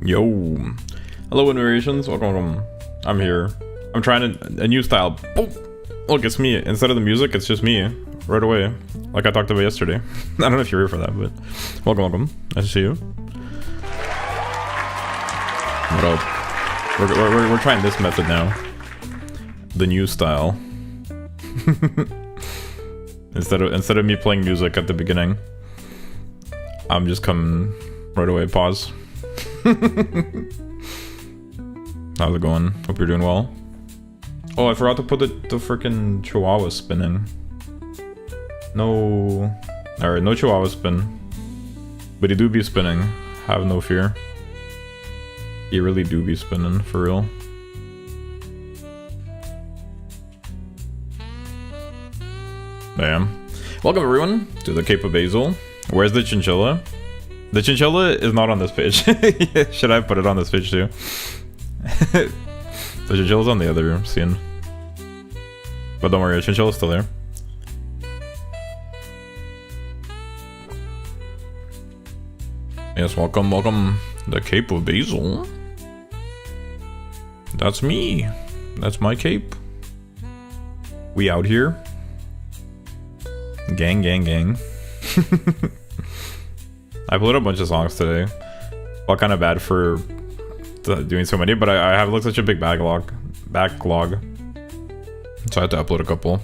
Yo, hello innovations, welcome. I'm here. I'm trying a new style. Oh, look, it's me. Instead of the music, it's just me right away, like I talked about yesterday. I don't know if you're here for that, but welcome. Nice to see you. What up? We're trying this method now. The new style. instead of me playing music at the beginning, I'm just coming right away. Pause. How's it going? Hope you're doing well. Oh, I forgot to put the freaking chihuahua spinning. No. Alright, no chihuahua spin. But he do be spinning. Have no fear. He really do be spinning, for real. Damn. Welcome everyone to the Cape of Basil. Where's the chinchilla? The chinchilla is not on this page. Should I put it on this page too? The chinchilla's on the other scene. But don't worry, the chinchilla's still there. Yes, welcome. The Cape of Basil. That's me. That's my cape. We out here. Gang. I played a bunch of songs today. Felt kind of bad for doing so many, but I have like such a big backlog. So I had to upload a couple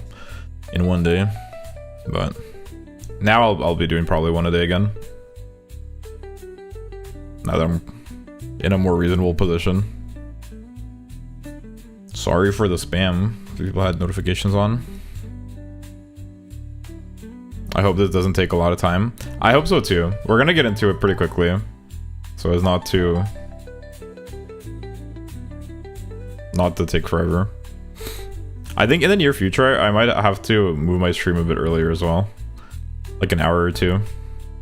in one day. But now I'll be doing probably one a day again. Now that I'm in a more reasonable position. Sorry for the spam. People had notifications on. I hope this doesn't take a lot of time. I hope so too. We're gonna get into it pretty quickly, so as not to take forever. I think in the near future I might have to move my stream a bit earlier as well, like an hour or two.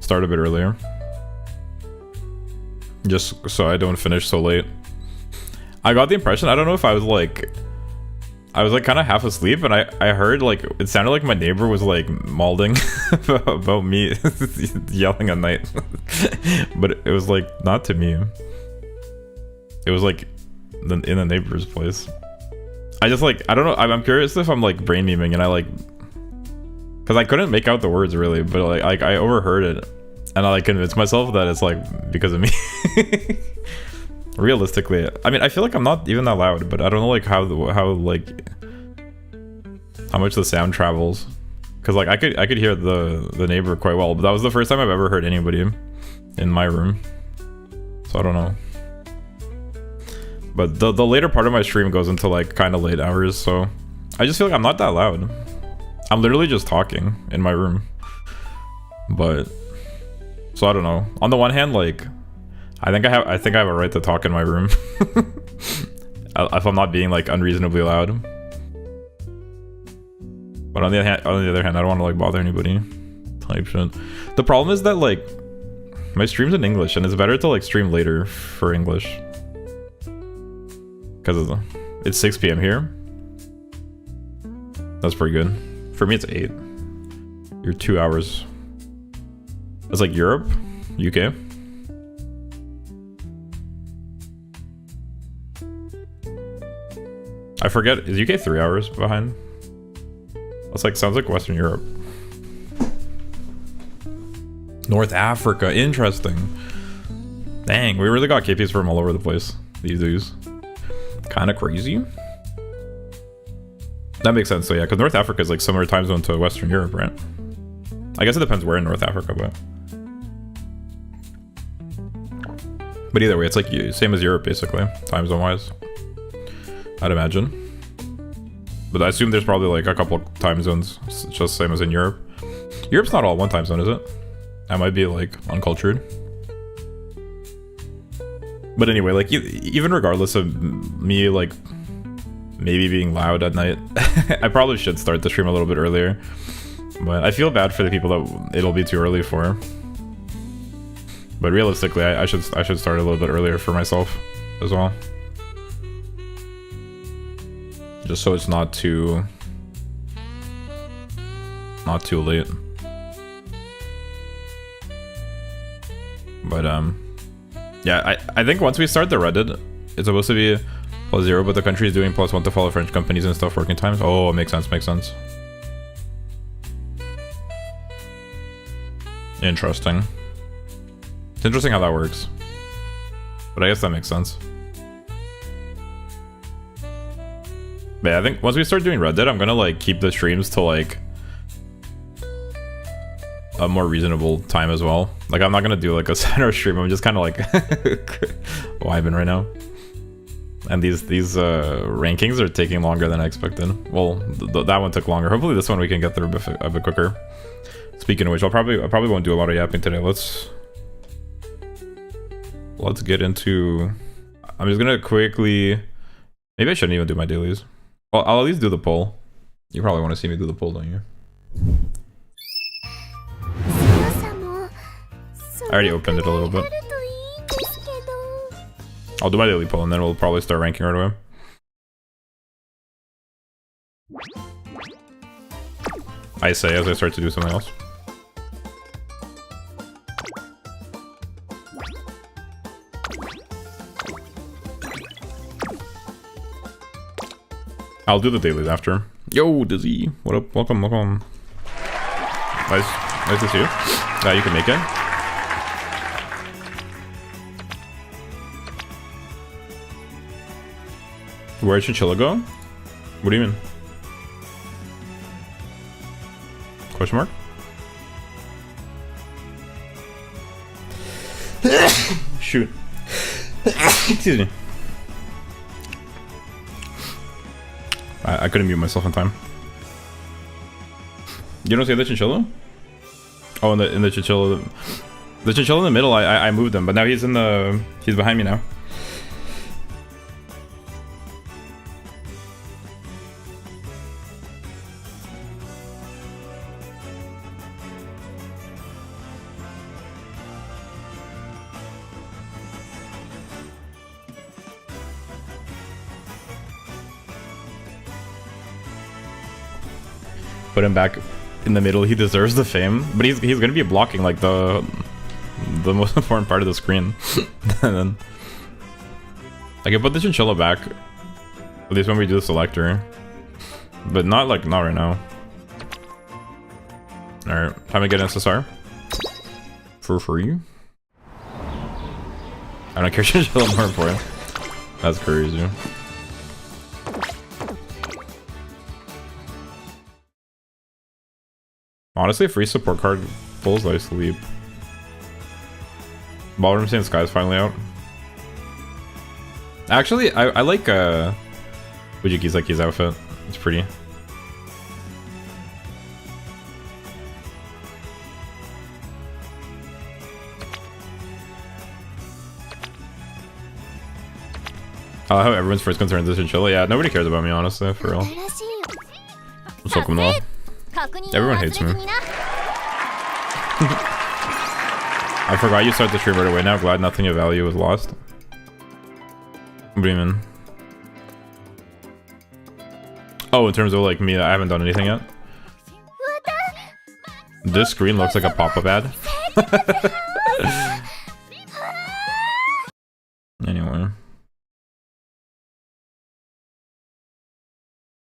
Start a bit earlier, just so I don't finish so late. I got the impression, I don't know if I was like kind of half asleep, and I heard like it sounded like my neighbor was like malding about me yelling at night. But it was like not to me. It was like in the neighbor's place. I just like, I don't know, I'm curious if I'm like brain memeing, and I like, because I couldn't make out the words really, but like I overheard it, and I like convinced myself that it's like because of me. Realistically, I mean, I feel like I'm not even that loud, but I don't know like how much the sound travels, because like I could hear the neighbor quite well, but that was the first time I've ever heard anybody in my room, so I don't know. But the later part of my stream goes into like kind of late hours, so I just feel like I'm not that loud. I'm literally just talking in my room, but so I don't know. On the one hand, like I think I have a right to talk in my room if I'm not being like unreasonably loud. But on the other hand, I don't want to like bother anybody. Type shit. The problem is that like my stream's in English, and it's better to like stream later for English, because it's 6 p.m. here. That's pretty good. For me, it's 8. You're 2 hours. That's like Europe, UK. I forget, is UK 3 hours behind? That's like, sounds like Western Europe. North Africa, interesting. Dang, we really got KPs from all over the place these days. Kind of crazy. That makes sense, so yeah, because North Africa is like similar time zone to Western Europe, right? I guess it depends where in North Africa, but either way, it's like same as Europe basically, time zone wise, I'd imagine. But I assume there's probably like a couple time zones just same as in Europe. Europe's not all one time zone, is it? I might be like uncultured. But anyway, like even regardless of me like maybe being loud at night, I probably should start the stream a little bit earlier. But I feel bad for the people that it'll be too early for. But realistically, I should start a little bit earlier for myself as well. Just so it's not too late. But Yeah, I think once we start the Reddit, it's supposed to be +0, but the country is doing +1 to follow French companies and stuff working times. Oh, makes sense, makes sense. Interesting. It's interesting how that works. But I guess that makes sense. But yeah, I think once we start doing Reddit, I'm gonna like keep the streams to like a more reasonable time as well. Like I'm not gonna do like a center stream. I'm just kind of like vibing right now. And these rankings are taking longer than I expected. Well, that one took longer. Hopefully this one we can get through a bit quicker. Speaking of which, I probably won't do a lot of yapping today. Let's get into. I'm just gonna quickly. Maybe I shouldn't even do my dailies. Well, I'll at least do the poll. You probably want to see me do the poll, don't you? I already opened it a little bit. I'll do my daily poll and then we'll probably start ranking right away. I say as I start to do something else. I'll do the dailies after. Yo, Dizzy. What up? Welcome, welcome. Nice to see you. You can make it. Where'd Chinchilla go? What do you mean? Question mark? Shoot. Excuse me. I couldn't mute myself in time. You don't see the chinchilla? Oh, in the chinchilla. The chinchilla in the middle, I moved him, but now he's behind me now. Put him back in the middle. He deserves the fame, but he's gonna be blocking like the most important part of the screen. And then I can put the chinchilla back, at least when we do the selector, but not right now. All right, time to get SSR for free. I don't care. Chinchilla more important. That's crazy. Honestly, free support card pulls I sleep. Ballroom Saint Sky's finally out. Actually, I like Fujikizaki's outfit. It's pretty. I like how everyone's first concern is chinchilla. Yeah, nobody cares about me, honestly, for real. Let's welcome them all. Everyone hates me. I forgot you start the stream right away now. Glad nothing of value was lost. What do you mean? Oh, in terms of like me, I haven't done anything yet. This screen looks like a pop-up ad. Anyway.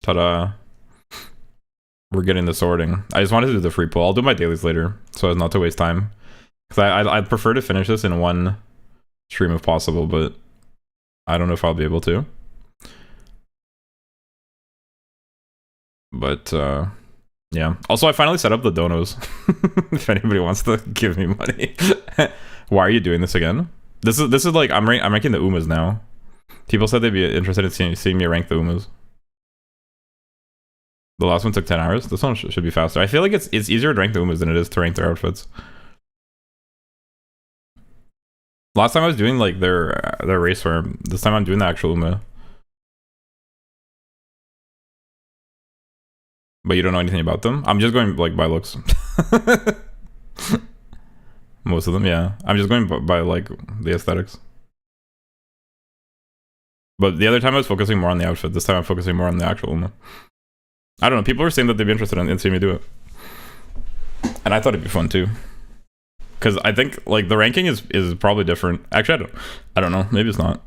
Ta-da. We're getting the sorting. I just wanted to do the free pull. I'll do my dailies later, so as not to waste time. Because I'd prefer to finish this in one stream if possible, but I don't know if I'll be able to. But, yeah. Also, I finally set up the donos. If anybody wants to give me money. Why are you doing this again? This is like, I'm ranking the Umas now. People said they'd be interested in seeing me rank the Umas. The last one took 10 hours. This one should be faster. I feel like it's easier to rank the Umas than it is to rank their outfits. Last time I was doing like their race form. This time I'm doing the actual Uma. But you don't know anything about them? I'm just going like by looks. Most of them, yeah. I'm just going by like the aesthetics. But the other time I was focusing more on the outfit. This time I'm focusing more on the actual Uma. I don't know, people were saying that they'd be interested in seeing me do it. And I thought it'd be fun too. because I think like the ranking is probably different. Actually, I don't know. Maybe it's not.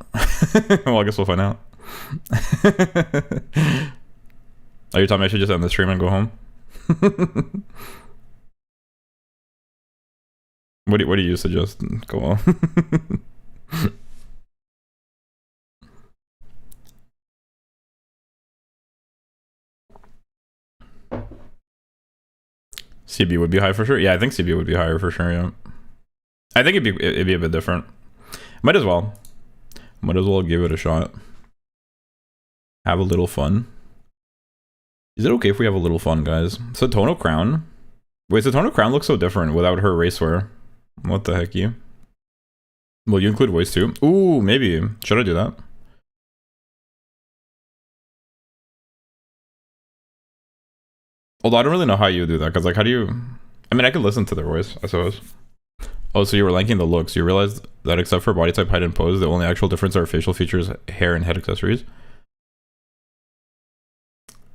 Well, I guess we'll find out. Are you telling me I should just end the stream and go home? What do you suggest? Go on. CB would be high for sure. Yeah, I think CB would be higher for sure. Yeah, I think it'd be a bit different. Might as well give it a shot. Have a little fun. Is it okay if we have a little fun, guys? Satono Crown. Wait, Satono Crown looks so different without her racewear. What the heck, you? Will you include voice too? Ooh, maybe. Should I do that? Although I don't really know how you do that, because like, how do you... I mean, I could listen to their voice, I suppose. Oh, so you were linking the looks. You realized that except for body type, height, and pose, the only actual difference are facial features, hair, and head accessories.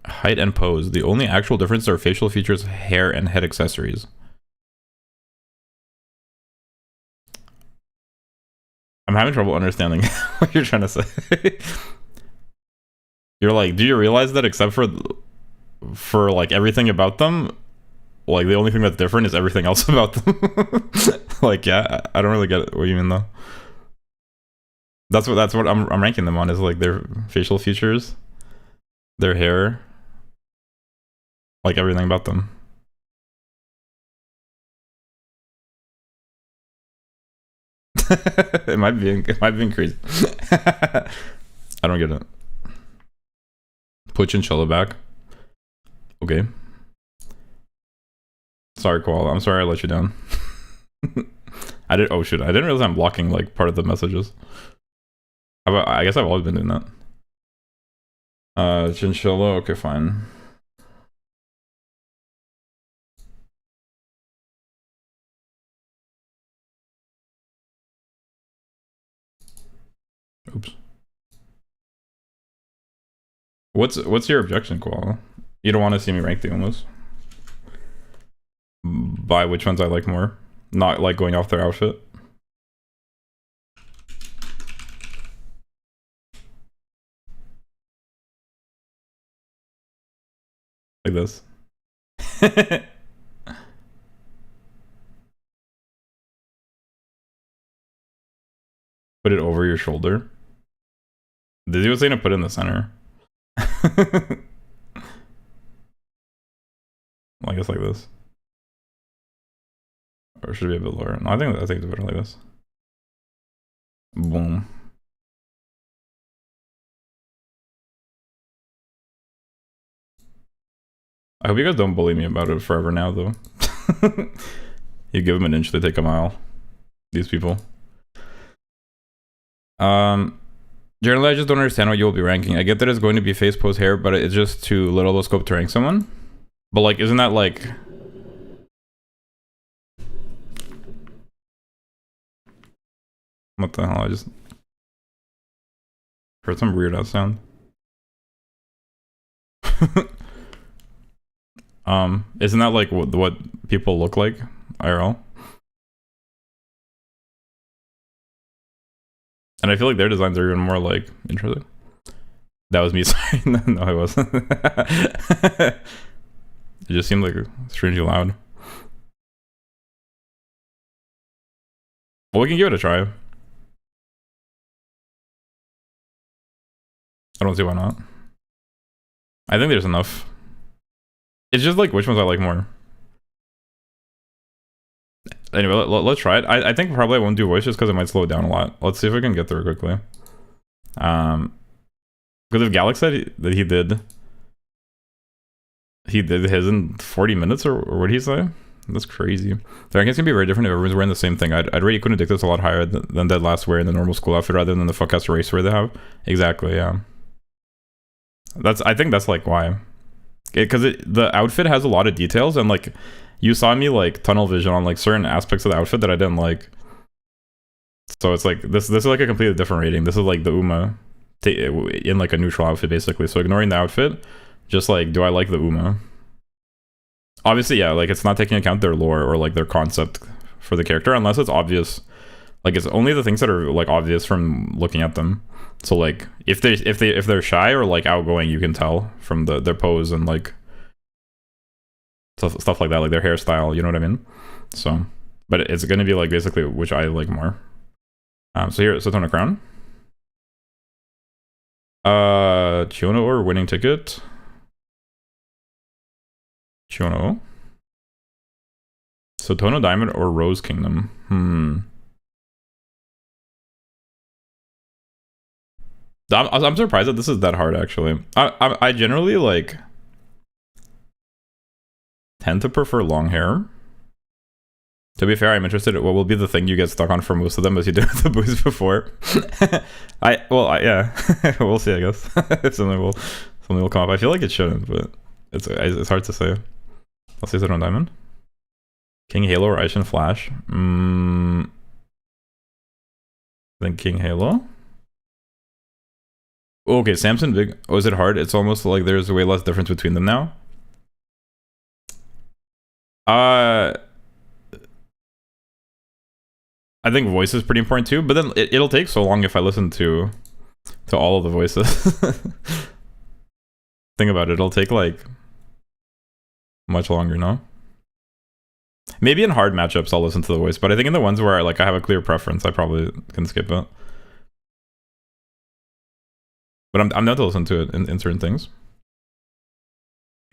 Height and pose. The only actual difference are facial features, hair, and head accessories. I'm having trouble understanding what you're trying to say. You're like, do you realize that except for like everything about them, like the only thing that's different is everything else about them? Like, yeah, I don't really get what you mean though. That's what I'm ranking them on, is like their facial features, their hair, like everything about them. it might be increased. I don't get it. Put Chinchilla back. Okay. Sorry, Koala. I'm sorry I let you down. Oh shit, I didn't realize I'm blocking like part of the messages. I guess I've always been doing that. Chinchilla, okay, fine. Oops. What's your objection, Koala? You don't want to see me rank the Umas? By which ones I like more? Not like going off their outfit? Like this. Put it over your shoulder. Did you say to put it in the center? Well, I guess like this. Or should it be a bit lower? No, I think it's better like this. Boom. I hope you guys don't bully me about it forever now, though. You give them an inch, they take a mile. These people. Generally, I just don't understand what you'll be ranking. I get that it's going to be face, pose, hair, but it's just too little of a scope to rank someone. But like, isn't that like... What the hell? I just heard some weird ass sound. Isn't that like what people look like IRL? And I feel like their designs are even more like interesting. That was me, sorry. No, I wasn't. It just seemed like strangely loud. Well, we can give it a try. I don't see why not. I think there's enough. It's just like which ones I like more. Anyway, let's try it. I think probably I won't do voice just because it might slow it down a lot. Let's see if we can get through quickly. Because if Galax said that he did his in 40 minutes, or what did he say? That's crazy. The rankings can be very different if everyone's wearing the same thing. I'd rate Kunadic this a lot higher than Dead Last wear in the normal school outfit rather than the fuck ass race wear they have. Exactly, yeah. I think that's like why. Because the outfit has a lot of details, and like you saw me like tunnel vision on like certain aspects of the outfit that I didn't like. So it's like this is like a completely different rating. This is like the Uma in like a neutral outfit basically. So ignoring the outfit, just like, do I like the Uma? Obviously, yeah, like it's not taking account their lore or like their concept for the character, unless it's obvious. Like, it's only the things that are like obvious from looking at them. So like if they're shy or like outgoing, you can tell from their pose and like stuff like that, like their hairstyle, you know what I mean? So, but it's gonna be like basically which I like more. So here, so Tona Crown. Chiono or winning ticket. Chiono. So Tono Diamond or Rose Kingdom. I'm surprised that this is that hard, actually. I generally, like, tend to prefer long hair. To be fair, I'm interested in what will be the thing you get stuck on for most of them, as you did with the booze before. Yeah. We'll see, I guess. something will come up. I feel like it shouldn't, but it's hard to say. Let's see if it's on Diamond. King Halo or Aishin Flash? I think King Halo. Okay, Samson Big. Oh, is it hard? It's almost like there's way less difference between them now. I think voice is pretty important too, but then it'll take so long if I listen to all of the voices. Think about it, it'll take like much longer, no? Maybe in hard matchups I'll listen to the voice, but I think in the ones where I have a clear preference, I probably can skip it. But I'm down to listen to it in certain things.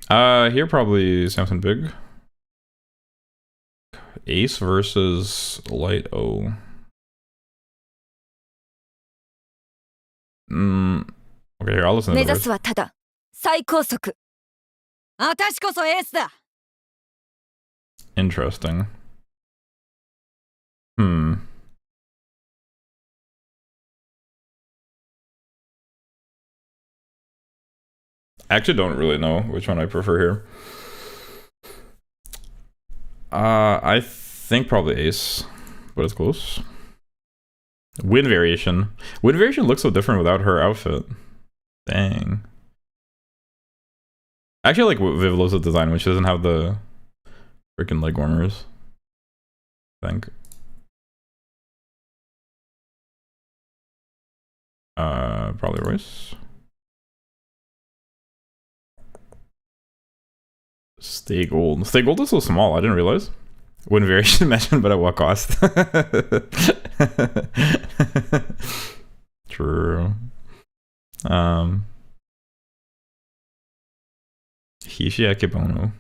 Here probably Samson Big. Ace versus Light O. Okay, here, I'll listen to the voice. Interesting. I actually don't really know which one I prefer here. I think probably Ace, but it's close. Wind Variation. Wind Variation looks so different without her outfit. Dang. I actually like Viv Loza's design when she doesn't have the freaking leg warmers, I think. Probably Royce. Stay Gold. Stay Gold is so small, I didn't realize. Wind Variation mentioned, but at what cost? True. Hishi Akebono.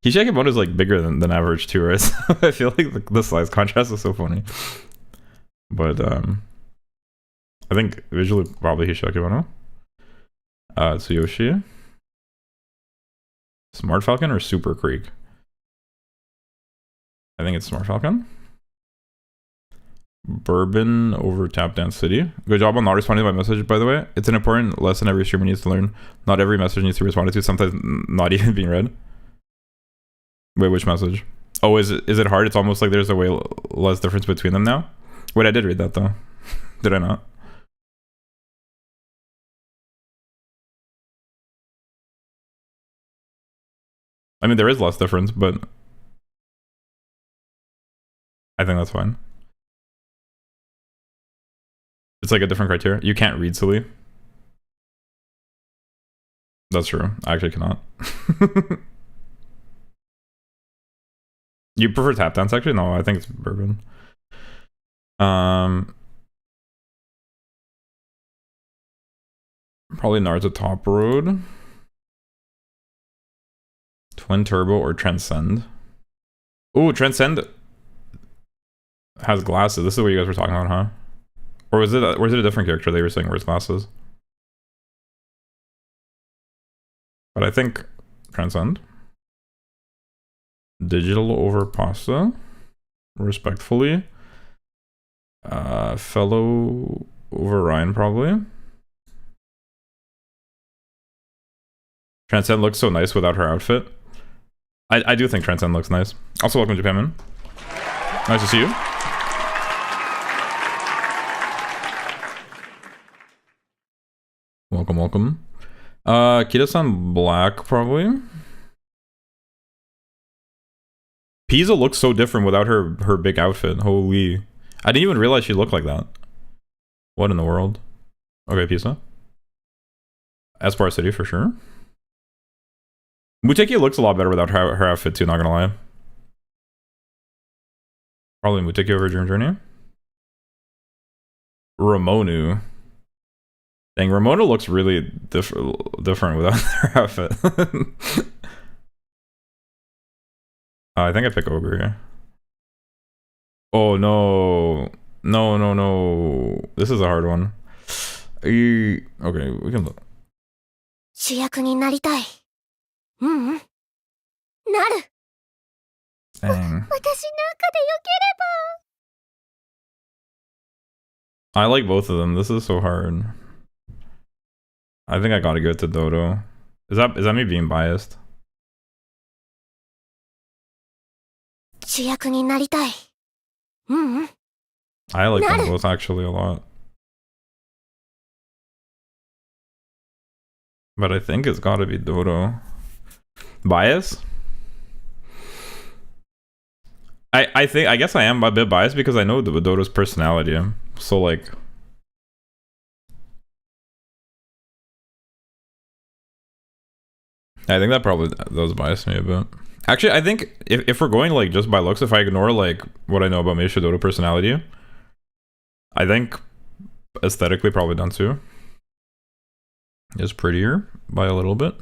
Hishi Akebono is like bigger than average too, right? So I feel like the size contrast is so funny. But I think visually probably Hishi Akebono. Tsuyoshi. Smart Falcon or Super Creek? I think it's Smart Falcon. Bourbon over Tap Dance City. Good job on not responding to my message, by the way. It's an important lesson every streamer needs to learn. Not every message needs to be responded to, sometimes not even being read. Wait, which message? Oh, is it hard? It's almost like there's a way less difference between them now? Wait, I did read that though. Did I not? I mean, there is less difference, but I think that's fine. It's like a different criteria. You can't read silly. That's true. I actually cannot. You prefer Tap Dance actually? No, I think it's Bourbon. Probably Naruto Top Road. Twin Turbo or Transcend? Ooh, Transcend has glasses. This is what you guys were talking about, huh? Or was it a different character they were saying wears glasses? But I think Transcend. Digital over Pasta. Respectfully. Fellow over Ryan, probably. Transcend looks so nice without her outfit. I do think Transcend looks nice. Also, welcome to Japan. Nice to see you. Welcome, welcome. Kida-san Black, probably. Pisa looks so different without her big outfit. Holy. I didn't even realize she looked like that. What in the world? Okay, Pisa. Espoir City for sure. Muteki looks a lot better without her outfit too, not gonna lie. Probably Muteki over Dream Journey. Ramonu. Dang, Ramona looks really different without her outfit. I think I pick Ogre here. Oh no. No. This is a hard one. Okay, we can look. 主役になりたい。なる。私なんかでよければ。I like both of them. This is so hard. I think I gotta go to Dodo. Is that me being biased? 主役になりたい。I like them both actually a lot. But I think it's gotta be Dodo. Bias? I guess I am a bit biased because I know Dodo's personality. So like, I think that probably does bias me a bit. Actually, I think if we're going like just by looks, if I ignore like what I know about Meisha Dodo personality, I think aesthetically probably Dansu is prettier by a little bit.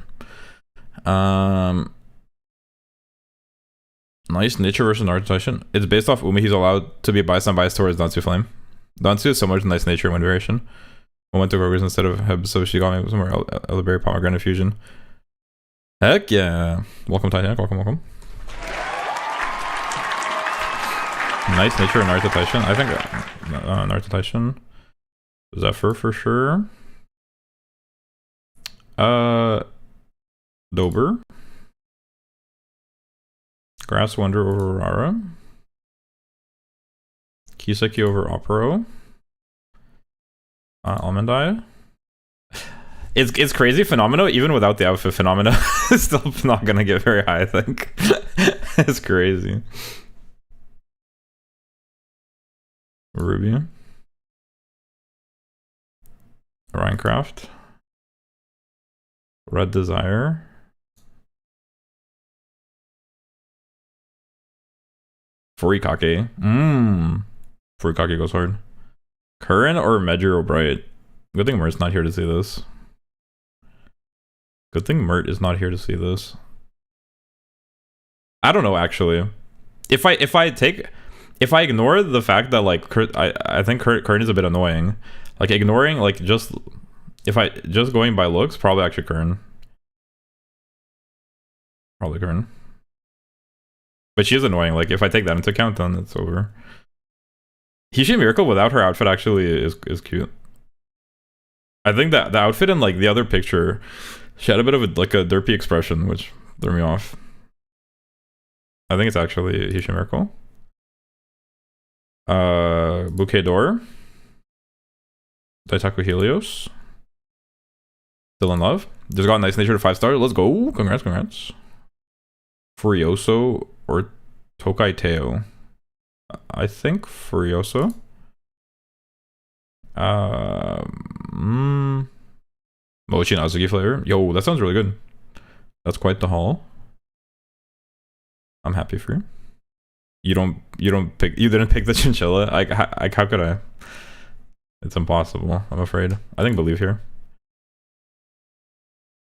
Nice nature versus articulation. It's based off Umi. He's allowed to be biased and biased towards Dansu Flame. Dansu is so much nice nature wind variation. Momentum Ogres instead of Heb, so she got me somewhere Elderberry Pomegranate Fusion. Heck yeah. Welcome Titanic, welcome. Nice nature and articulation. I think articulation. Zephyr for sure. Dober. Grass Wonder over Aurora. Kiseki over Opero. Almond Eye. It's crazy. Phenomena, even without the outfit, Phenomena is still not gonna get very high, I think. It's crazy. Ruby. Rhinecraft. Red Desire. Furikake. Furikake goes hard. Curran or Medjuro Bright? Good thing Mert's not here to see this. Good thing Mert is not here to see this. I don't know actually. If I ignore the fact that like I think Curran is a bit annoying. Like ignoring like just going by looks, probably actually Curran. Probably Curran. But she is annoying. Like if I take that into account, then it's over. Hishi Miracle without her outfit actually is cute. I think that the outfit in like the other picture, she had a bit of a derpy expression, which threw me off. I think it's actually Hishi Miracle. Bouquet d'Or. Daitaku Helios. Still in love. Just got nice nature to 5-star. Let's go. Congrats. Furioso or Tokai Teo. I think Furioso. Mochi and Azuki flavor. Yo, that sounds really good. That's quite the haul. I'm happy for you. You didn't pick the chinchilla. How could I? It's impossible, I'm afraid. I think believe here.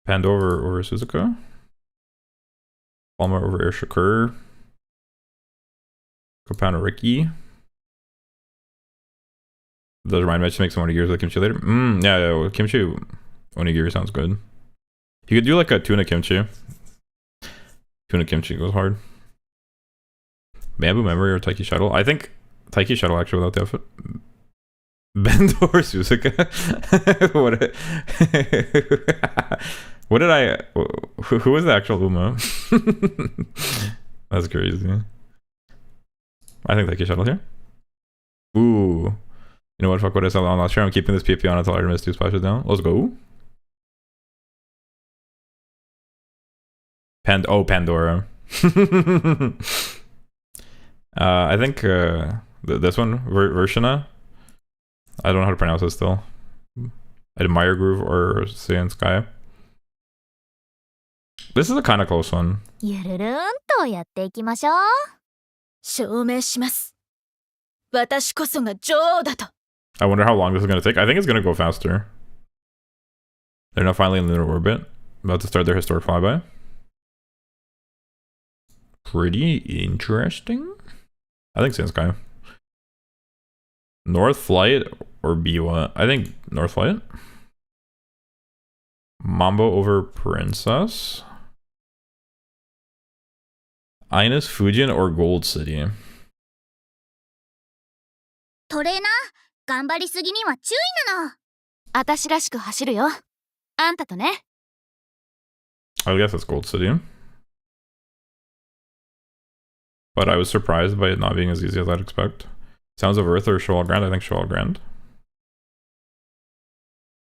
Panda over Suzuka. Palmer over Air Shakur. Kopano Ricky. Does remind me to make some onigiri with kimchi later? Yeah, kimchi onigiri sounds good. You could do like a tuna kimchi. Tuna kimchi goes hard. Bamboo Memory or Taiki Shuttle? I think Taiki Shuttle actually without the outfit. Bendo or Suzuka? What did I... Who was the actual Uma? That's crazy. I think Taiki Shuttle here. Ooh. You know what? Fuck what I said. I'm not sure. I'm keeping this PP on until Artemis 2 splashes down. Let's go. Pandora. I think this one, Vershina. I don't know how to pronounce it still. Admire Groove or Saiyan Sky. This is a kind of close one. ゆるるんとやっていきましょう。証明します。私こそが女王だと。I wonder how long this is going to take. I think it's going to go faster. They're now finally in lunar orbit. About to start their historic flyby. Pretty interesting. I think Saiyan Sky. North Flight or Biwa? I think North Flight. Mambo over Princess. Ines Fujin or Gold City? トレーナー、頑張りすぎには注意なの。私らしく走るよ。あんたとね。I guess it's Gold City. But I was surprised by it not being as easy as I'd expect. Sounds of Earth or Shoal Grand? I think Shoal Grand.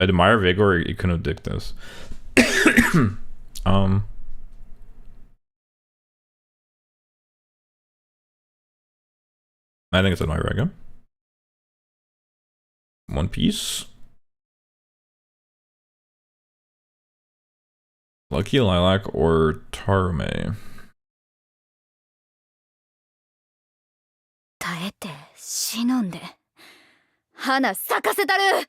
Admire Vega or Iconodictus. I think it's Admire Vega. One Piece. Lucky Lilac or Tarume? 耐えて、忍んで。花咲かせたる。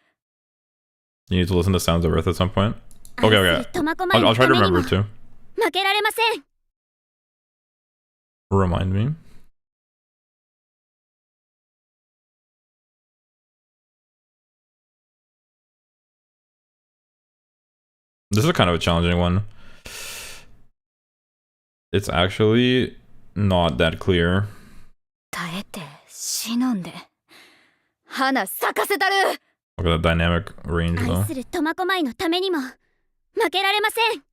You need to listen to Sounds of Earth at some point? Okay, okay. I'll try to remember too. 負けられません。 Remind me. This is kind of a challenging one. It's actually not that clear. 耐えて、忍んで。花咲かせたる。 Look at that dynamic range though. 愛する苫小牧のためにも負けられません。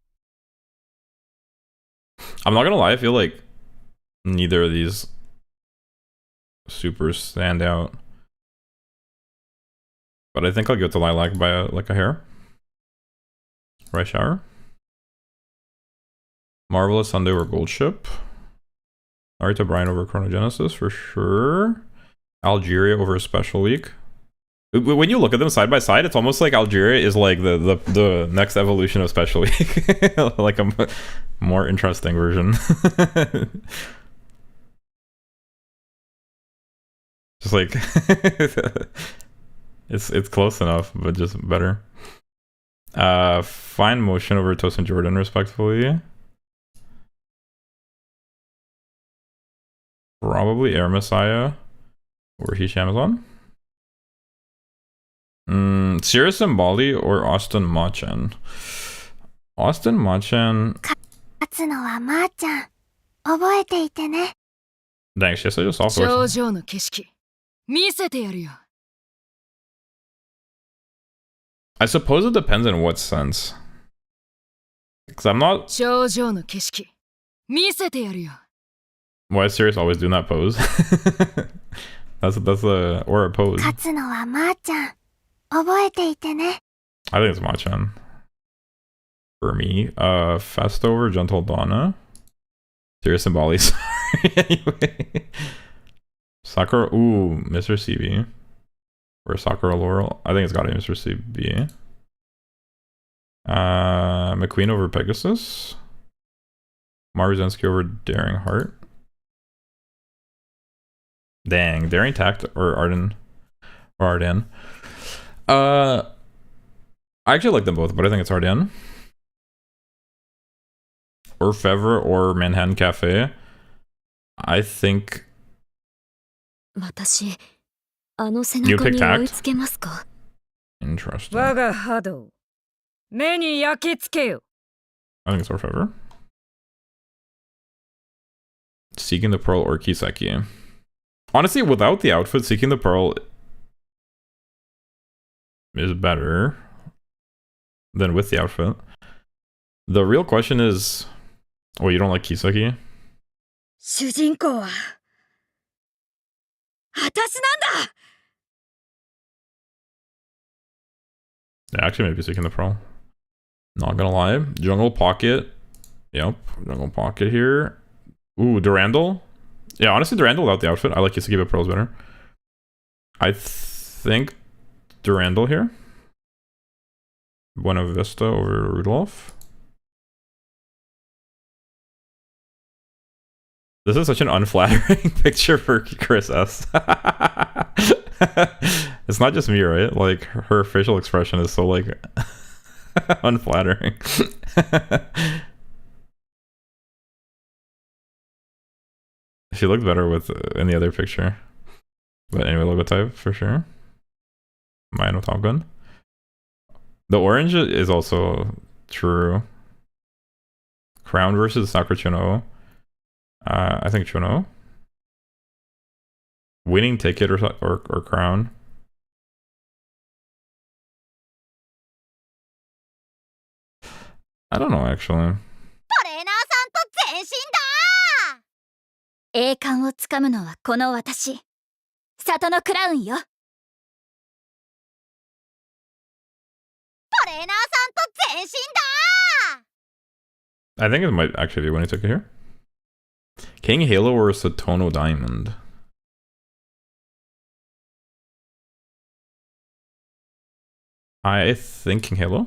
I'm not gonna lie, I feel like neither of these supers stand out. But I think I'll give it to Lilac by like a hair. Right Shower. Marvelous Sunday over Gold Ship. Narita Brian over Chronogenesis for sure. Algeria over Special Week. When you look at them side by side, it's almost like Algeria is like the next evolution of Special Week. Like a more interesting version. Just like it's close enough, but just better. Fine Motion over Tosin Jordan, respectively. Probably Air Messiah or Hish Amazon. Sirius and Bali or Austin Machan. Austin Machan. 勝つのはまーちゃん。覚えていてね。 Dang, she has such a soft voice. 頂上の景色見せてやるよ。 I suppose it depends in what sense. Because I'm not. 頂上の景色見せてやるよ。 Why is Sirius always doing that pose? that's a or a pose. 勝つのはまーちゃん。覚えていてね。 I think it's Machan. For me, Festo over Gentle Donna. Sirius and Bali. Sorry. Anyway, Sakura. Ooh, Mr. CB. Or Sakura Laurel. I think it's gotta be Mr. CB. McQueen over Pegasus. Maruzensky over Daring Heart. Dang, Daring Tact or Arden. Or Arden. I actually like them both, but I think it's Arden. Or Fevre or Manhattan Cafe. I think 私、あの背中に追いつけますか？ interesting. 我が波動目に焼き付けよ。 I think it's Orfever. Seeking the Pearl or Kiseki. Honestly, without the outfit, Seeking the Pearl is better than with the outfit. The real question is, oh, you don't like Kiseki? 主人公は私なんだ。 Yeah, actually, maybe Seeking the Pearl. Not gonna lie. Jungle Pocket. Yep, Jungle Pocket here. Ooh, Durandal. Yeah, honestly, Durandal without the outfit. I like Yusuke Pearls better. I think Durandal here. Buena Vista over Rudolph. This is such an unflattering picture for Chris S. It's not just me, right? Like, her facial expression is so, like, unflattering. She looked better with in the other picture. But anyway, logo type for sure. Mine with Top Gun. The orange is also true. Crown versus Sakura Chuno. I think Chuno. Winning ticket or crown. I don't know actually. トレーナーさんと前進だ。栄冠をつかむのはこの私。里のクラウンよ。トレーナーさんと前進だ。 I think it might actually be winning ticket here. King Halo or Satono Diamond? I think King Halo.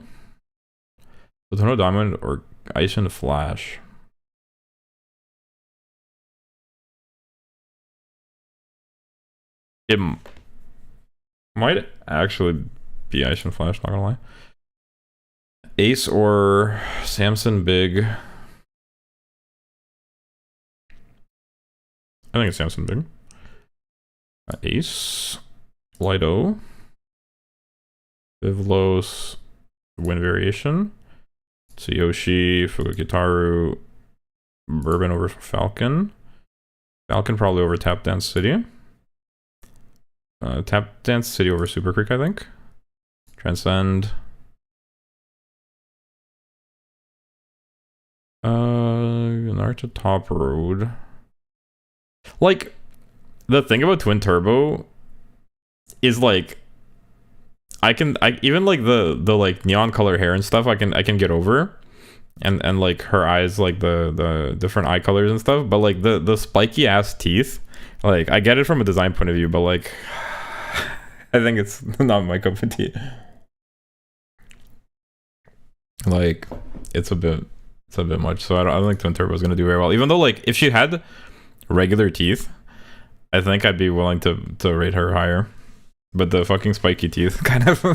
Satono Diamond or Ice and Flash. It might actually be Ice and Flash, not gonna lie. Ace or Samson Big. I think it's Samson Big. Ace. Lido. Vivlos. Wind Variation. Tsuyoshi. Fugakitaru. Bourbon over Falcon. Falcon probably over Tap Dance City. Tap Dance City over Super Creek, I think. Transcend. Naruto Top Road. Like, the thing about Twin Turbo is like I even like the like neon color hair and stuff I can get over. And like her eyes, like the different eye colors and stuff, but like the spiky ass teeth, like I get it from a design point of view, but like I think it's not my cup of tea. Like it's a bit much, so I don't think Twin Turbo is gonna do very well. Even though like if she had regular teeth, I think I'd be willing to rate her higher. But the fucking spiky teeth kind of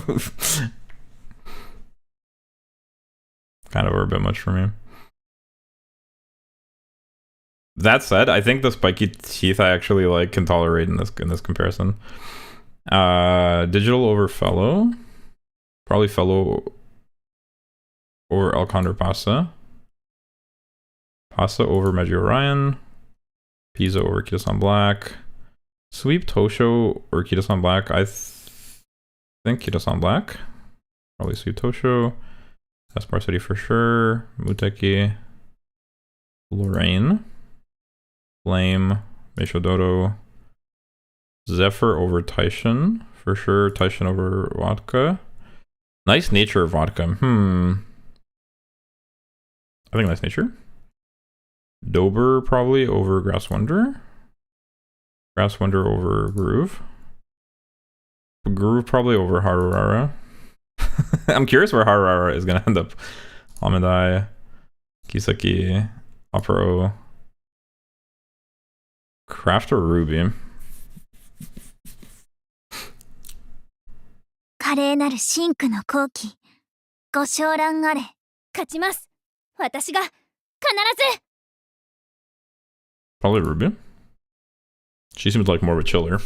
are a bit much for me. That said, I think the spiky teeth I actually like can tolerate in this comparison. Digital over Fellow. Probably Fellow over Alcondor Pasa. Pasa over Meiji Orion. Pisa over Kitasan Black. Sweep Tosho or Kitasan Black. I think Kitasan Black. Probably Sweep Tosho. Espar City for sure. Muteki. Lorraine. Flame. Meisho Dodo. Zephyr over Taishin. For sure. Taishin over Vodka. Nice Nature of Vodka. I think Nice Nature. Dober probably over Grass Wonder. Grass Wonder over Groove. Groove probably over Harurara. I'm curious where Harurara is gonna end up. Amidai, Kisaki, Opera, Craft or Ruby. 華麗なる真紅の好機。ご賞覧あれ。勝ちます。私が必ず。 Probably Ruby. She seems like more of a chiller.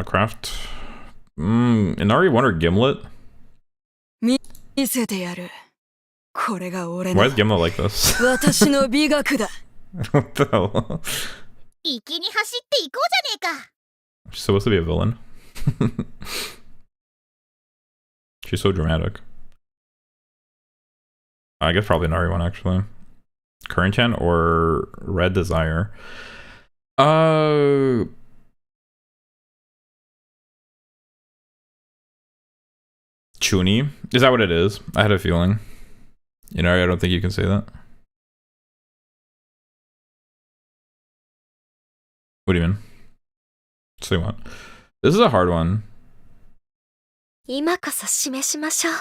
Craft. Inari 1 or Gimlet? 見せてやる。これが俺 Why の is Gimlet like this? 私の美学だ。 What the hell? 粋に走っていこうじゃねえか。 She's supposed to be a villain. She's so dramatic. I guess probably Inari 1 actually. Current Gen or Red Desire? Chuni? Is that what it is? I had a feeling. You know, I don't think you can say that. What do you mean? Say what? This is a hard one. 今こそ示しましょう。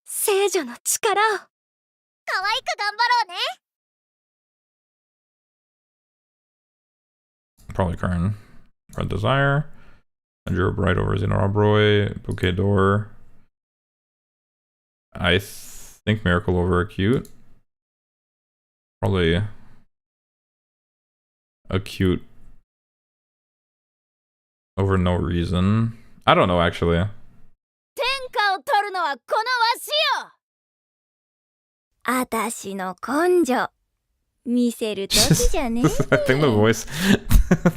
聖女の力を。可愛く頑張ろうね。Probably Karen. Red Desire. Andrew Bright over Xenora Broy. Bouquet d'Or. I think Miracle over Acute. Probably Acute over No Reason. I don't know actually. 天下を取るのはこのわしよ。あたしの根性見せる時じゃねえ。 I think the voice,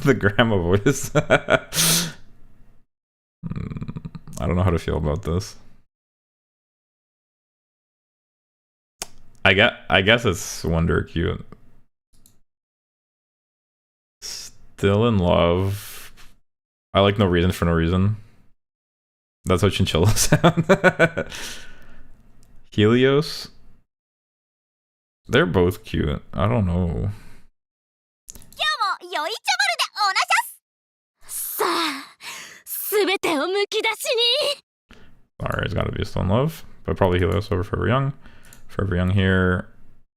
the grandma voice. I don't know how to feel about this. I guess it's Wonder Cute. Still in love. I like No Reason for No Reason. That's how chinchillas sound. Helios. They're both cute. I don't know. 今日も良いチャバルでおなしゃす。さあ、すべてをむき出しに。 Alright, it's gotta be Still in Love. But probably Helios over Forever Young. Forever Young here.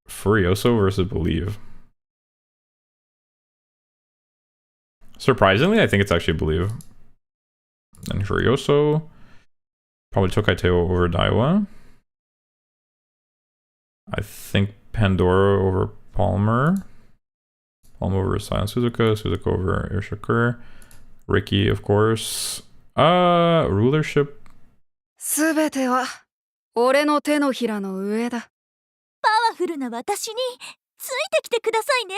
Furioso versus Believe. Surprisingly, I think it's actually Believe. And Furioso. Probably took Aiteo over Daiwa. I think Pandora over Palmer. Palmer over Silent Suzuka. Suzuka over Irshakur. Ricky, of course. Rulership. すべては俺の手のひらの上だ。パワフルな私についてきてくださいね。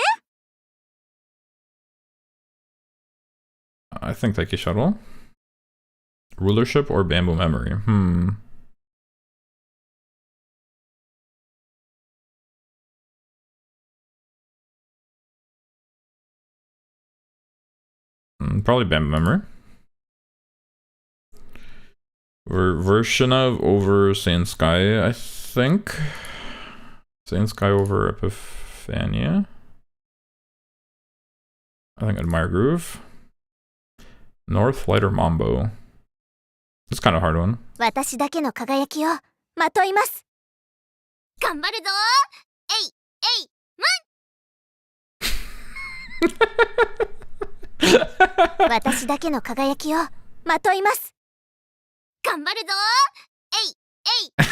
I think Taiki Shuttle. Rulership or Bamboo Memory? Probably Bamboo Memory. Vershinov over Saiyan Sky, I think. Saiyan Sky over Epiphania. I think Admire Groove. North Light or Mambo. It's kind of a hard one. 私だけの輝きをまといます。頑張るぞ。えいえいまん。私だけの輝きをまといます。頑張るぞ。えいえいま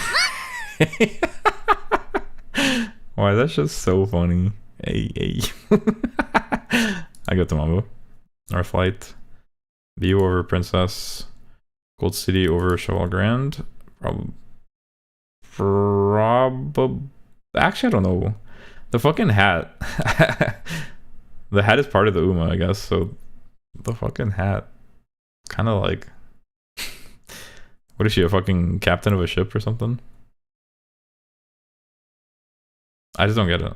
ん。 Why, that's just so funny. Hey. I got the Mambo. North Light. View over Princess. Gold City over Cheval Grand. Probably. Actually, I don't know. The fucking hat. The hat is part of the Uma, I guess. So the fucking hat. Kind of like. What is she, a fucking captain of a ship or something? I just don't get it.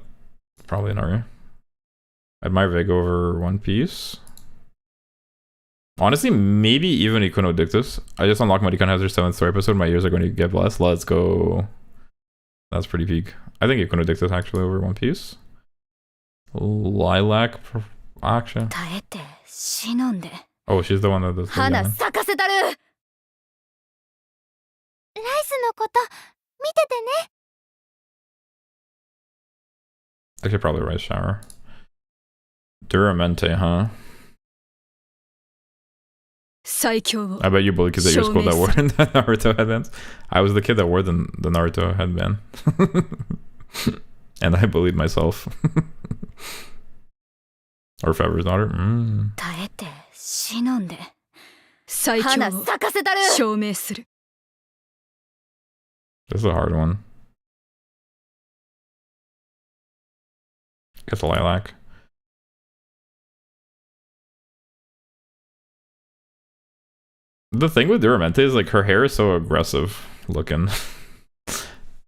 Probably an Ari. Admire Vega over One Piece. Honestly, maybe even Ikuno Dictus. I just unlocked my Decon Hazard 7th story episode. My ears are going to get blessed. Let's go. That's pretty peak. I think Ikuno Dictus actually over One Piece. Lilac action. 耐えて忍んで Oh, she's the one that does the 花 yelling. 咲かせたる。ライスのこと見ててね。 I should probably Rice Shower. Duramente, huh? 最強を I bet you bully kids at your school that wore the Naruto headbands. I was the kid that wore the Naruto headband. And I bullied myself. Or Fever's daughter. 耐えて忍んで最強花を咲かせたる。証明する。 This is a hard one. Guess a lilac. The thing with Duramente is like her hair is so aggressive looking,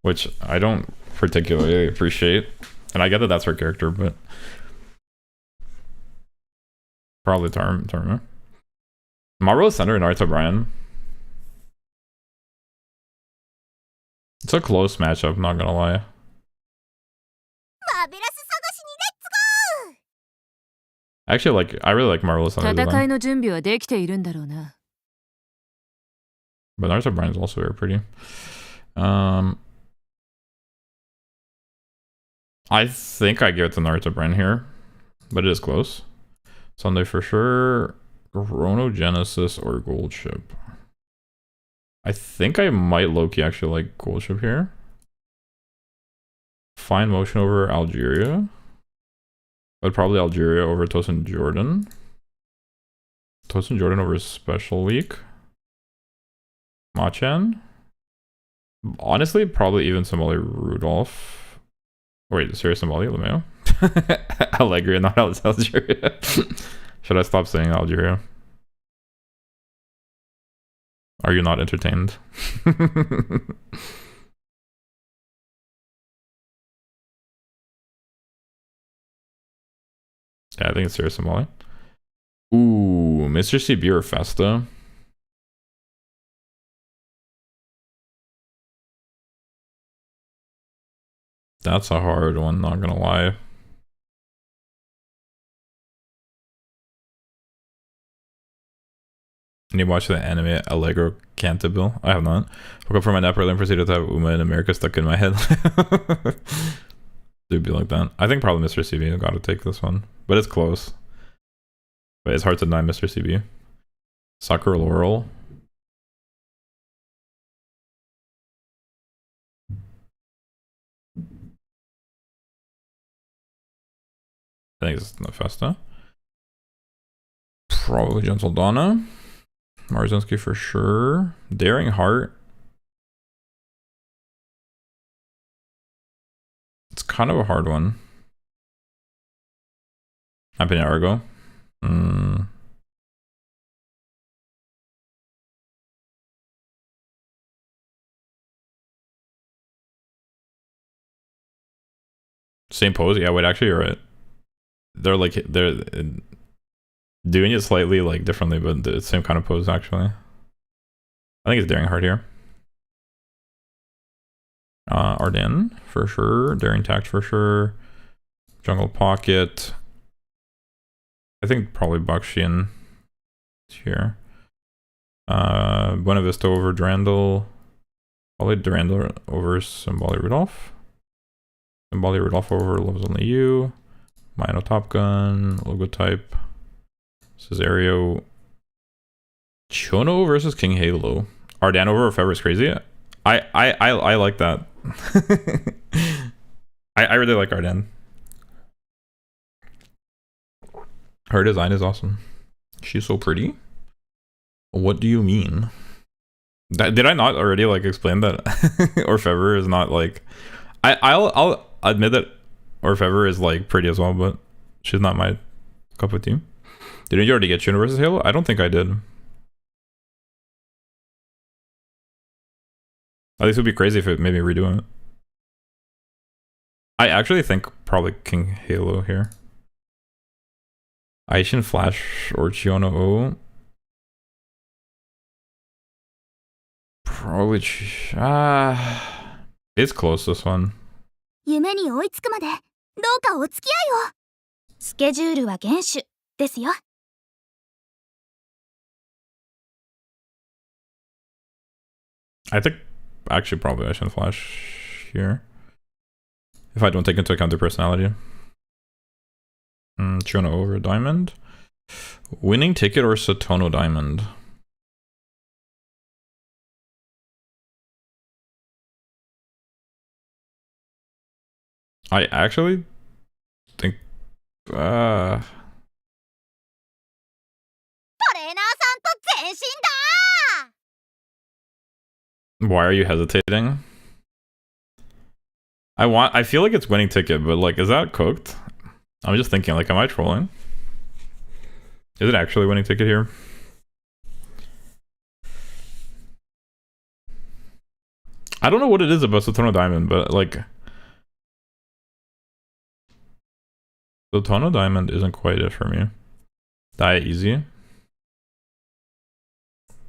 which I don't particularly appreciate. And I get that that's her character, but probably Tarma. Maruo Center and Naruto Brian. It's a close matchup, not gonna lie. マーベラス探しにレッツゴー。I really like Marvelous Sunday 戦い design. の準備はできているんだろうな。 But Naruto Brand is also very pretty. I think I give it to Naruto Brand here, but it is close. Sunday for sure. Chronogenesis or Gold Ship. I think I might low-key actually like Gold Ship here. Fine Motion over Algeria. But probably Algeria over Tosin Jordan. Tosin Jordan over Special Week. Machan. Honestly, probably even Somali Rudolph. Wait, serious Somali? Lemeo? Allegria, not Algeria. Should I stop saying Algeria? Are you not entertained? Yeah, I think it's serious Somali. Ooh, Mr. CB or Festa? That's a hard one, not gonna lie. And you watch the anime Allegro Cantabile? I have not. Woke up from my nap early and proceeded to have Uma in America stuck in my head. It'd be like that. I think probably Mr. CB. I gotta take this one. But it's close. But it's hard to deny Mr. CB. Sakura Laurel. I think it's Nefesta. Probably Gentle Donna. Marzinski for sure. Daring Heart. It's kind of a hard one. Happy Argo. Same pose? Yeah, wait, actually you're right. They're doing it slightly like differently, but the same kind of pose actually. I think it's Daring Heart here. Ardennes for sure. Daring Tact for sure. Jungle Pocket. I think probably Bakshin here. Buena Vista over Durandal. Probably Durandal over Symboli Rudolph. Symboli Rudolph over Loves Only You. Mino Top Gun. Logotype. Cesario. Chono versus King Halo. Ardan over Fever is crazy. I like that. I really like Arden. Her design is awesome. She's so pretty. What do you mean? Did I not already like explain that Orfever is not like I'll admit that Orfever is like pretty as well, but she's not my cup of tea. Didn't you already get Chuno versus Halo? I don't think I did. At least it would be crazy if it made me redo it. I actually think probably King Halo here. Aishin Flash or Chiono O. Probably it's close, this one. 夢に追いつくまでどうかお付き合いを。スケジュールは厳守ですよ。I think actually probably Aishin Flash here. If I don't take into account their personality. Chiono over Diamond. Winning Ticket or Satono Diamond? I actually think トレーナーさんと前進だ。 why are you hesitating? I feel like it's Winning Ticket, but like, is that cooked? I'm just thinking, like, am I trolling? Is it actually Winning Ticket here? I don't know what it is about Satono Diamond, but like Satono Diamond isn't quite it for me. Die Easy.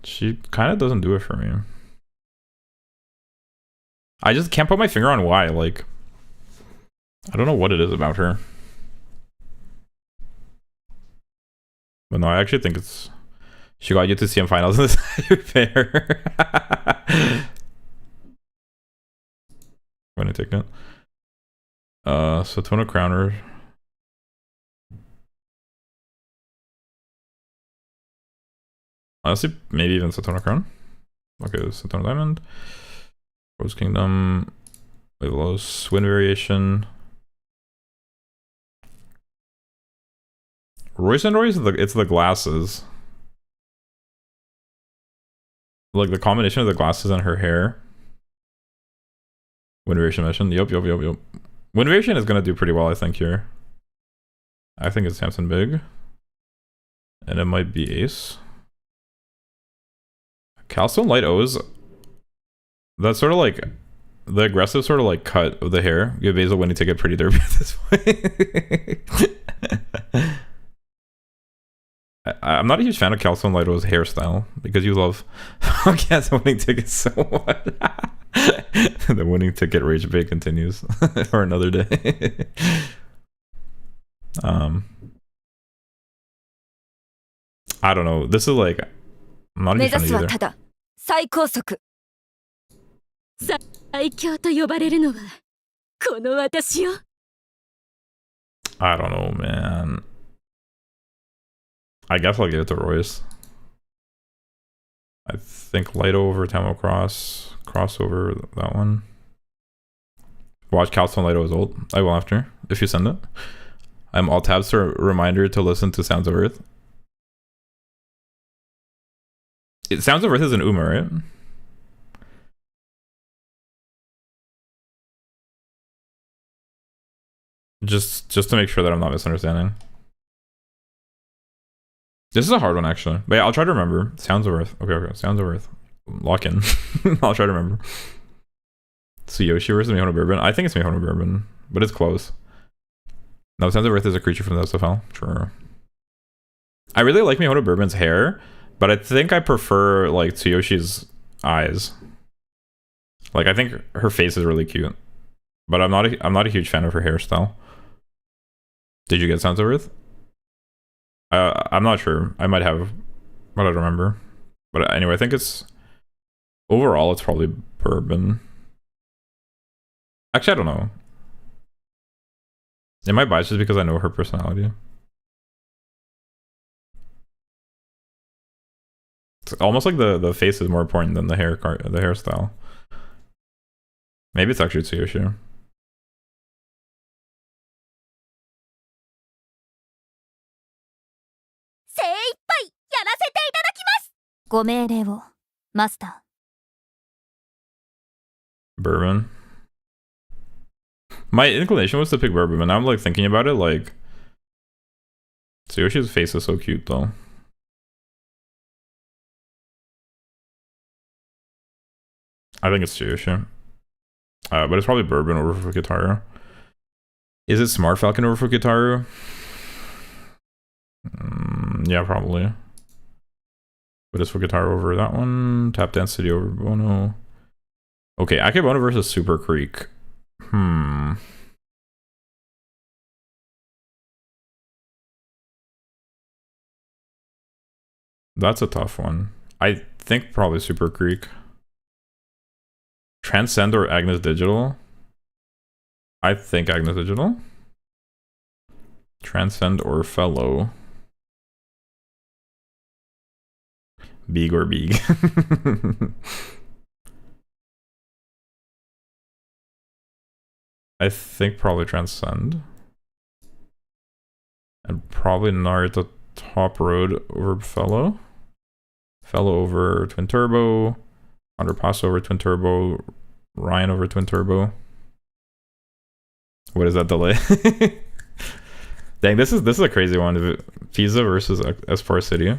She kind of doesn't do it for me. I just can't put my finger on why. Like, I don't know what it is about her. But no, I actually think it's... She got you to CM finals in this pair. Winning ticket. Satona Crowner. Honestly, maybe even Satona Crown. Okay, Satona Diamond. Rose Kingdom. Wavelos. Wind Variation. Royce and Royce, it's the glasses. Like the combination of the glasses and her hair. Wind Variation mission. Yup. Wind Variation is gonna do pretty well, I think, here. I think it's Samson Big. And it might be Ace. Calstone Light O's. That's sort of like the aggressive sort of like cut of the hair. Give Basil winning ticket pretty derby at this point. I'm not a huge fan of Calstone Light O's hairstyle because you love Calstone winning tickets so much. The winning ticket rage bait continues for another day. I don't know. This is like, I'm not a huge fan of either. 最高速最強と呼ばれるのはこの私よ I don't know, man. I guess I'll give it to Royce. I think Light over Tamo crossover that one. Watch Calstone Lighto's ult. I will after, if you send it. I'm all tabs to a reminder to listen to Sounds of Earth. Sounds of Earth is an Uma, right? Just to make sure that I'm not misunderstanding. This is a hard one, actually. But yeah, I'll try to remember. Sounds of Earth. Okay. Sounds of Earth. Lock in. I'll try to remember. Tsuyoshi versus Mihono Bourbon. I think it's Mihono Bourbon, but it's close. No, Sounds of Earth is a creature from the SFL. Sure. I really like Mihono Bourbon's hair, but I think I prefer like Tsuyoshi's eyes. Like I think her face is really cute, but I'm not a huge fan of her hairstyle. Did you get Sounds of Earth? I'm not sure. I might have, but I don't remember. But anyway, I think it's overall it's probably Bourbon. Actually, I don't know. It might bias just because I know her personality. It's almost like the face is more important than the hairstyle. Maybe it's actually Tsuyoshi. 精一杯やらせていただきます。ご命令を、マスター。 Bourbon. My inclination was to pick Bourbon, but now I'm like thinking about it, like Tsuyoshi's face is so cute though. I think it's Tsuyoshi. But it's probably Bourbon over Fukitaru. Is it Smart Falcon over Fukitaru? Yeah, probably. But it's Fukitaru over that one. Tap Density over Bono. Okay, Akebono versus Super Creek. That's a tough one. I think probably Super Creek. Transcend or Agnes Digital? I think Agnes Digital. Transcend or Fellow? Big or Big? I think probably Transcend. And probably Naruto Top Road over Fellow. Fellow over Twin Turbo. Underpass over Twin Turbo. Ryan over Twin Turbo. What is that delay? Dang, this is a crazy one. Pisa versus Espar City.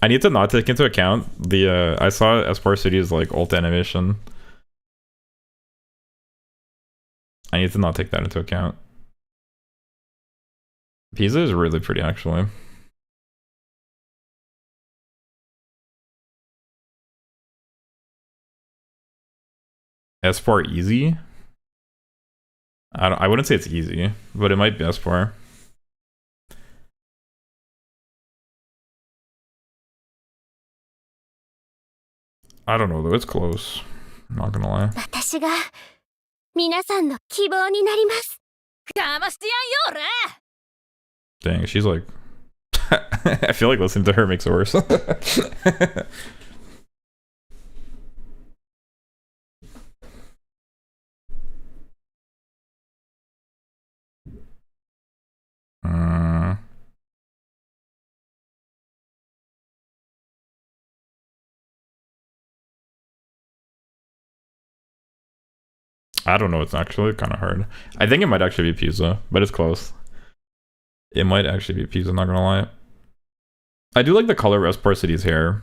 I need to not take into account the I saw Espar City's like ult animation. I need to not take that into account. Pisa is really pretty actually. Espar easy? I wouldn't say it's easy, but it might be Espar. I don't know though, it's close. I'm not gonna lie. 私が皆さんの希望になります。かましてやんよ、俺。 Dang, she's like I feel like listening to her makes it worse. I don't know, it's actually kind of hard. I think it might actually be Pizza, but it's close. It might actually be Pizza, not gonna lie. I do like the color of Porcity's hair,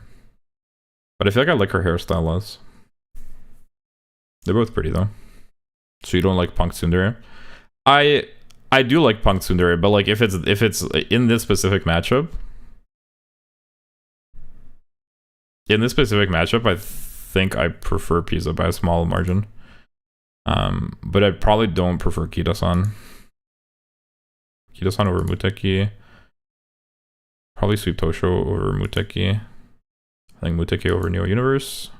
but I feel like I like her hairstyle less. They're both pretty though. So you don't like Punk Tsundere? I do like Punk Tsundere, but like if it's in this specific matchup, I think I prefer Pizza by a small margin. But I probably don't prefer Kida-san. Kida-san over Muteki. Probably Sweep Tosho over Muteki. I think Muteki over Neo Universe.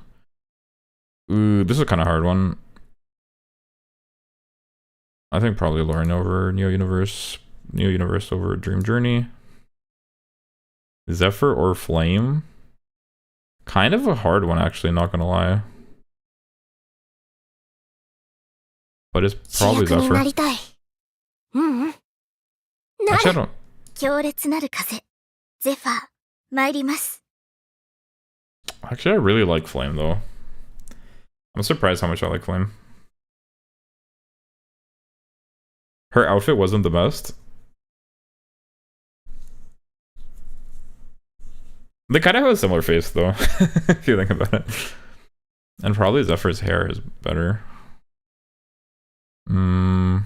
Ooh, this is a kind of hard one. I think probably Lauren over Neo Universe. Neo Universe over Dream Journey. Zephyr or Flame? Kind of a hard one, actually, not gonna lie. But it's probably Zephyr. Actually, I don't... 強烈なる風、ゼファー、参ります。 Actually, I really like Flame, though. I'm surprised how much I like Flame. Her outfit wasn't the best. They kind of have a similar face, though, if you think about it. And probably Zephyr's hair is better. Hmm.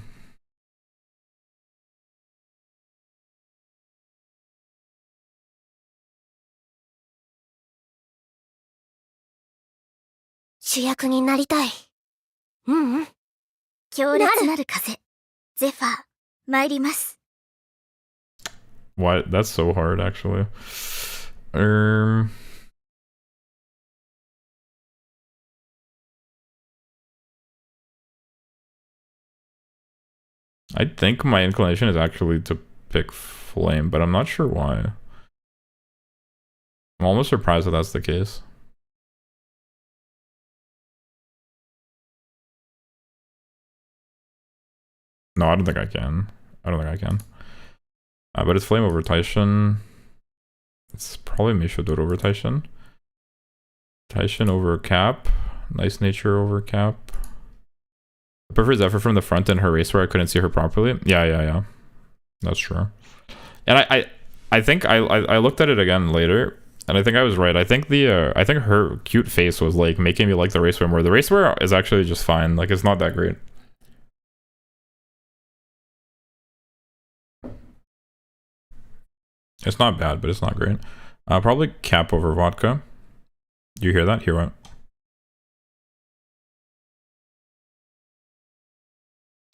主役になりたい。強烈なる風、ゼファー、参ります。 What? That's so hard, actually. I think my inclination is actually to pick Flame, but I'm not sure why. I'm almost surprised that that's the case. No, I don't think I can. But it's Flame over Taishin. It's probably Mishador over Taishin. Taishin over Cap. Nice Nature over Cap. I prefer Zephyr from the front in her race where I couldn't see her properly. Yeah. That's true. And I think I looked at it again later, and I think I was right. I think I think her cute face was like making me like the racewear more. The racewear is actually just fine. Like, it's not that great. It's not bad, but it's not great. Probably Cap over Vodka. Do you hear that? Hear what?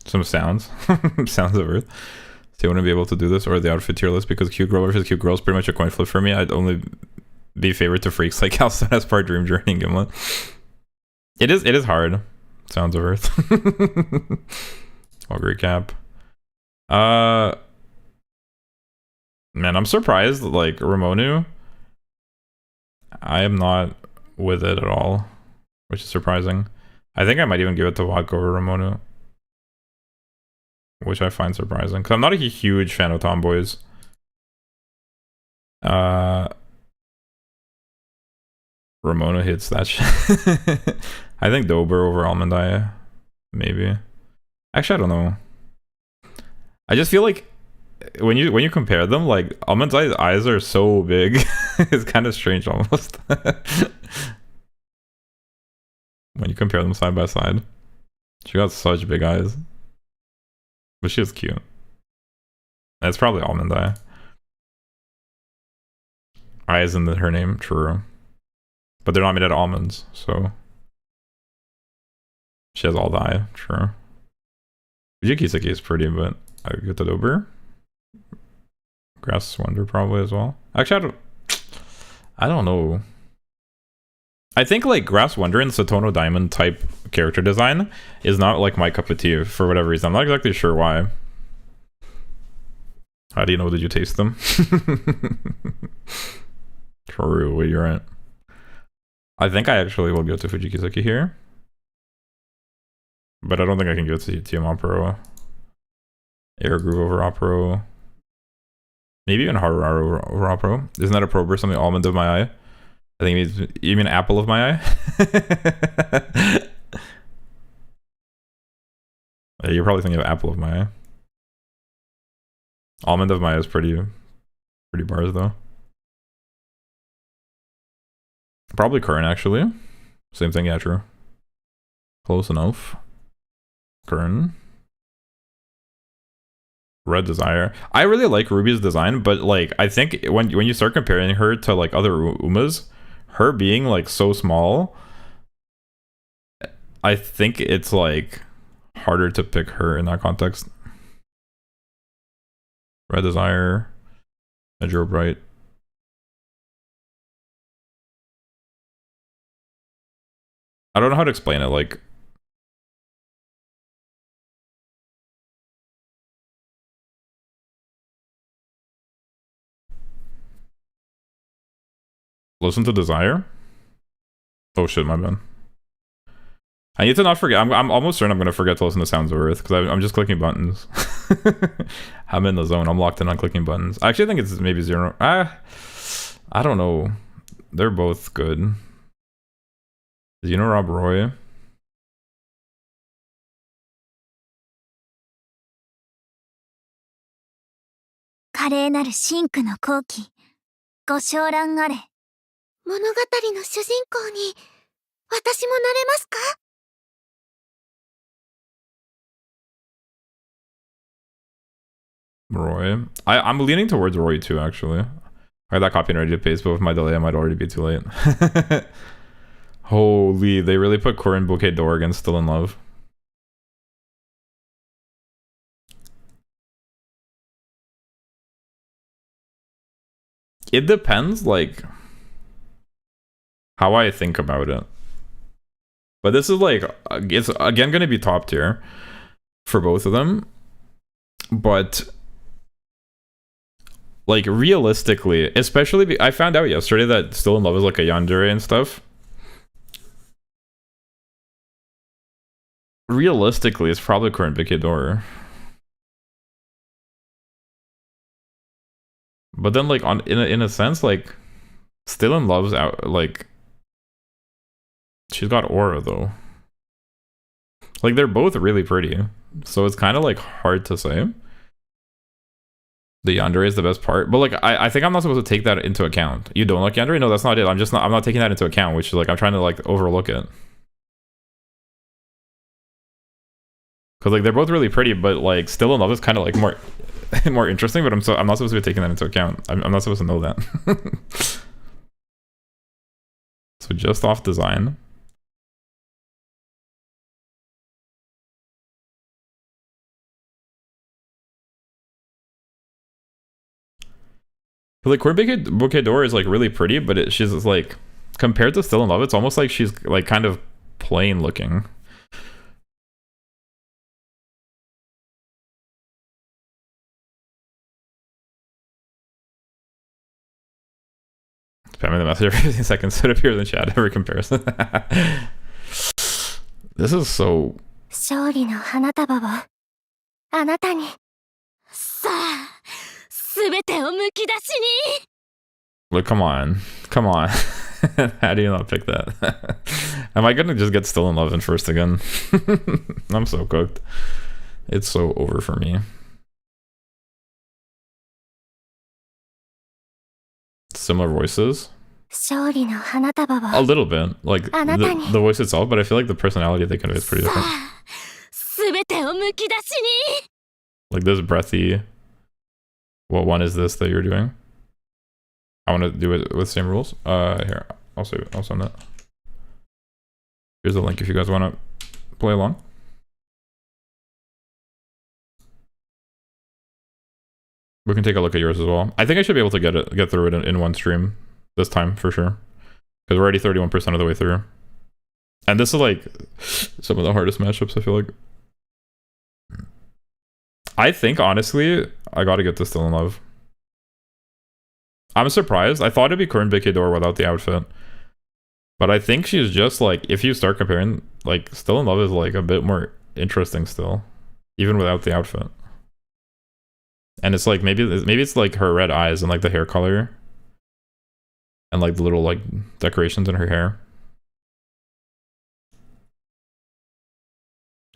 Some sounds. Sounds of Earth. So you want to be able to do this, or the outfit tier list, because cute girl versus cute girl is pretty much a coin flip for me. I'd only be favorite to freaks like Halcyon as part Dream Journey and Gimlet. It is hard. Sounds of Earth. Augury Cap. Man, I'm surprised, like, Ramonu, I am not with it at all, which is surprising. I think I might even give it to Vodka over Ramonu, which I find surprising, because I'm not a huge fan of tomboys. Ramona hits that shit. I think Dober over Almond Eye, maybe. Actually, I don't know. I just feel like when you compare them, like, Almond's eyes are so big. It's kind of strange almost. When you compare them side by side. She got such big eyes. But she was cute. That's probably Almond Eye. Eyes in her name, true. But they're not made out of almonds, so she has all the eye, true. Ujikiseki is pretty, but I get the Dober. Grass Wonder probably as well. Actually, I don't know. I think like Grass Wonder and Satono Diamond type character design is not like my cup of tea for whatever reason. I'm not exactly sure why. How do you know? Did you taste them? True, you're right. I think I actually will go to Fujikizuki here. But I don't think I can go to TM Opero. Air Groove over Opero. Maybe even Haruharu over Opero. Isn't that a probe or something? Almond of my eye? I think you mean apple of my eye? You're probably thinking of apple of my eye. Almond of my eye is pretty bars though. Probably Current actually. Same thing, yeah, true. Close enough. Current. Red Desire. I really like Ruby's design, but like I think when you start comparing her to like other Umas, her being like so small, I think it's like harder to pick her in that context. Red Desire, Metro Bright. I don't know how to explain it. Like, listen to Desire. Oh shit, my bad. I need to not forget. I'm almost certain I'm gonna forget to listen to Sounds of Earth because I'm just clicking buttons. I'm in the zone. I'm locked in on clicking buttons. I actually think it's maybe Zero. I don't know. They're both good. Xeno Rob Roy. 華麗なる真紅の好機、ご賞覧あれ。物語の主人公に私もなれますか? Roy. I'm leaning towards Roy too, actually. I had that copy and ready to paste, but with my delay, I might already be too late. Holy, they really put Corin Bouquet d'Or against Still in Love. It depends, like, how I think about it. But this is like, it's again going to be top tier for both of them. But like realistically, especially I found out yesterday that Still in Love is like a yandere and stuff. Realistically, it's probably Current Bouquet d'Or. But then like in a sense, like Still in Love's out, like she's got aura though. Like they're both really pretty. So it's kind of like hard to say. The yandere is the best part, but like I think I'm not supposed to take that into account. You don't like yandere? No, that's not it. I'm not taking that into account, which is like I'm trying to like overlook it. Cause like they're both really pretty, but like Still in Love is kind of like more more interesting, but I'm not supposed to be taking that into account. I'm not supposed to know that. So just off design. Like Corin Bouquet d'Or is like really pretty, but she's like compared to Still in Love, it's almost like she's like kind of plain looking. Spamming the message every 15 seconds so it appears in chat every comparison. This is so. 勝利の花束をあなたに。さあ、すべてをむき出しに。 Look, come on. How do you not pick that? Am I gonna just get Still in Love in first again? I'm so cooked. It's so over for me. Similar voices? A little bit. Like the voice itself, but I feel like the personality they convey is pretty different. Like this breathy. What one is this that you're doing? I want to do it with same rules. Here, I'll send it. Here's the link if you guys want to play along. We can take a look at yours as well. I think I should be able to get through it in one stream this time for sure. Because we're already 31% of the way through. And this is like some of the hardest matchups, I feel like. I think, honestly, I gotta get to Still in Love. I'm surprised. I thought it'd be Corinne Bicador without the outfit. But I think she's just like, if you start comparing, like, Still in Love is like a bit more interesting still. Even without the outfit. And it's like, maybe it's like her red eyes and like the hair color. And like the little like decorations in her hair.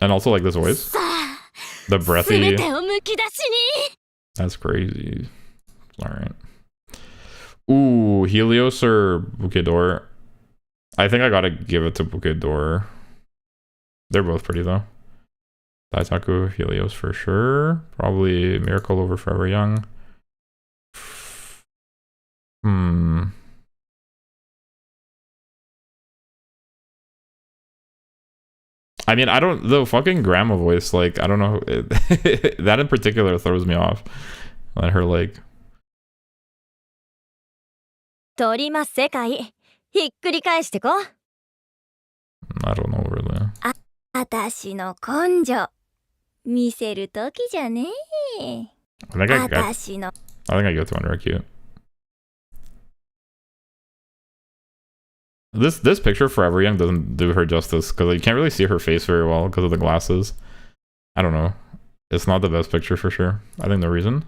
And also like this voice. The breathy. That's crazy. Alright. Ooh, Helios or Bouquet d'Or? I think I gotta give it to Bouquet d'Or. They're both pretty though. Daitaku, Helios for sure. Probably Miracle over Forever Young. I mean, I don't, the fucking grandma voice, like, I don't know, that in particular throws me off. Let her, like... 取ります世界ひっくり返してこ I don't know, really. 私の根性見せるときじゃねえ I think I go to Under Cute. This picture Forever Young doesn't do her justice because you can't really see her face very well because of the glasses. I don't know. It's not the best picture for sure. I think the reason.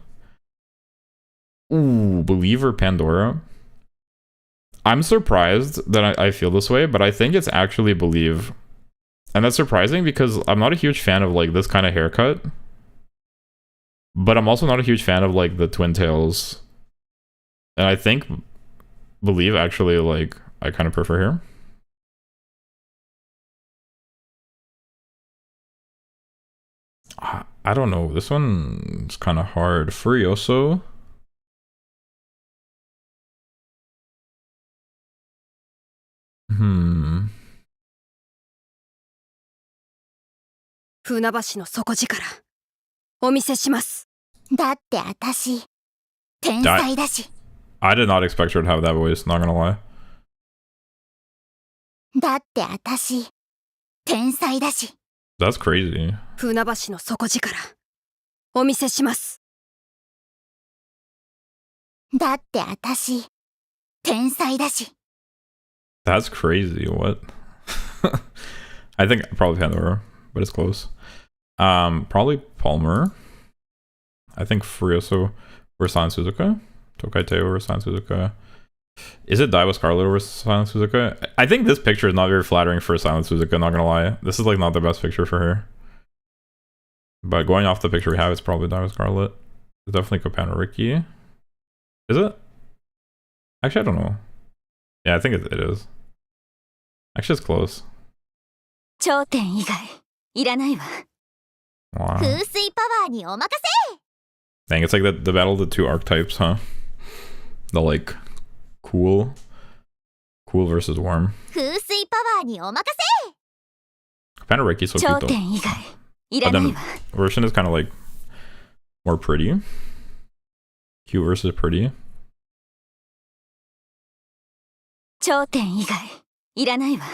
Ooh, Believe or Pandora. I'm surprised that I feel this way, but I think it's actually Believe. And that's surprising because I'm not a huge fan of like this kind of haircut. But I'm also not a huge fan of like the twin tails. And I think Believe actually like I kind of prefer here. I don't know. This one's kind of hard. Furioso. Hmm. 船橋の底力お見せしますだって私天才だし I did not expect her to have that voice, not gonna lie. だって私天才だし That's crazy. 船橋の底力お見せしますだって私天才だし That's crazy. What? I think probably Pandora, but it's close. Probably Palmer. I think Furioso over Silent Suzuka. Tokaite over Silent Suzuka. Is it Daiwa Scarlet over Silent Suzuka? I think this picture is not very flattering for Silent Suzuka, not gonna lie. This is like not the best picture for her. But going off the picture we have, it's probably Daiwa Scarlet. It's definitely Kopano Ricky. Is it? Actually, I don't know. Yeah, I think it is. Actually, it's close. 頂点以外いらないわ Wow. 風水パワーにお任せ Dang, it's like the battle of the two archetypes, huh? The like cool versus warm. 風水パワーにお任せ Kopano Ricky's so cute 頂 though. 点以外いらないわ Version is kind of like more pretty. Cute versus pretty. 頂点以外いらないわ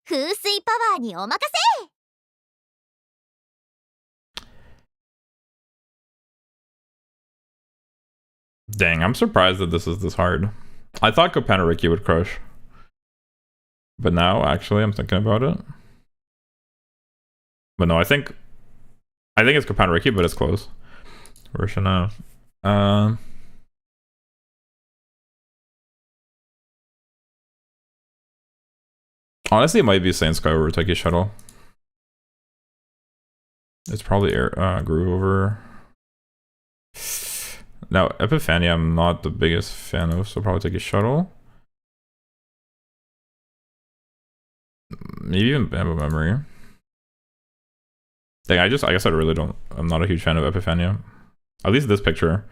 風水パワーにお任せ Dang, I'm surprised that this is this hard. I thought Kopano Ricky would crush. But now, actually, I'm thinking about it. But no, I think it's Kopano Ricky, but it's close. Version of... Honestly, it might be Saint Sky over Taiki Shuttle. It's probably Groove over. Now, Epiphania, I'm not the biggest fan of, so probably Taiki Shuttle. Maybe even Bamboo Memory. Dang, I guess I really don't. I'm not a huge fan of Epiphania. At least this picture.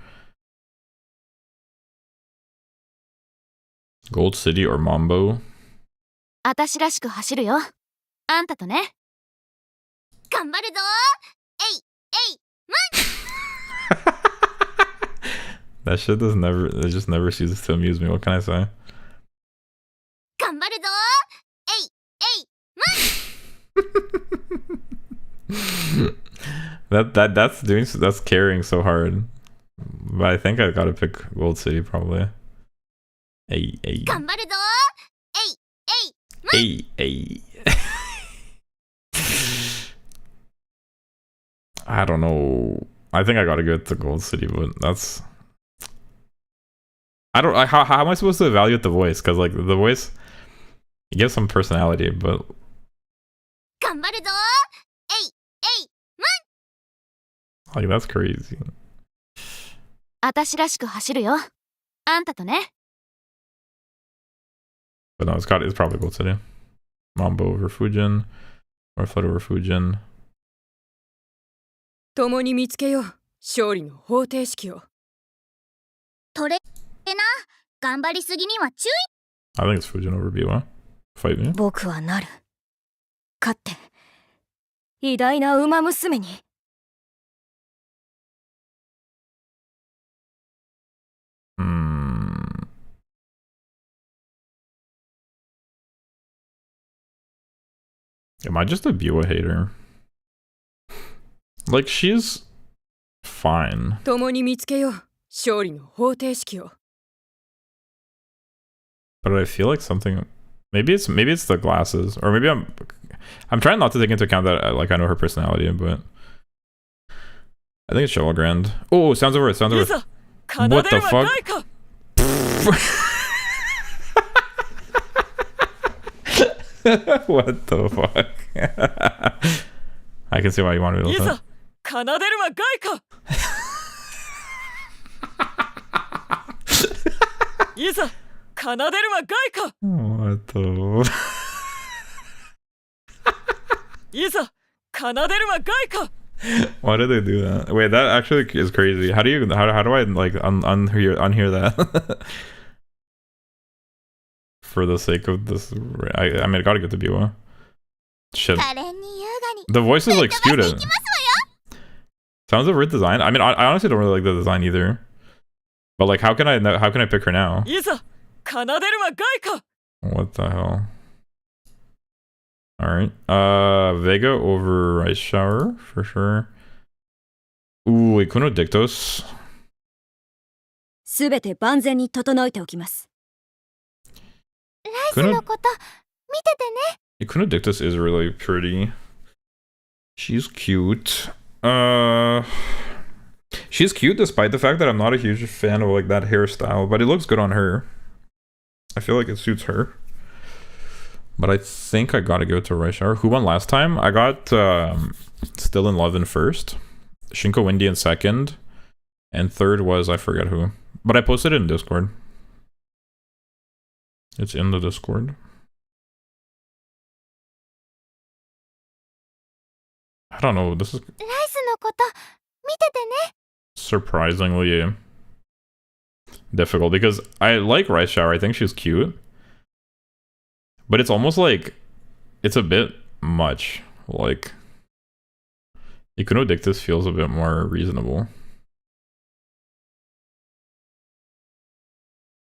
Gold City or Mambo. 私らしく走るよあんたとね頑張るぞえいえい That shit does never. It just never ceases to amuse me. What can I say? 頑張るぞthat's carrying so hard. But I think I gotta pick Gold City probably. Hey. 頑張るぞ Hey. I don't know. I think I gotta go to Gold City, but that's. I don't. How am I supposed to evaluate the voice? Because like the voice, it gives some personality, but 頑張るぞ like that's crazy. 私らしく走るよあんたとね But no, it's probably Gold City. Mambo over Fujin, or Flood over Fujin. 共に見つけよう勝利の方程式をトレな頑張りすぎには注意 I think it's Fujin over Biwa. Fight me. 僕はなる勝って偉大な馬娘に Am I just a Biwa hater? Like, she's fine. 共に見つけよう勝利の方程式を But I feel like something. Maybe it's the glasses, or maybe I'm trying not to take into account that like I know her personality, but I think it's Showa Grand. Oh, sounds over. What the fuck? What the fuck? I can see why you wanted to do that. 奏でるは外貨いざ奏でるは外貨 What the? いざ奏でるは外貨 Why did they do that? Wait, that actually is crazy. How do I like unhear that? For the sake of this, I mean, I gotta get to Biwa. Shit. 可憐に優雅に The voice is like 飛ばしてい skewed. きます Sounds a weird design. I mean, I honestly don't really like the design either. But like, how can I pick her now? いざ奏でるは外貨 What the hell? All right. Vega over Ice Shower for sure. Ooh, Ikuno Dictos. すべて万全に整えておきます ライスのこと見ててね Ikuno Dictus is really pretty. She's cute. She's cute despite the fact that I'm not a huge fan of like that hairstyle, but it looks good on her. I feel like it suits her. But I think I gotta go to Rice Shower. Who won last time? I got Still in Love in first, Shinko Windy in second, and third was I forget who. But I posted it in Discord. It's in the Discord. I don't know. This is ライスのこと見ててね surprisingly difficult because I like Rice Shower. I think she's cute. But it's almost like it's a bit much. Like Ikuno Dictus feels a bit more reasonable.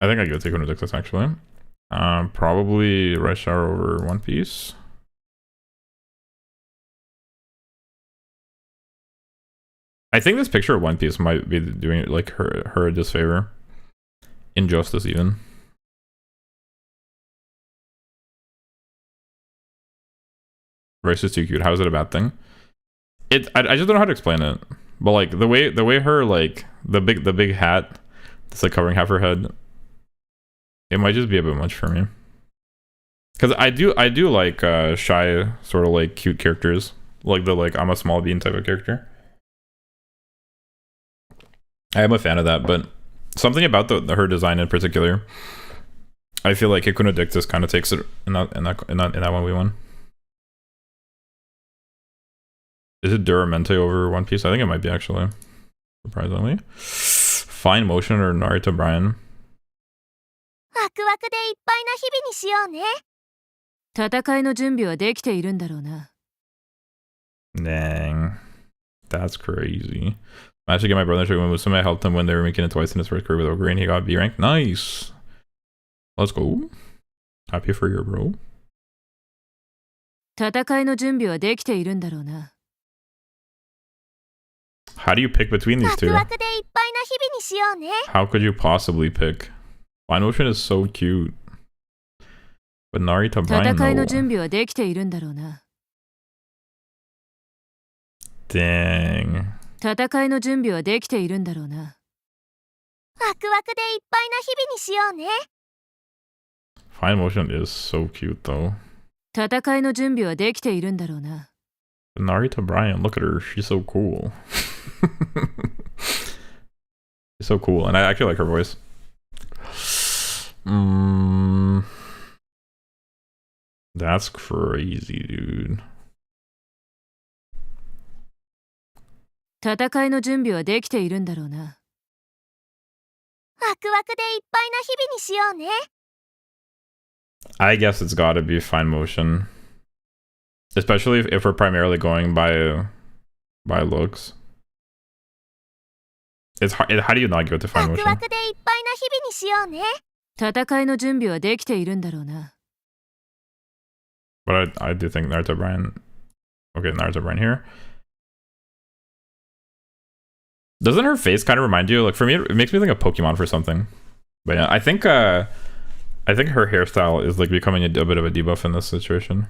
I think I go to Ikuno Dictus actually. Probably Rice Shower over One Piece. I think this picture of One Piece might be doing like her a disfavor. Injustice even. Rice is too cute. How is it a bad thing? I just don't know how to explain it. But like the way her like the big hat that's like covering half her head, it might just be a bit much for me. Cause I do like shy sort of like cute characters. Like the like I'm a small bean type of character. I am a fan of that, but something about her design in particular, I feel like Ikuno Dictus kind of takes it in that 1v1. Is it Duramente over One Piece? I think it might be actually. Surprisingly. Fine Motion or Naruto Brian? ワクワクでいっぱいな日々にしようね戦いの準備はできているんだろうな Dang. That's crazy. Managed to get my brother to Umamusume. I helped him when they were making it twice in his first career with Ogre, and he got B rank. Nice. Let's go. Happy for you, bro. 戦いの準備はできているんだろうな。 How do you pick between these ワク two? ワクでいっぱいな日々にしようね。 How could you possibly pick? Fine Motion is so cute. But Narita Brian, 戦いの no. 準備はできているんだろうな。 Dang. 戦いの準備はできているんだろうな。 ワクワクでいっぱいな日々にしようね。 Fine Motion is so cute, though. 戦いの準備はできているんだろうな。 But Narita Brian, look at her. She's so cool. She's so cool, and I actually like her voice. That's crazy, dude. 戦いの準備はできているんだろうな。 ワクワクでいっぱいな日々にしようね。 I guess it's gotta be Fine Motion. Especially if we're primarily going by looks. It's hard. How do you not go to Fine ワク Motion? ワクでいっぱいな日々にしようね。 戦いの準備はできているんだろうな。 But I do think Naruto Brian. Okay, Naruto Brian here. Doesn't her face kind of remind you? Like for me, it makes me think of Pokemon for something. But yeah, I think her hairstyle is like becoming a bit of a debuff in this situation.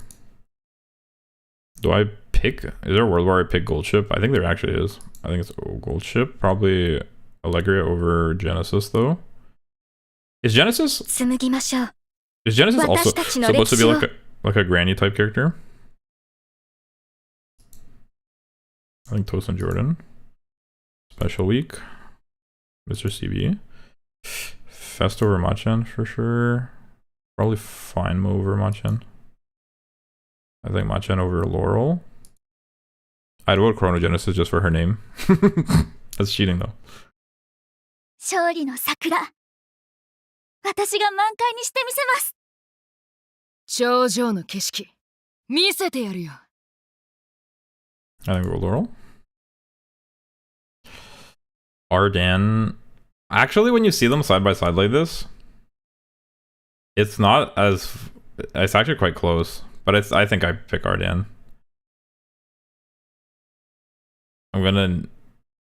Do I pick? Is there a world where I pick Gold Ship? I think there actually is. I think it's Gold Ship. Probably Allegria over Genesis though. Is Genesis 紡ぎましょう。 also 私たちの supposed to be 歴史を。 like a granny type character? I think Toast and Jordan. Special week. Mr. CB. Fest over Machan for sure. Probably Fine Mo over Machan. I think Machan over Laurel. I'd vote Chronogenesis just for her name. That's cheating though. 勝利の桜。私が満開にしてみせます。頂上の景色、見せてやるよ。 I think we'll Laurel. Ardan. Actually, when you see them side by side like this, it's not as. It's actually quite close, but I think I pick Ardan. I'm gonna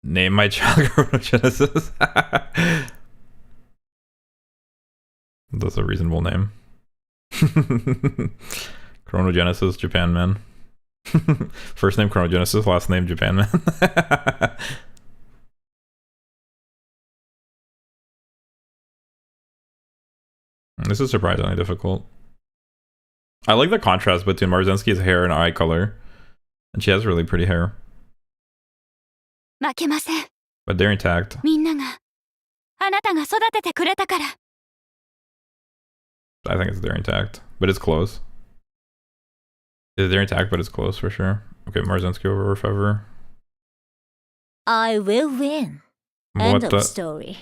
name my child Chronogenesis. That's a reasonable name. Chronogenesis, Japan man. First name Chronogenesis, last name Japan man. This is surprisingly difficult. I like the contrast between Marzensky's hair and eye color. And she has really pretty hair. 負けません。 But they're intact. みんながあなたが育ててくれたから。 I think it's they're intact. But it's close. They're intact, but it's close for sure. Okay, Marzensky over Orfever. I will win. What End the? of story.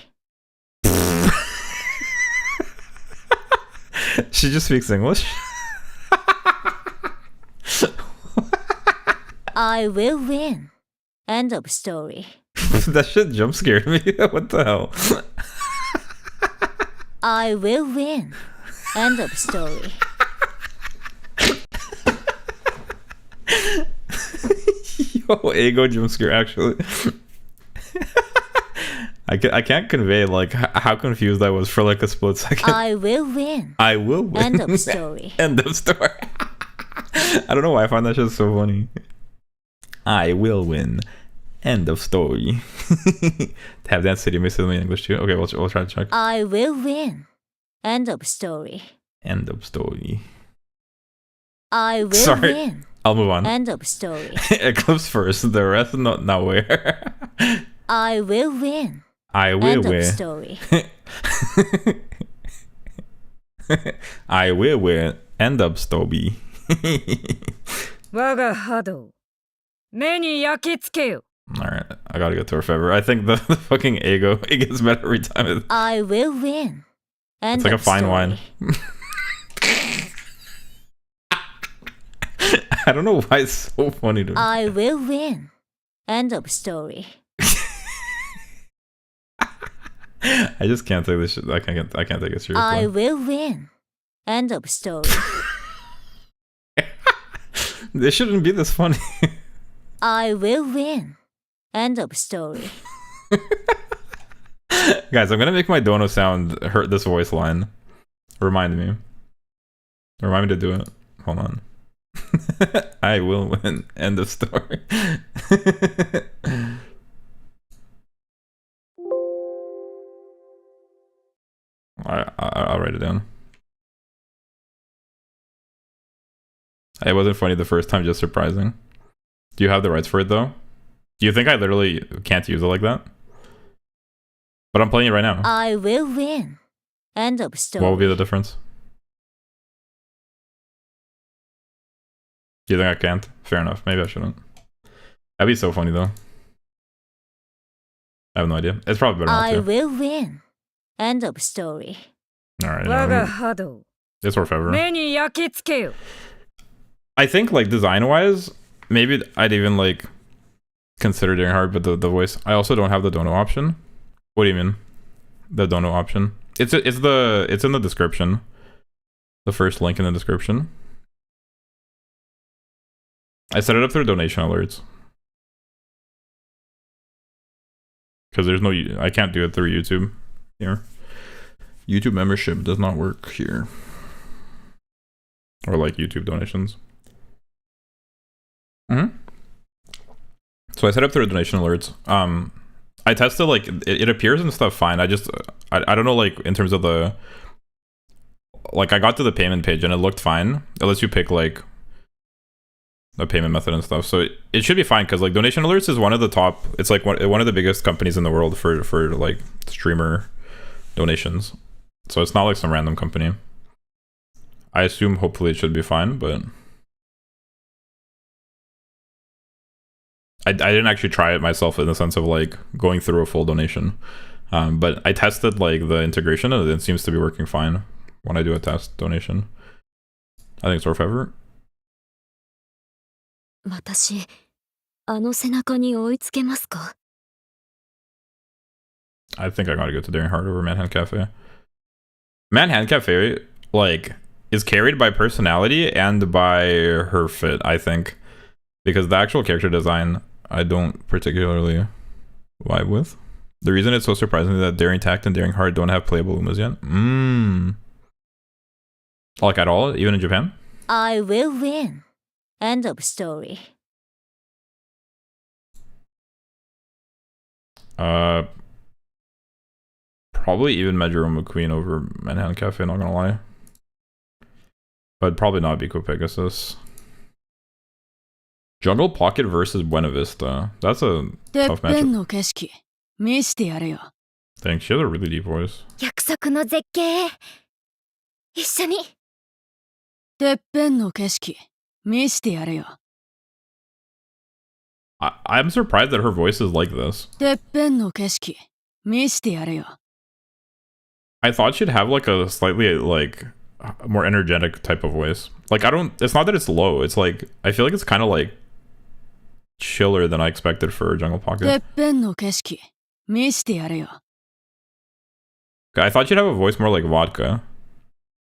She just speaks English? I will win. End of story. That shit jump scared me. What the hell? I will win. End of story. Yo, ego jump scare actually. I can't convey like how confused I was for like a split second. I will win. I will win. End of story. End of story. I don't know why I find that shit so funny. I will win. End of story. Have that city mixed with me in English too. Okay, we'll try to check. I will win. End of story. End of story. I will Sorry. win. I'll move on. End of story. Eclipse first, the rest not where. I will win. I will End of win. story. I will win. End of story. 我が波動、目に焼き付けよ。 Alright, I gotta get to Orfever. I think the fucking ego, it gets better every time. I will win. End It's like a of fine story. wine. I don't know why it's so funny to me. I will win. End of story. I just can't take this shit. I can't take it seriously. I will win. End of story. This shouldn't be this funny. I will win. End of story. Guys, I'm gonna make my dono sound hurt this voice line. Remind me to do it. Hold on. I will win. End of story. I'll write it down. It wasn't funny the first time, just surprising. Do you have the rights for it though? Do you think I literally can't use it like that? But I'm playing it right now. I will win. End of story. What would be the difference? Do you think I can't? Fair enough. Maybe I shouldn't. That'd be so funny though. I have no idea. It's probably better not to. I will win. End of story. Alright. 我が波動 It's worth ever. 目に焼き付けよ I think like design wise, maybe I'd even like consider doing hard, but the voice. I also don't have the dono option. What do you mean? The dono option? It's in the description. The first link in the description. I set it up through donation alerts. Because there's no, I can't do it through YouTube here. YouTube membership does not work here. Or like YouTube donations. So I set up through donation alerts. I tested like it appears and stuff fine. I don't know, like in terms of the, like I got to the payment page and it looked fine. It lets you pick like a payment method and stuff. So it should be fine because like donation alerts is one of the top. It's like one of the biggest companies in the world for like streamer donations. So it's not like some random company. I assume hopefully it should be fine, but I didn't actually try it myself in the sense of like going through a full donation. But I tested like the integration and it seems to be working fine when I do a test donation. I think it's worth ever. 私、あの背中に追いつけますか? I think I gotta go to Daring Hard over Manhunt Cafe. Manhunt Cafe, like, is carried by personality and by her fit, I think. Because the actual character design, I don't particularly vibe with. The reason it's so surprising is that Daring Tact and Daring Hard don't have playable Umas yet. Like at all, even in Japan? I will win. End of story. Probably even Majoroma Queen over Manhunt Cafe, not gonna lie. But probably not Biko Pegasus. Jungle Pocket versus Buena Vista. That's a tough matchup. Thanks, she has a really deep voice. 約束の絶景。一緒に。てっぺんの景色見してやれよ I'm surprised that her voice is like this. てっぺんの景色見してやれよ I thought she'd have like a slightly like more energetic type of voice. Like it's not that it's low, it's like I feel like it's kind of like chiller than I expected for Jungle てっ Pocket. ぺんの景色見してやれよ I thought she'd have a voice more like Vodka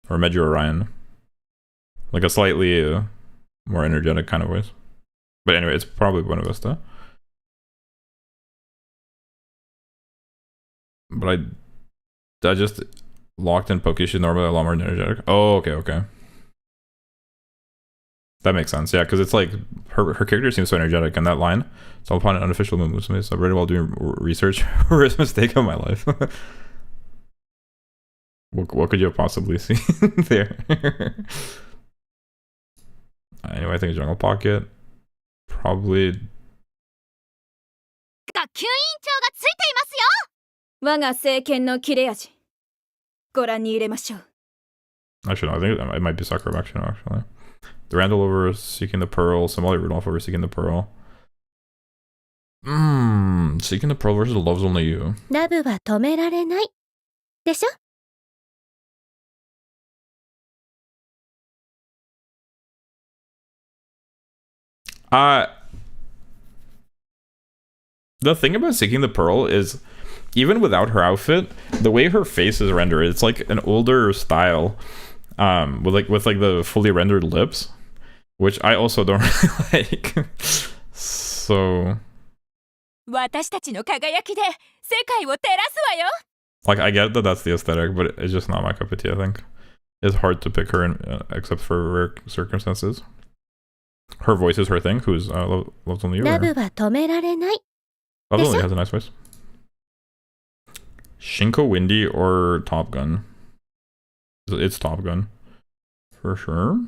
or Medju Orion. Like a slightly more energetic kind of voice. But anyway, it's probably Buena Vista. But I just locked in Poke. She's normally a lot more energetic. Oh, okay. That makes sense. Yeah, because it's like her character seems so energetic, and that line. So upon an unofficial Umamusume, so very well doing research. Worst mistake of my life. What could you have possibly seen there? Anyway, I think Jungle Pocket. Probably. 学級委員長がついていますよ。我が政権の切れ味。ご覧に入れましょう。 Actually, no, I think it might be Sakura actually. The Randall over Seeking the Pearl. Somali Rudolph over Seeking the Pearl. Seeking the Pearl versus Love's Only You. ラブは止められない。でしょ? The thing about Seeking the Pearl is even without her outfit, the way her face is rendered, it's like an older style, with like the fully rendered lips, which I also don't really like. So, 私たちの輝きで世界を照らすわよ。 like, I get that that's the aesthetic, but it's just not my cup of tea. I think it's hard to pick her in, except for rare circumstances. Her voice is her thing. Who's loves only you? ラブは止められない。 Loves only has a nice voice. Shinko Windy or Top Gun? It's Top Gun for sure.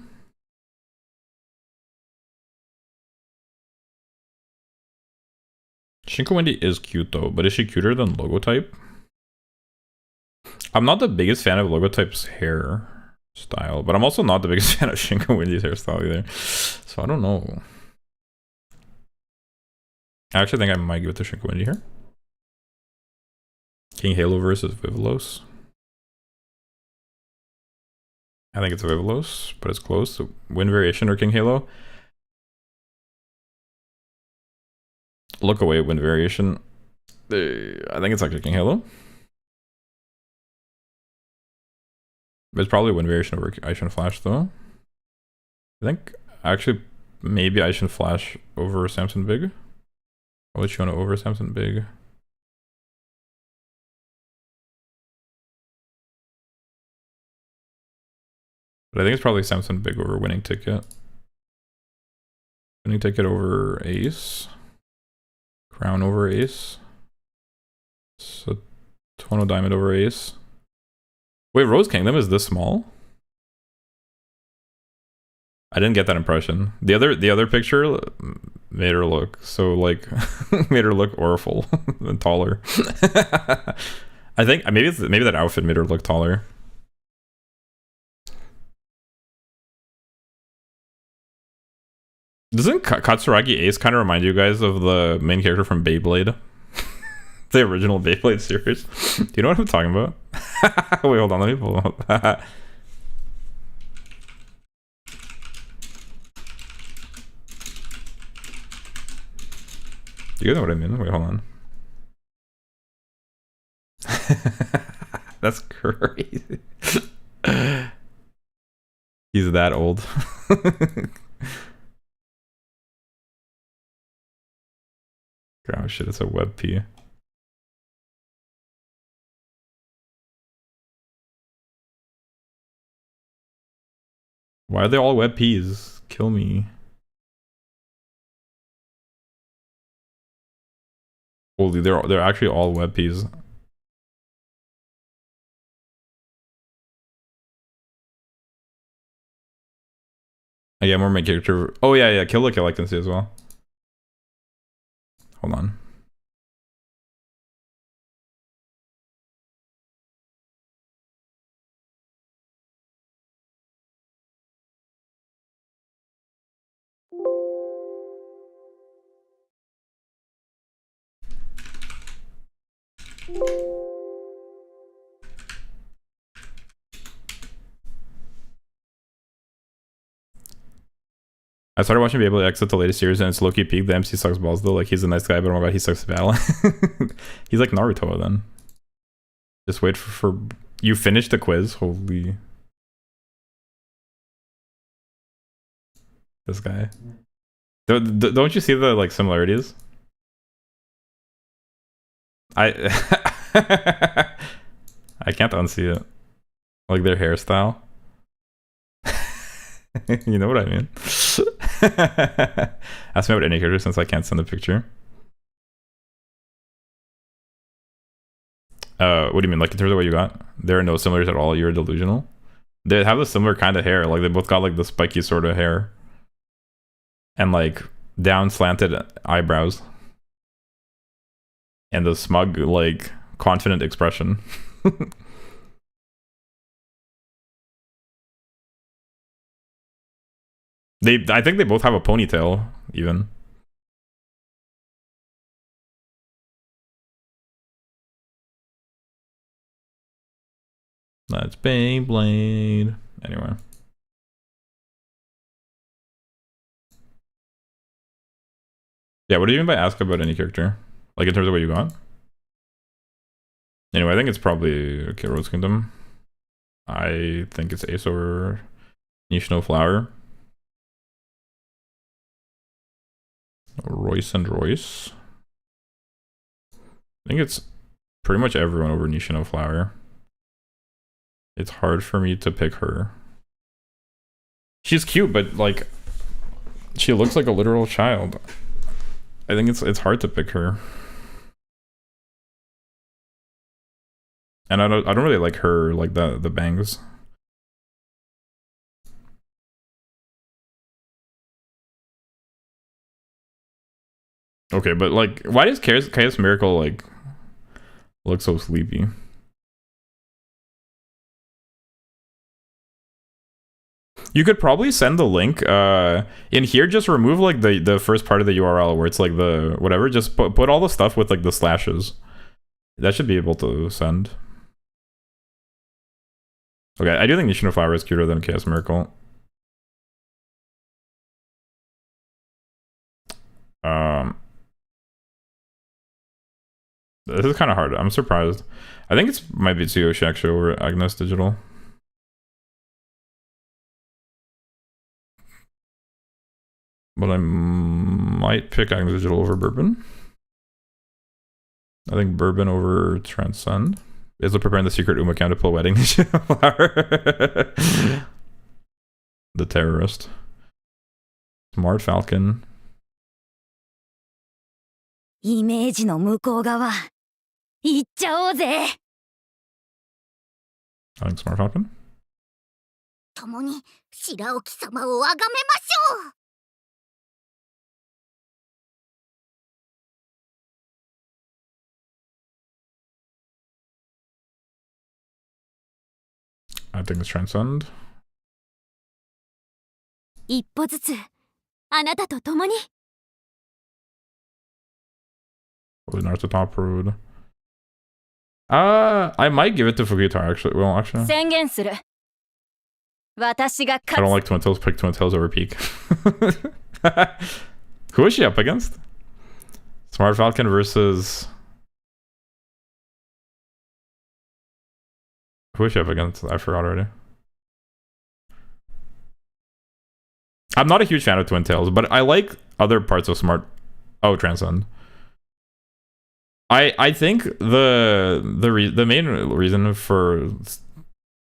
Shinko Windy is cute though, but is she cuter than Logotype? I'm not the biggest fan of Logotype's hair style, but I'm also not the biggest fan of Shinko Windy's hairstyle either. So I don't know. I actually think I might give it to Shinko Windy here. King Halo versus Vivlos. I think it's Vivlos, but it's close. So Wind Variation or King Halo? Look away, Wind Variation. I think it's actually King Halo. It's probably Wind Variation over Aishin Flash though. I think actually maybe Aishin Flash over Samson Big. I'll let you know over Samson Big. But I think it's probably Samson Big over Winning Ticket. Winning Ticket over Ace. Crown over Ace. So Tono Diamond over Ace. Wait, Rose Kingdom is this small? I didn't get that impression. The other picture made her look so like made her look awful and taller. I think maybe that outfit made her look taller. Doesn't Katsuragi Ace kind of remind you guys of the main character from Beyblade? The original Beyblade series. Do you know what I'm talking about? Wait, hold on, let me pull up. Do you know what I mean? Wait, hold on. That's crazy. He's that old. Oh shit, it's a web P. Why are they all web Ps? Kill me. Holy, they're actually all web Ps. I get more main character. Oh yeah, Kill the Kill I can see as well. Hold on. I started watching Be Able to Exit the latest series and it's low-key peak. The MC sucks balls though. Like he's a nice guy, but oh my god, he sucks at battle. He's like Naruto then. Just wait for you finished the quiz. Holy. This guy. Don't you see the like similarities? I can't unsee it. Like their hairstyle. You know what I mean? Ask me about any character since I can't send a picture. What do you mean? Like in terms of what you got? There are no similarities at all. You're delusional. They have a similar kind of hair. Like they both got like the spiky sort of hair. And like down slanted eyebrows. And the smug, like confident expression. I think they both have a ponytail, even. That's Beyblade. Anyway. Yeah, what do you mean by ask about any character? Like in terms of what you got? Anyway, I think it's probably okay. Rose Kingdom. I think it's Ace over Nishino Flower. Royce and Royce. I think it's pretty much everyone over Nishino Flower. It's hard for me to pick her. She's cute, but like she looks like a literal child. I think it's hard to pick her. And I don't really like her, like the bangs. Okay, but like, why does Chaos Miracle like look so sleepy? You could probably send the link in here. Just remove like the first part of the URL where it's like the whatever. Just put all the stuff with like the slashes. That should be able to send. Okay, I do think Nishino Flower is cuter than Chaos Miracle. This is kind of hard. I'm surprised. I think it's might be Tsuyoshi actually over Agnes Digital. But I might pick Agnes Digital over Bourbon. I think Bourbon over Transcend. Is it preparing the secret Uma account to pull wedding? The terrorist. Smart Falcon. イメージの向こう側行っちゃおうぜ I think Smart Falcon. 共に白沖様を崇めましょう I think it's Transcend. 一歩ずつあなたと共に Probably Naruto Top Road. I might give it to Fugitar actually. Well, actually. 宣言する私が I 勝 don't つ like Twin Tails. Pick Twin Tails over Peak. Who is she up against? Smart Falcon versus. Who is she up against? I forgot already. I'm not a huge fan of Twin Tails, but I like other parts of Smart. Oh, Transcend. I think the main reason for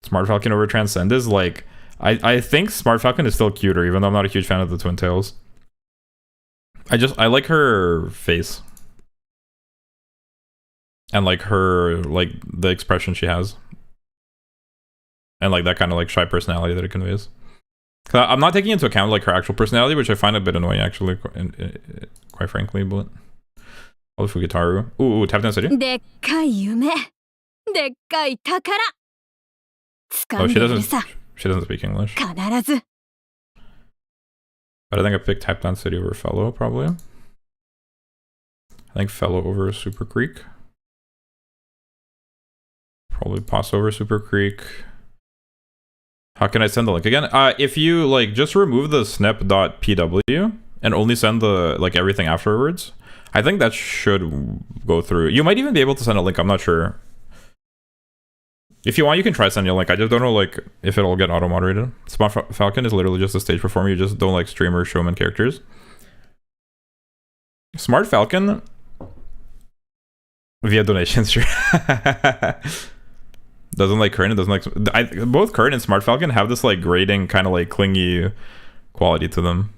Smart Falcon over Transcend is like I think Smart Falcon is still cuter, even though I'm not a huge fan of the Twin Tails. I like her face and like her like the expression she has and like that kind of like shy personality that it conveys. I'm not taking into account like her actual personality, which I find a bit annoying actually, quite frankly, but. Oh, Fugitaru. Ooh, tap dance city. でっかい夢でっかい宝 Oh, 掴んでいるさ she doesn't speak English. 必ず But I think I picked Tap Dance City over Fellow, probably. I think Fellow over Super Creek. Probably Pass over Super Creek. How can I send the link again? If you like just remove the snip.pw and only send the like everything afterwards, I think that should go through. You might even be able to send a link, I'm not sure. If you want, you can try sending a link. I just don't know like if it'll get auto-moderated. Smart Falcon is literally just a stage performer. You just don't like streamer showman characters. Smart Falcon via donations, sure. Doesn't like Current, doesn't like both Current and Smart Falcon have this like grating kind of like clingy quality to them.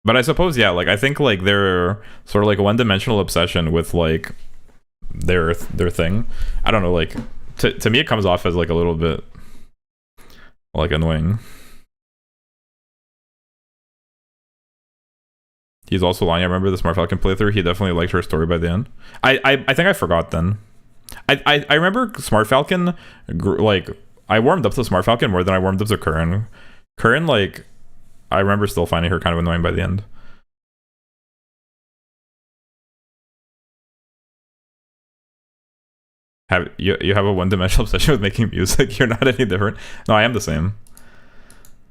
But I suppose, yeah, like I think like they're sort of like a one-dimensional obsession with like their thing. I don't know, like to me it comes off as like a little bit like annoying. He's also lying. I remember the Smart Falcon playthrough. He definitely liked her story by the end. I think I forgot then. I remember Smart Falcon like I warmed up to Smart Falcon more than I warmed up to Curran. Curran like I remember still finding her kind of annoying by the end. You have a one-dimensional obsession with making music. You're not any different. No, I am the same.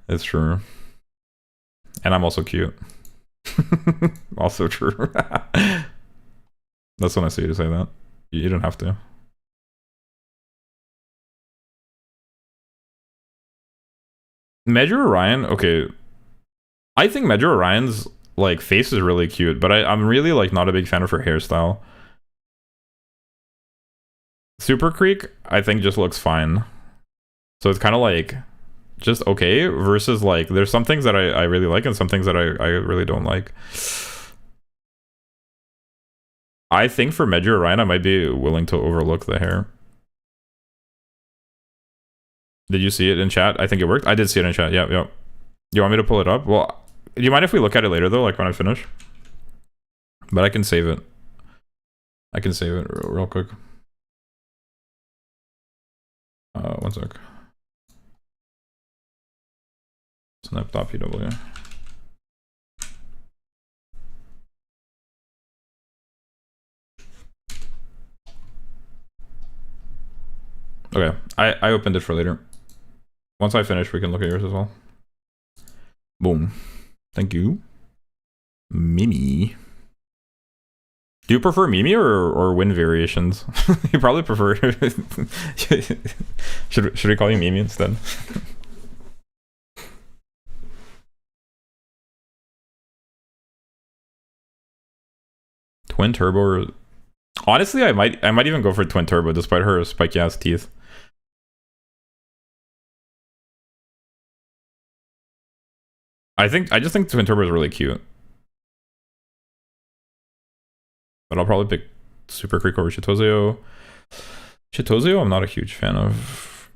It's true. And I'm also cute. Also true. That's when I see you to say that. You don't have to. Measure Orion, okay. I think Measure Orion's like face is really cute, but I'm really like not a big fan of her hairstyle. Super Creek, I think just looks fine. So it's kind of like just okay versus like there's some things that I really like and some things that I really don't like. I think for Measure Orion, I might be willing to overlook the hair. Did you see it in chat? I think it worked. I did see it in chat. Yeah, yeah. You want me to pull it up? Well, do you mind if we look at it later though, like when I finish? But I can save it. I can save it real quick. One sec. Snap.pw. Okay, I opened it for later. Once I finish, we can look at yours as well. Boom. Thank you. Mimi. Do you prefer Mimi or Win variations? You probably prefer... should we call you Mimi instead? Twin Turbo or... Honestly, I might even go for Twin Turbo despite her spiky ass teeth. I just think Twin Turbo is really cute. But I'll probably pick Super Creek over Chitozeo. Chitozeo, I'm not a huge fan of.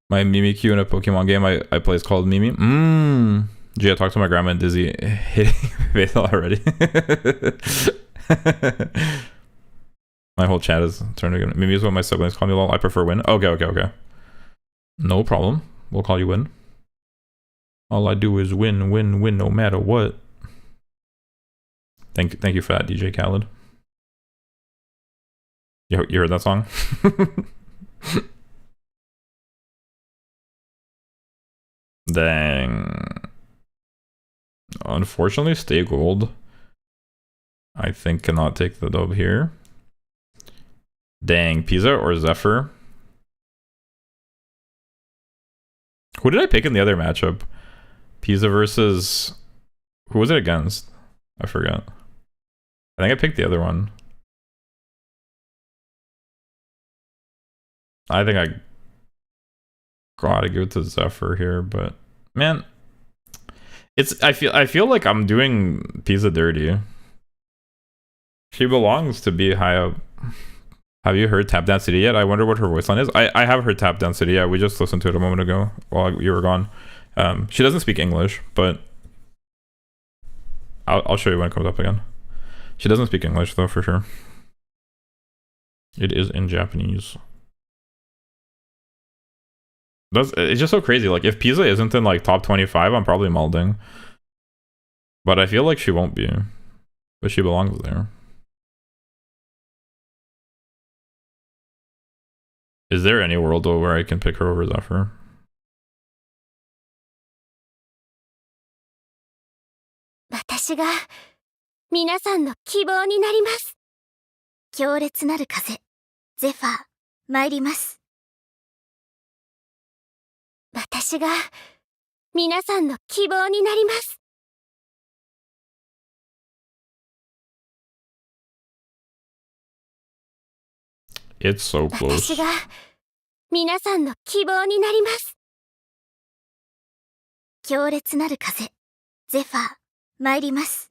My Mimikyu in a Pokemon game I play is called Mimi. Gee, I talked to my grandma and Dizzy hitting Basil already. My whole chat is turning again. Mimi is what my siblings call me, lol. I prefer Win. Okay. No problem. We'll call you Win. All I do is win no matter what. Thank you for that, DJ Khaled. You heard that song? Dang. Unfortunately, Stay Gold, I think, cannot take the dub here. Dang, Pizza or Zephyr? Who did I pick in the other matchup? Pizza versus... Who was it against? I forgot. I think I picked the other one. I think I gotta give it to Zephyr here, but man, I feel like I'm doing Pizza dirty. She belongs to be high up. Have you heard Tap Dance City yet? I wonder what her voice line is. I have heard Tap Dance City. Yeah, we just listened to it a moment ago while you were gone. She doesn't speak English, but I'll show you when it comes up again. She doesn't speak English though, for sure. It is in Japanese. It's just so crazy. Like, if Pizza isn't in like top 25, I'm probably molding. But I feel like she won't be. But she belongs there. Is there any world though where I can pick her over Zephyr? Watashi ga minasan no kibou ni narimasu. Kyoretsu naru kaze, Zephyr, mairimasu. Watashi ga minasan no kibou ni narimasu. It's so close. Watashi ga minasan no kibou ni narimasu. Kyoretsu naru kaze, Zephyr, mairimasu.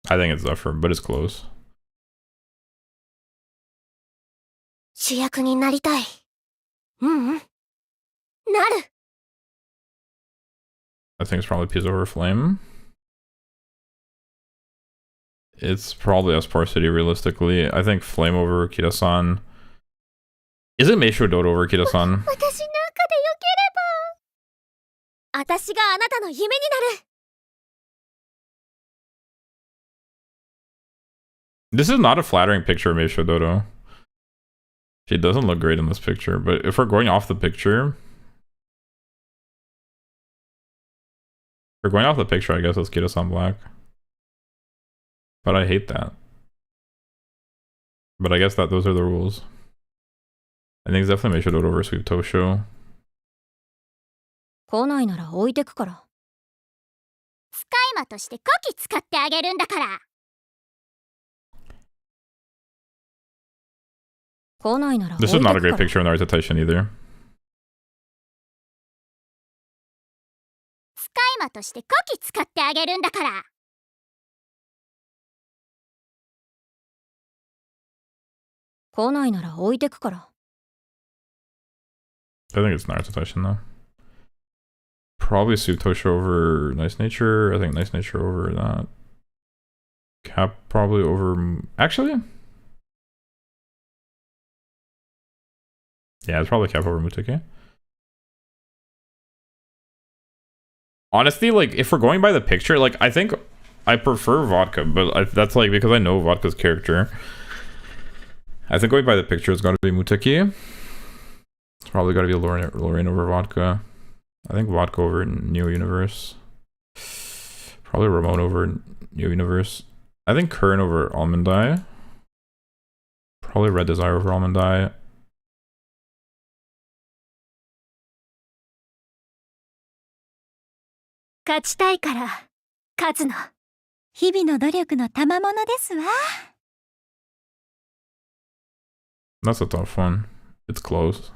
I think it's Zephyr, but it's close. 主役になりたい。なる。 I think it's probably Pizza over Flame. It's probably Espar City, realistically. I think Flame over Kida-san. Is it Meisho Dodo over Kida-san? 私なんかでよければ。私があなたの夢になる。 This is not a flattering picture of Meisho Dodo. She doesn't look great in this picture, but if we're going off the picture... If we're going off the picture, I guess let's get us on black. But I hate that. But I guess that those are the rules. I think it's definitely Meisho Dodo versus Sweep Tosho. 来ないなら置いてくから。使い魔としてこき使ってあげるんだから。来ないなら置い This て is くか not a ら。 great picture of Naruto Taishin either. 使い魔としてこき使ってあげるんだから。来ないなら置いてくから。 I think it's Naruto Taishin though. Probably Sweep Tosho over Nice Nature. I think Nice Nature over that. Cap probably over... Actually? Yeah, it's probably Cap over Mutake. Honestly, like, if we're going by the picture, like, I think I prefer Vodka, but that's, like, because I know Vodka's character. I think going by the picture, it's got to be Mutake. It's probably got to be Lorraine over Vodka. I think Vodka over Neo Universe. Probably Ramon over Neo Universe. I think Curran over Almond Eye. Probably Red Desire over Almond Eye. That's a tough one. It's close.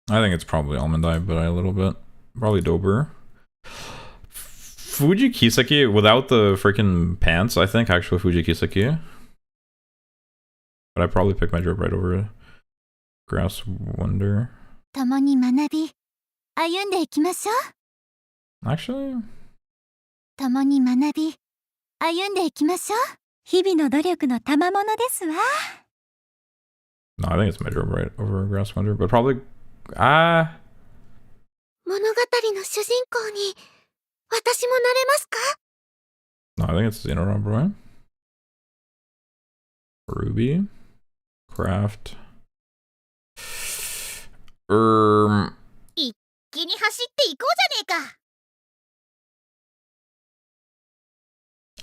I think it's probably Almond Eye, but a little bit. Probably Dober. Fuji Kiseki without the freaking pants, I think actually Fuji Kiseki. But I probably pick my drip right over Grass Wonder. Actually? No, I think it's my drip right over Grass Wonder, but probably... No, I think it's Xenoron Bro. Ruby. Craft. I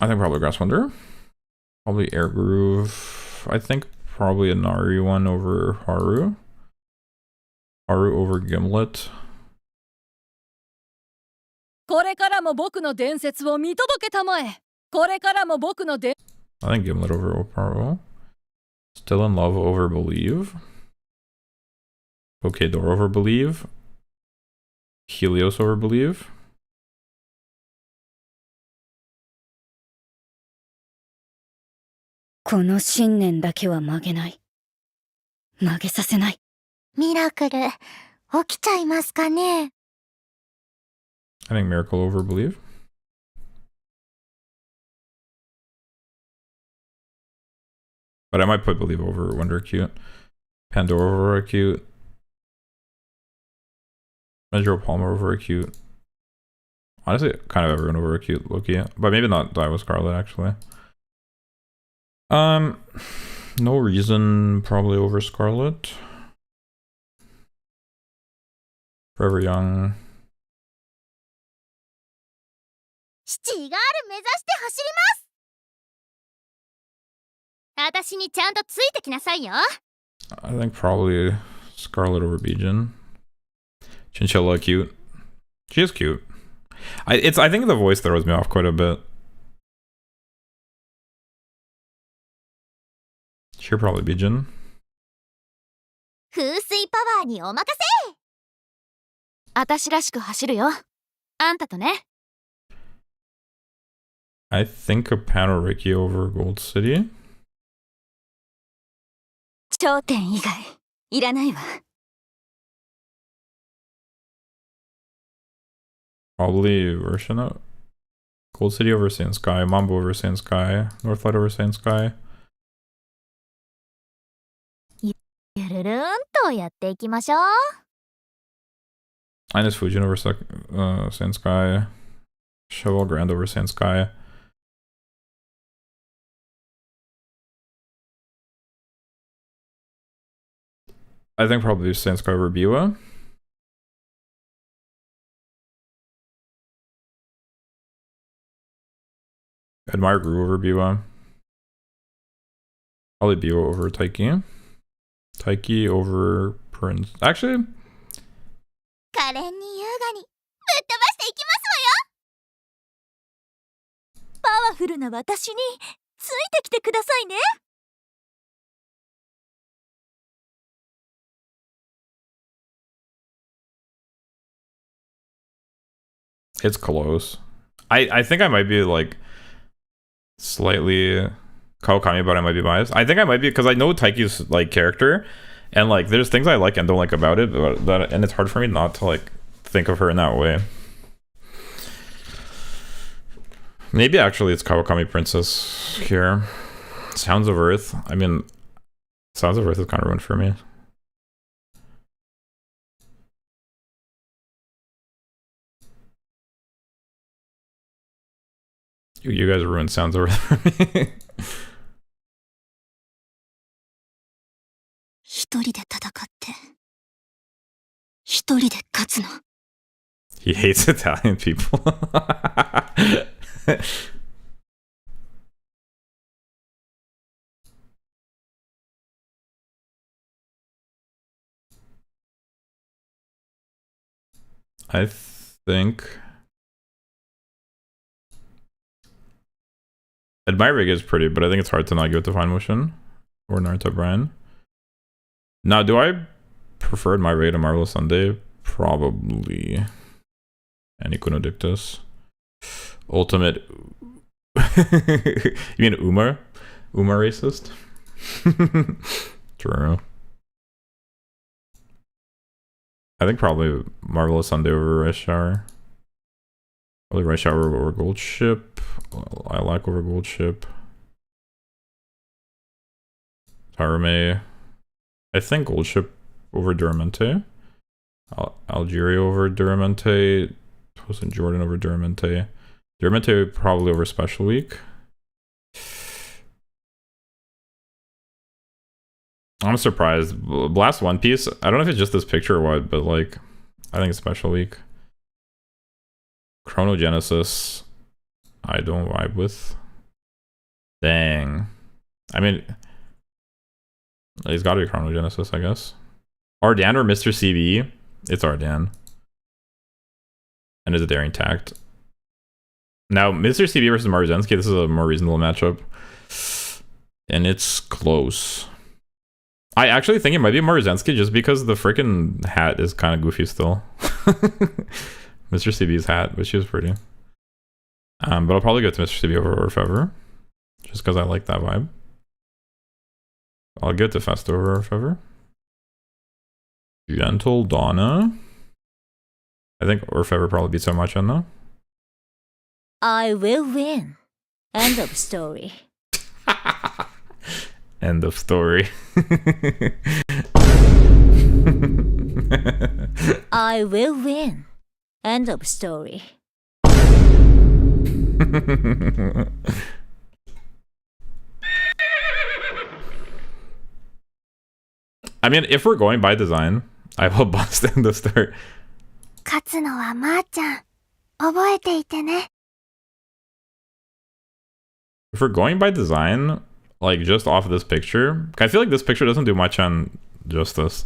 think probably Grass Wonder. Probably Air Groove. I think probably a Nari one over Haru. Haru over Gimlet. I think Gimlet over Oparo. Still in Love over Believe. Pokédor over Believe. Helios over Believe. I think Miracle over Believe. But I might put Believe over Wonder Acute. Pandora over Acute. Measure Palmer over Acute. Honestly, kind of everyone over Acute, Loki. But maybe not Die with Scarlet, actually. No Reason probably over Scarlet. Forever Young. シチーガール目指して走ります。私にちゃんとついてきなさいよ。I think probably Scarlet over Bijan. Chinchilla cute. She is cute. I think the voice throws me off quite a bit. She'll probably Bijan. 風水パワーにお任せ。私らしく走るよ。あんたとね。I think a Panoriki over Gold City. 頂点以外いらないわ。Probably version of Gold City over Saiyan Sky, Mambo over Saiyan Sky, Northlight over Saiyan Sky. ゆるるんとやっていきましょう。Ines Fujin over Saiyan Sky. Cheval Grand over Saiyan Sky. I think probably Saiyan Sky over Biwa. admire Gru over Biwa. Probably Biwa over Taiki. Taiki over Prince. Actually, 可憐に優雅にぶっ飛ばしていきますわよ。パワフルな私についてきてくださいね。it's close. I think I might be like slightly Kawakami, but I might be biased. I think I might be because I know Taiki's like character, and like there's things I like and don't like about it, but that, and it's hard for me not to like think of her in that way. Maybe actually it's Kawakami Princess here. Sounds of Earth. I mean, Sounds of Earth is kind of ruined for me. You guys ruined Sounds of Earth for me. 一人で戦って一人で勝つの。 He hates Italian people. I think Admire Rig is pretty, but I think it's hard to not give it to Fine Motion or Naruto Brian. Now, do I prefer Admire Rig to Marvelous Sunday? Probably. And Ikuno Dictus. Ultimate. You mean Umar? Umar racist? True. I think probably Marvelous Sunday over Rice Shower. Probably Rice Shower over Gold Ship. I like over Gold Ship. Tarume. I think Gold Ship over Duramente. Algeria over Duramente. Tosin Jordan over Duramente. Duramente probably over Special Week. I'm surprised. Blast One Piece. I don't know if it's just this picture or what, but like, I think it's Special Week. Chronogenesis. I don't vibe with. Dang. I mean, he's got to be Chronogenesis, I guess. Ardan or Mr. CB? It's Ardan. And is a Daring Tact. Now, Mr. CB versus Marzensky, this is a more reasonable matchup. And it's close. I actually think it might be Marzensky just because the freaking hat is kind of goofy still. Mr. CB's hat, but she was pretty. But I'll probably go to Mr. CB over Orfever. Just because I like that vibe. I'll go to Fest over Orfever. Gentle Donna. I think Orfever probably beats so much on though. I will win. End of story. End of story. I will win. End of story. I mean, if we're going by design, I will bust in the start. 勝つのはまーちゃん。覚えていてね。 If we're going by design, like just off of this picture, I feel like this picture doesn't do much on Justice.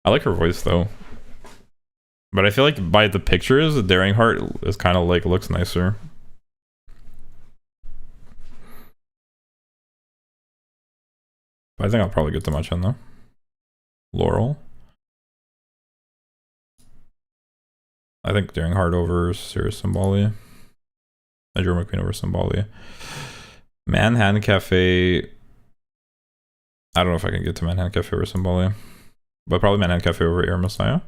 I like her voice though. But I feel like by the pictures, the Daring Heart is kind of like looks nicer. But I think I'll probably get the much on though. Laurel. I think Daring Heart over Sirius Symboli. Nigel McQueen over Symboli. Manhattan Cafe. I don't know if I can get to Manhattan Cafe over Symboli. But probably Manhattan Cafe over Air Messiah.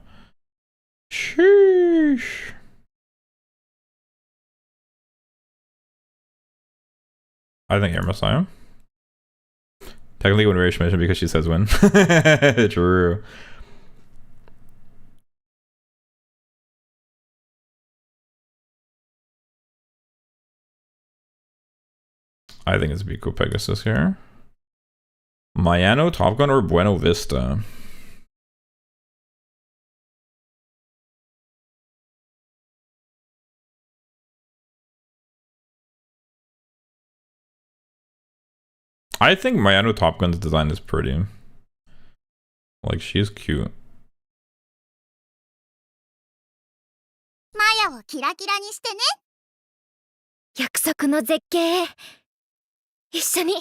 Sheesh. I think Air Messiah. Technically win Rage Mission because she says win. True. I think it's Bico Pegasus here. Mayano, Top Gun, or Bueno Vista? I think Mayano Top Gun's design is pretty. Like, she's cute. マヤをキラキラにしてね。約束の絶景一緒に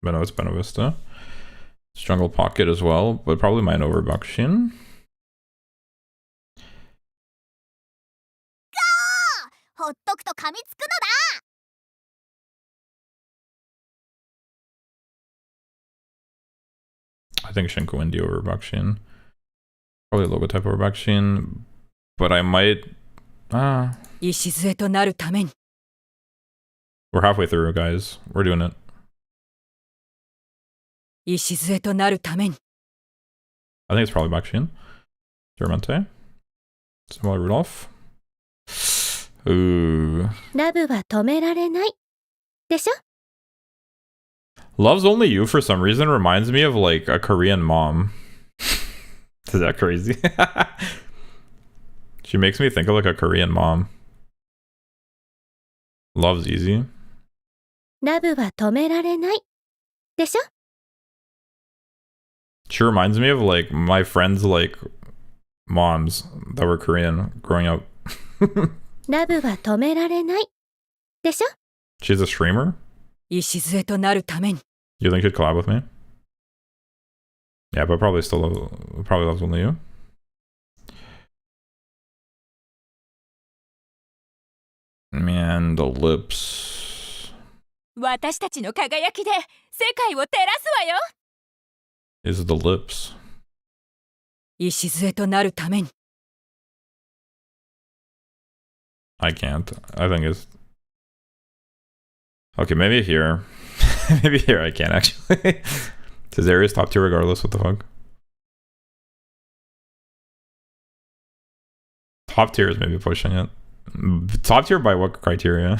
Beno, it's Beno Vista. Jungle Pocket as well, but probably mine over Bakushin. ほっとくと噛みつくのだ。 I think Shinku Indie over Bakushin. Probably Logotype over Bakushin. But I might... 礎となるために We're halfway through, guys. We're doing it. 礎となるために I think it's probably Bakushin. Germente. Similar Rudolph. Ooh. ラブは止められないでしょ。 Love's Only You for some reason reminds me of like a Korean mom. Is that crazy? She makes me think of like a Korean mom. Love's Easy. ラブは止められないでしょ。 She reminds me of like my friends' like moms that were Korean growing up. ラブは止められないでしょ。 She's a streamer. 礎となるために You think she'd collab with me? Yeah, but probably probably Loves Only You. Man, the lips. 私たちの輝きで世界を照らすわよ Is the lips. 礎となるために I can't. I think it's... Okay, maybe here. Maybe here I can actually. Cesaria's top tier regardless, what the fuck? Top tier is maybe pushing it. Top tier by what criteria?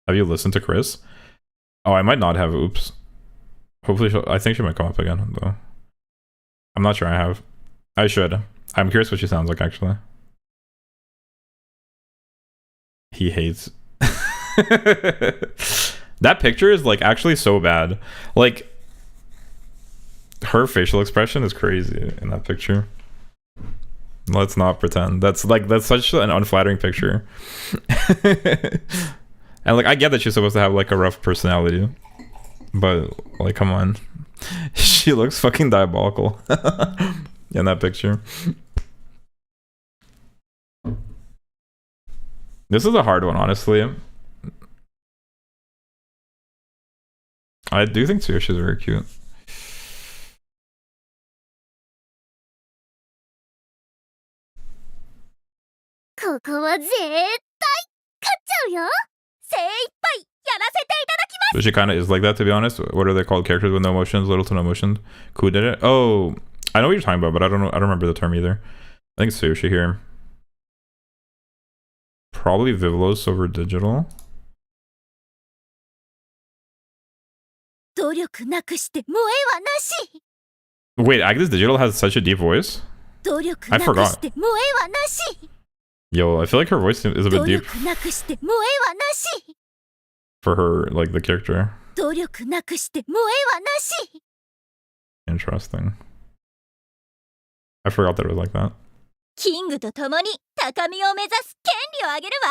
Have you listened to Chris? Oh, I might not have. Oops. Hopefully I think she might come up again, though. I'm not sure I have. I should. I'm curious what she sounds like, actually. He hates. That picture is, like, actually so bad. Like, her facial expression is crazy in that picture. Let's not pretend. That's such an unflattering picture. And, like, I get that she's supposed to have, like, a rough personality. But, like, come on. She looks fucking diabolical in that picture. This is a hard one, honestly. I do think Tsuyoshi is very cute. ここは絶対勝っちゃうよ。精一杯やらせていただきます。 But she kind of is like that, to be honest. What are they called? Characters with no emotions, little to no emotion. Who did it? Oh, I know what you're talking about, but I don't know. I don't remember the term either. I think it's Tsuyoshi here. Probably Vivlos over digital. 努力なくして萌えはなし。 Wait, Agnes Digital has such a deep voice? 努力なくして萌えはなし。 Yo, I feel like her voice is a bit 努 deep 力なくして萌えはなし。 for her, like, the character. 努力なくして萌えはなし。 Interesting. I forgot that it was like that. キングと共に高みを目指す権利をあげるわ。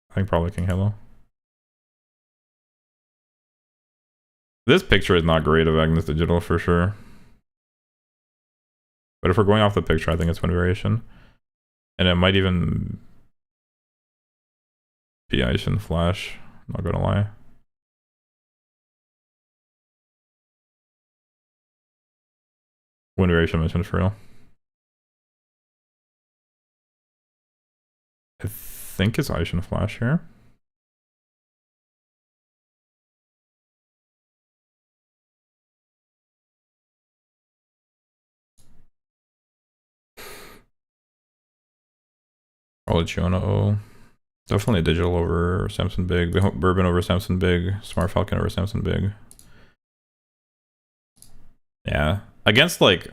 I think probably King Halo. This picture is not great of Agnes Digital for sure. But if we're going off the picture, I think it's one variation. And it might even be Aishin Flash, not gonna lie. One variation mentioned for real. I think it's Aishin Flash here. Oh, Giona O. Definitely digital over Samson Big. Bourbon over Samson Big. Smart Falcon over Samson Big. Yeah. Against, like,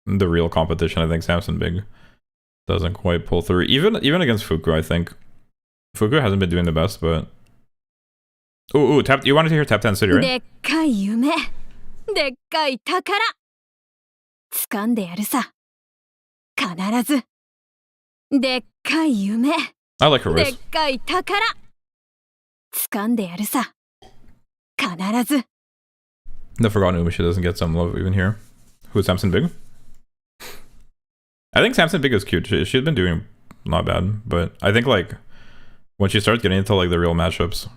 the real competition, I think Samson Big Doesn't quite pull through. Even against Fuku, I think. Fuku hasn't been doing the best, but... Ooh, tap, you wanted to hear Tap Dance City, right? でっかい夢、でっかい宝、掴んでやるさ。必ず。でっかい夢、 I like her で voice. っかい宝、掴んでやるさ。必ず。 The Forgotten Umamusume doesn't get some love even here. Who's Samson Big? I think Samson Big is cute. She's been doing not bad, but I think like when she starts getting into like the real matchups,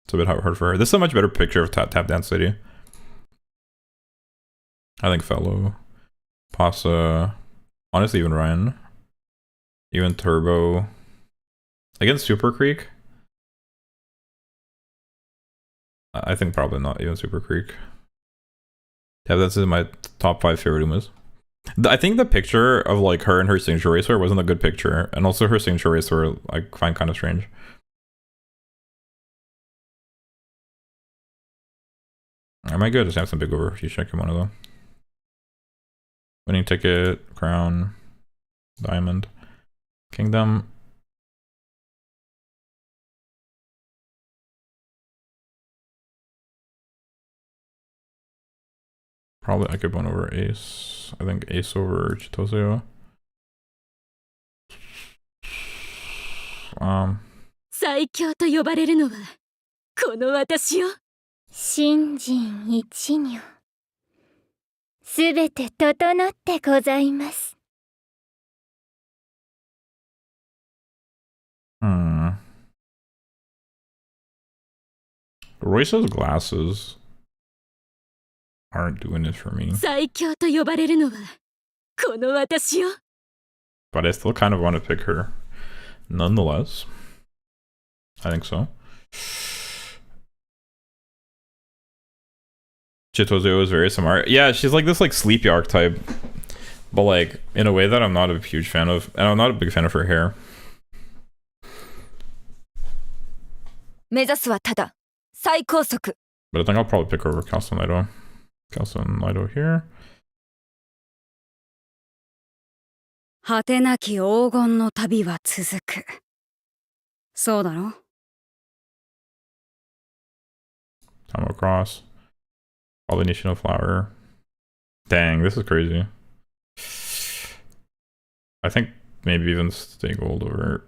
it's a bit hard for her. This is a much better picture of Tap Dance City. I think Fellow, Pasa, honestly even Ryan, even Turbo. Against Super Creek, I think probably not even Super Creek. Tap Dance is my top 5 favorite Umas. I think the picture of like her and her signature racer wasn't a good picture, and also her signature racer I find kind of strange. I might go to Samson Big over Shisha Kimono though. Winning ticket, crown, diamond, kingdom. Probably I could win over Ace. I think Ace over Chitoseo. 最強と呼ばれるのはこの私よ。新人一女、すべて整ってございます。Royce's glasses aren't doing it for me. 最強と呼ばれるのはこの私よ。 But I still kind of want to pick her. Nonetheless. I think so. Chitozeo is very smart. Yeah, she's like this like sleepy archetype. But like in a way that I'm not a huge fan of. And I'm not a big fan of her hair. 目指すはただ最高速。 But I think I'll probably pick her over Calcinido. Calcinido here. 果てなき黄金の旅は続く。そうだろ? Time across. Pollination of flower. Dang, this is crazy. I think maybe even stay gold over.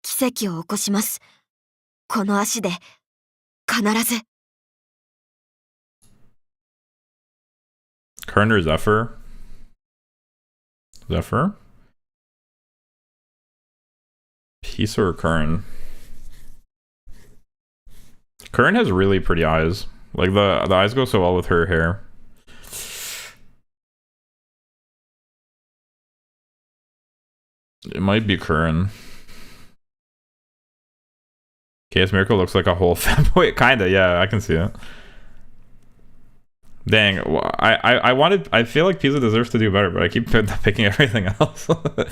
奇跡を起こします。この足で必ず。 Kern or Zephyr? Zephyr? Pisa or Kern? Kern has really pretty eyes. Like the eyes go so well with her hair. It might be Kern. KS Miracle looks like a whole fanboy. Kinda, yeah, I can see it. Dang, I feel like Pisa deserves to do better, but I keep picking everything else. But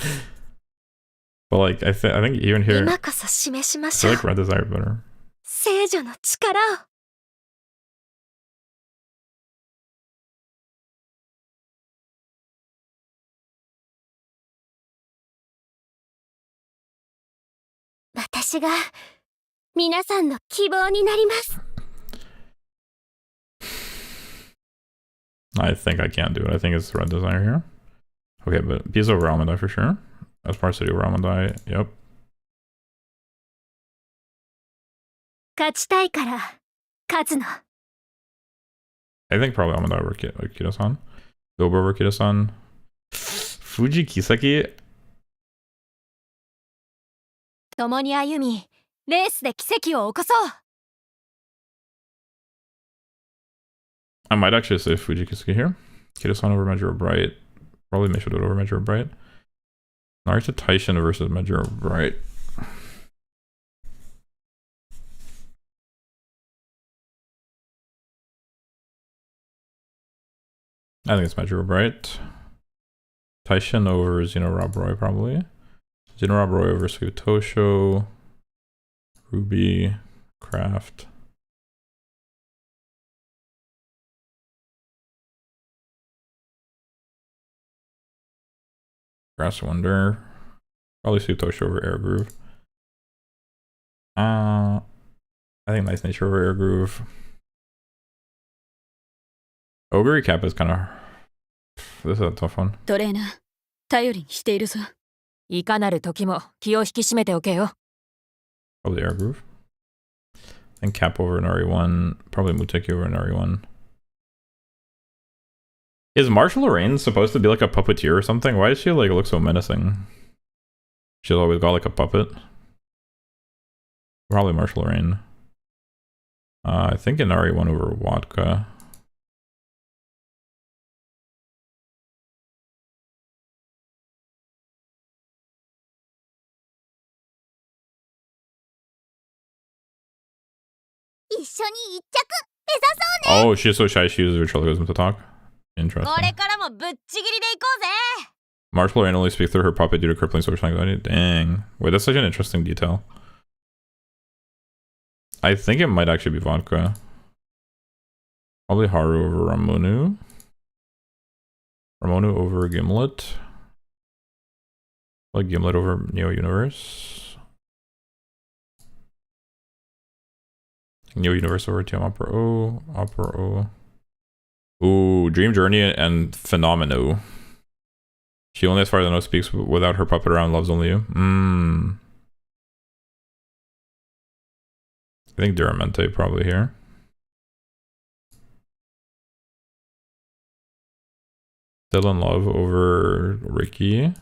like, I think even here, I feel like Red Desire better. 聖女の力を。私が皆さんの希望になります。 I think I can't do it. I think it's Red Desire here. Okay, but Pisa over Almondai for sure. Aspar City over Almondai, yep. 勝ちたいから勝つの。 I think probably Almondai over Kida-san. Gobo over Kida-san. Fuji Kiseki? 共に歩み、レースで奇跡を起こそう。 I might actually say Fuji Kiseki here. Kida-san over Majora Bright. Probably Mishido over Majora Bright. Naruto Taishin versus Majora Bright. I think it's Majora Bright. Taishin over Xeno Rob Roy, probably. Xeno Rob Roy over Sweet Tosho. Ruby. Craft. Grass Wonder. Probably Sutoshi over Air Groove. I think Nice Nature over Air Groove. Ogre Cap is kind of... This is a tough one. トレーナー、頼りにしているぞ。いかなる時も気を引き締めておけよ。Probably Air Groove. I think Cap over an RE1. Probably Muteki over an RE1. Is Marshall Lorraine supposed to be like a puppeteer or something? Why does she like look so menacing? She's always got like a puppet. Probably Marshall Lorraine. I think an RE1 over Vodka. Oh, she's so shy she uses ventriloquism to talk. Interesting. Marshall Lorraine only speaks through her puppet due to crippling social anxiety. Dang. Wait, that's such an interesting detail. I think it might actually be Vodka. Probably Haru over Ramonu. Ramonu over Gimlet. Like Gimlet over Neo Universe. Neo Universe over TM Opera O. Opera O. Ooh, Dream Journey and Phenomeno. She only, as far as I know, speaks without her puppet around, loves only you. I think Duramente probably here. Still in Love over Ricky.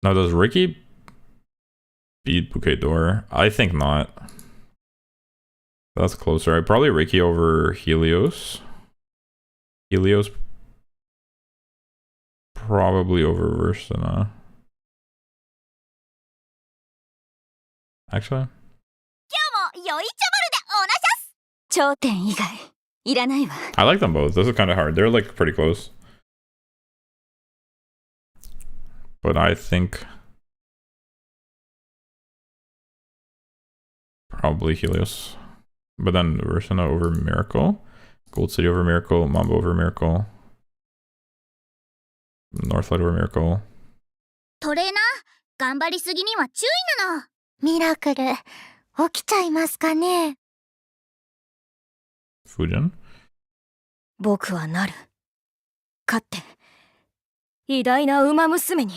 Now, does Ricky beat Bouquet d'Or? I think not. That's closer. I'd probably Ricky over Helios. Helios probably over Versina. Actually. I like them both. This is kind of hard. They're like pretty close. But I think probably Helios. But then Versina over Miracle. Gold City over Miracle. Mambo over Miracle. Northlight over Miracle. トレーナー、頑張りすぎには注意なの。ミラクル、起きちゃいますかね。Fujin? 僕はなる。勝って、偉大な馬娘に。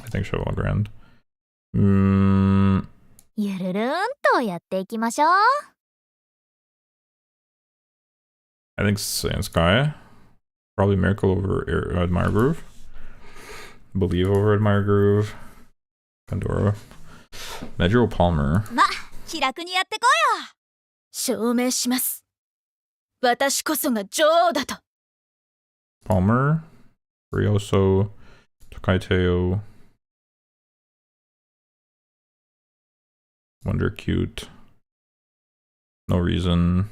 I think Cheval Grand. ゆるるんとやっていきましょう。I think Sand Sky. Probably Miracle over Admire Groove. Believe over Admire Groove. Pandora. Medro Palmer. ま、気楽にやってこいよ。証明します。私こそが女王だと。Palmer. Ryoso. Tokaiteo. Wonder Cute. No Reason.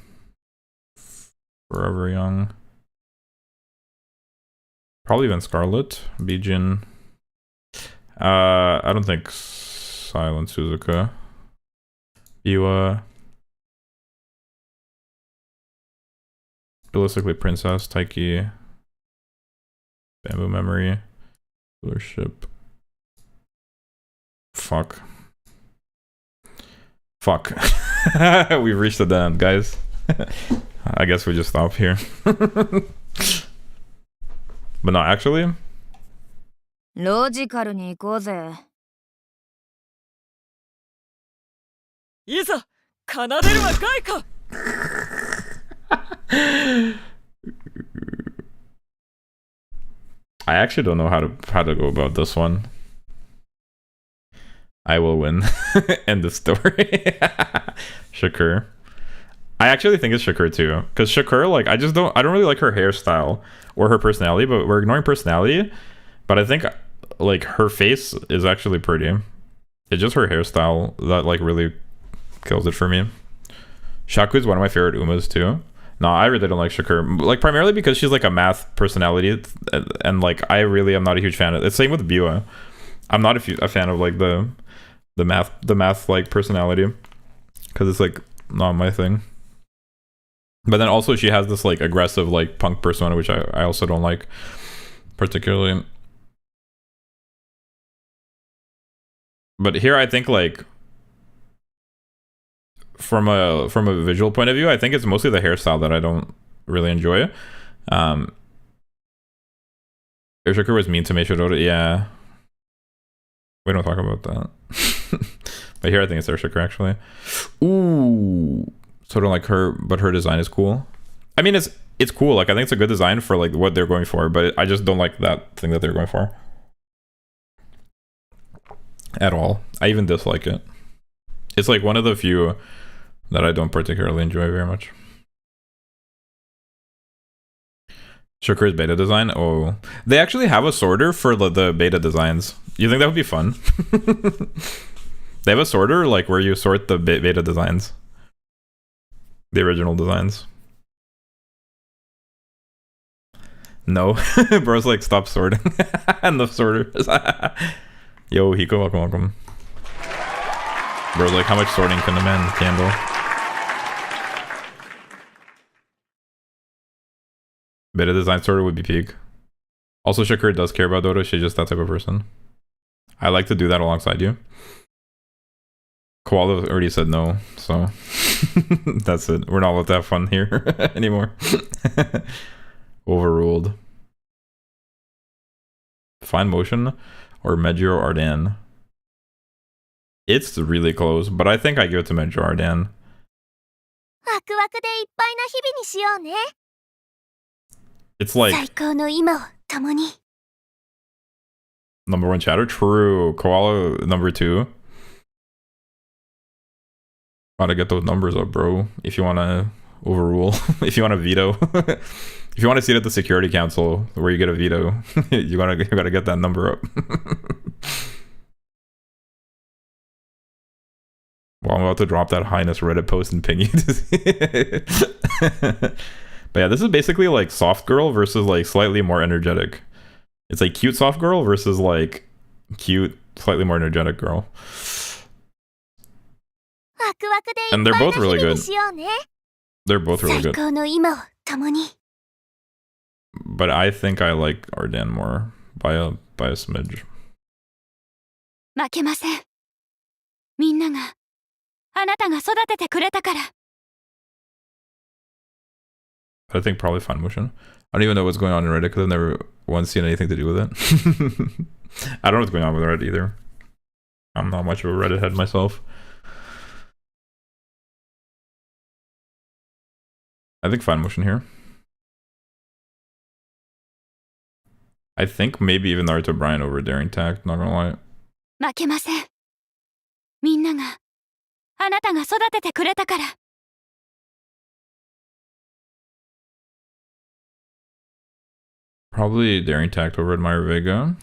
Forever Young. Probably even Scarlet. Bijin. I don't think Silent Suzuka. Biwa. Realistically Princess. Taiki. Bamboo Memory. Rulership. Fuck. Fuck. We've reached the end, guys. I guess we just stop here. But no, actually. ロジカルに行こうぜ。いざ、奏でるは外か。I actually don't know how to go about this one. I will win. End the story. Shakur. I actually think it's Shakur too, because Shakur, like, I don't really like her hairstyle or her personality, but we're ignoring personality. But I think like her face is actually pretty. It's just her hairstyle that like really kills it for me. Shaku's one of my favorite Umas too. No, I really don't like Shakur. Like, primarily because she's like a math personality, and like I really am not a huge fan of it. Same with Biwa. I'm not a fan of like the math like personality, because it's like not my thing. But then also she has this like aggressive like punk persona, which I also don't like particularly. But here I think like from a visual point of view, I think it's mostly the hairstyle that I don't really enjoy. Urshiku was mean to Meishidora, yeah. We don't talk about that. But here I think it's Urshiku actually. Ooh. So I don't like her, but her design is cool. I mean, it's cool. Like, I think it's a good design for like what they're going for, but I just don't like that thing that they're going for at all. I even dislike it. It's like one of the few that I don't particularly enjoy very much. Shakur's beta design. Oh, they actually have a sorter for the beta designs. You think that would be fun? They have a sorter like where you sort the beta designs. The original designs. No. Bro's like, stop sorting. And the sorters. Yo, Hiko, welcome. Bro's like, how much sorting can the man handle? Beta design sorter would be peak. Also, Shakur does care about Dota. She's just that type of person. I like to do that alongside you. Koala already said no, so that's it. We're not allowed to have fun here anymore. Overruled. Fine Motion or Medjiro Ardan? It's really close, but I think I give it to Medjiro Ardan. It's like number one chatter. True. Koala number two. Gotta get those numbers up, bro. If you want to overrule, if you want to veto, if you want to see it at the Security Council where you get a veto, you gotta get that number up. Well, I'm about to drop that Highness Reddit post and ping you. But yeah, this is basically like soft girl versus like slightly more energetic. It's like cute soft girl versus like cute, slightly more energetic girl. And they're both really good. They're both really good. But I think I like Ardan more by a smidge. I think probably Fine Motion. I don't even know what's going on in Reddit because I've never once seen anything to do with it. I don't know what's going on with Reddit either. I'm not much of a Reddit head myself. I think Fine Motion here. I think maybe even Naruto Brian over Daring Tact, not gonna lie. Probably Daring Tact over Admire Vega.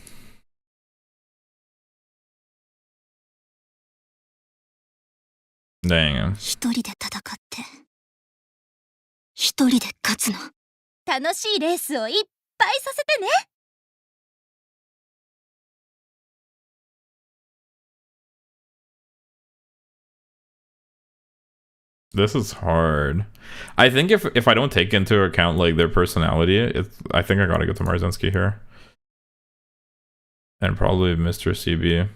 Dang. This is hard. I think if I don't take into account like their personality, I think I gotta go to Marzensky here. And probably Mr. CB.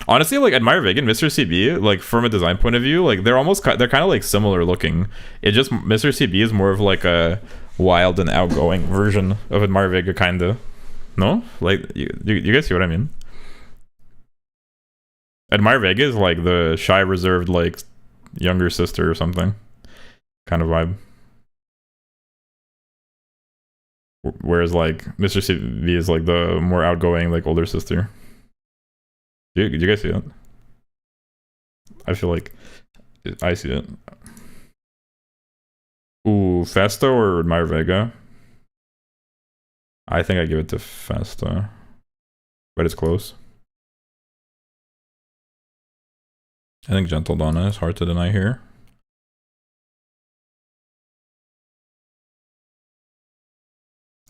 Honestly, like Admire Vega and Mr. CB, like from a design point of view, like they're kind of like similar looking. It just Mr. CB is more of like a wild and outgoing version of Admire Vega, kinda. No? Like you guys see what I mean? Admire Vega is like the shy, reserved, like younger sister or something kind of vibe, whereas like Mr. CV is like the more outgoing, like older sister. Do you guys see it? I feel like I see it. Ooh, Festo or Admire Vega? I think I give it to Festo, but it's close. I think Gentle Donna is hard to deny here.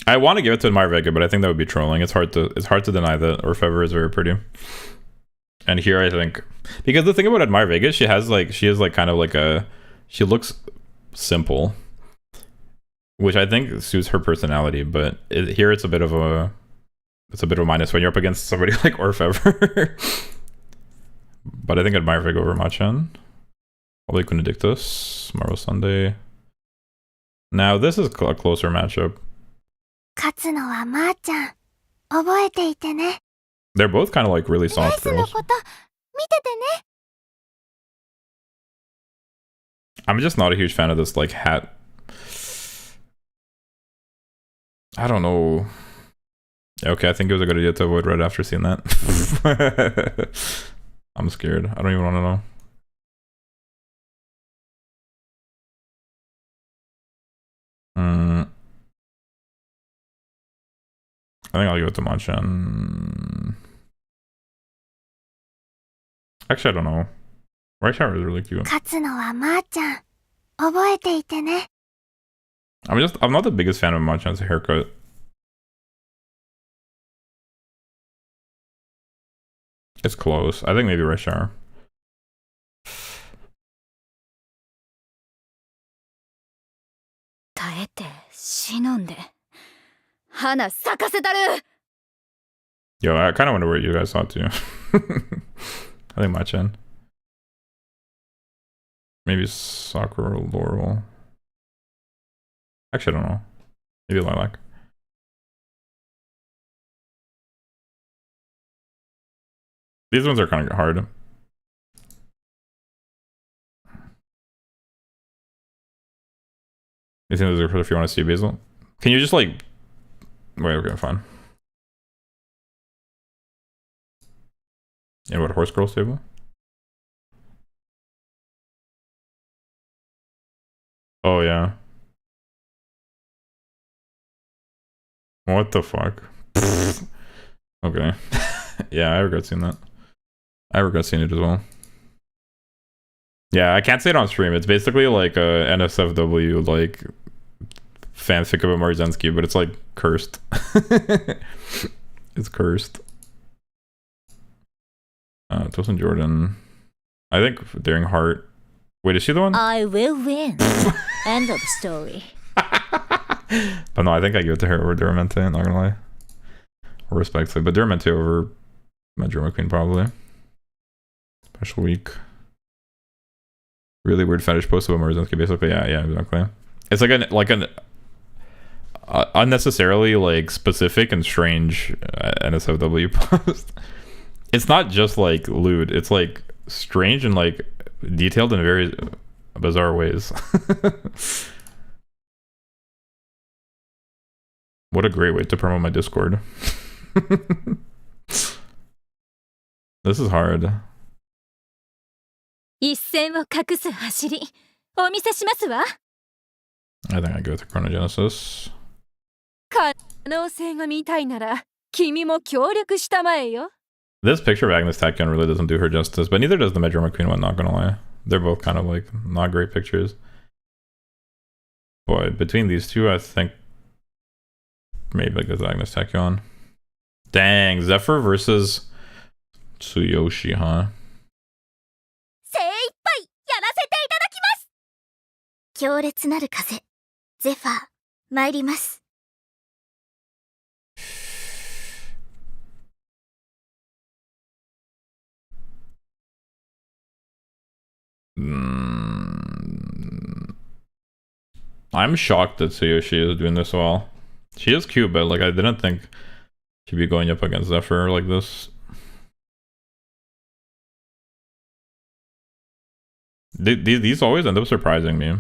I want to give it to Admire Vega, but I think that would be trolling. It's hard to deny that Orfever is very pretty. And here I think, because the thing about Admire Vega, she is like kind of like she looks simple, which I think suits her personality. But here it's a bit of a minus when you're up against somebody like Orfever. But I think Admire Vega over Machan. Probably Benedictus, Marvel Sunday. Now this is a closer matchup. They're both kind of like really soft girls. I'm just not a huge fan of this like hat. I don't know. Okay, I think it was a good idea to avoid right after seeing that. I'm scared. I don't even want to know. I think I'll give it to Machan. Actually, I don't know. Right shower is really cute. I'm not the biggest fan of Machan's haircut. It's close. I think maybe right shower. Yo, I kind of wonder what you guys thought too. I think Machan. Maybe Sakura or Laurel. Actually, I don't know. Maybe Lilac. These ones are kind of hard. You think those are if you want to see Basil? Can you just like... Wait, okay, fine. Yeah, what, Horse Girl stable? Oh, yeah. What the fuck? Okay. Yeah, I regret seeing that. I regret seeing it as well. Yeah, I can't say it on stream. It's basically like a NSFW, like, fanfic about Marzensky, but it's like cursed. It's cursed. Tosin Jordan. I think Daring Heart. Wait, is she the one? I will win. End of story. But no, I think I give it to her over Duramente, not gonna lie. Respectfully, but Duramente over Metro McQueen probably. Special week. Really weird fetish post about Marzensky, basically. Yeah, exactly. It's like an unnecessarily like specific and strange NSFW post. It's not just like lewd. It's like strange and like detailed in very bizarre ways. What a great way to promote my Discord. This is hard. I think I go with Chronogenesis. This picture of Agnes Tachyon really doesn't do her justice, but neither does the Metro McQueen one, not gonna lie. They're both kind of like not great pictures. But between these two, I think maybe I go with Agnes Tachyon. Dang, Zephyr versus Tsuyoshi, huh? I'm shocked that Tsuyoshi is doing this well. She is cute, but like I didn't think she'd be going up against Zephyr like this. These always end up surprising me.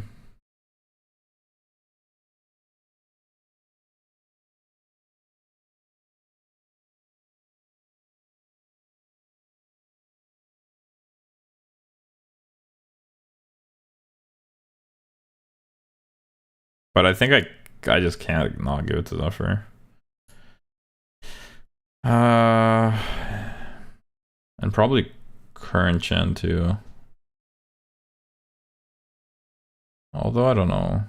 But I think I just can't not give it to Zephyr. And probably Current Chen too. Although I don't know.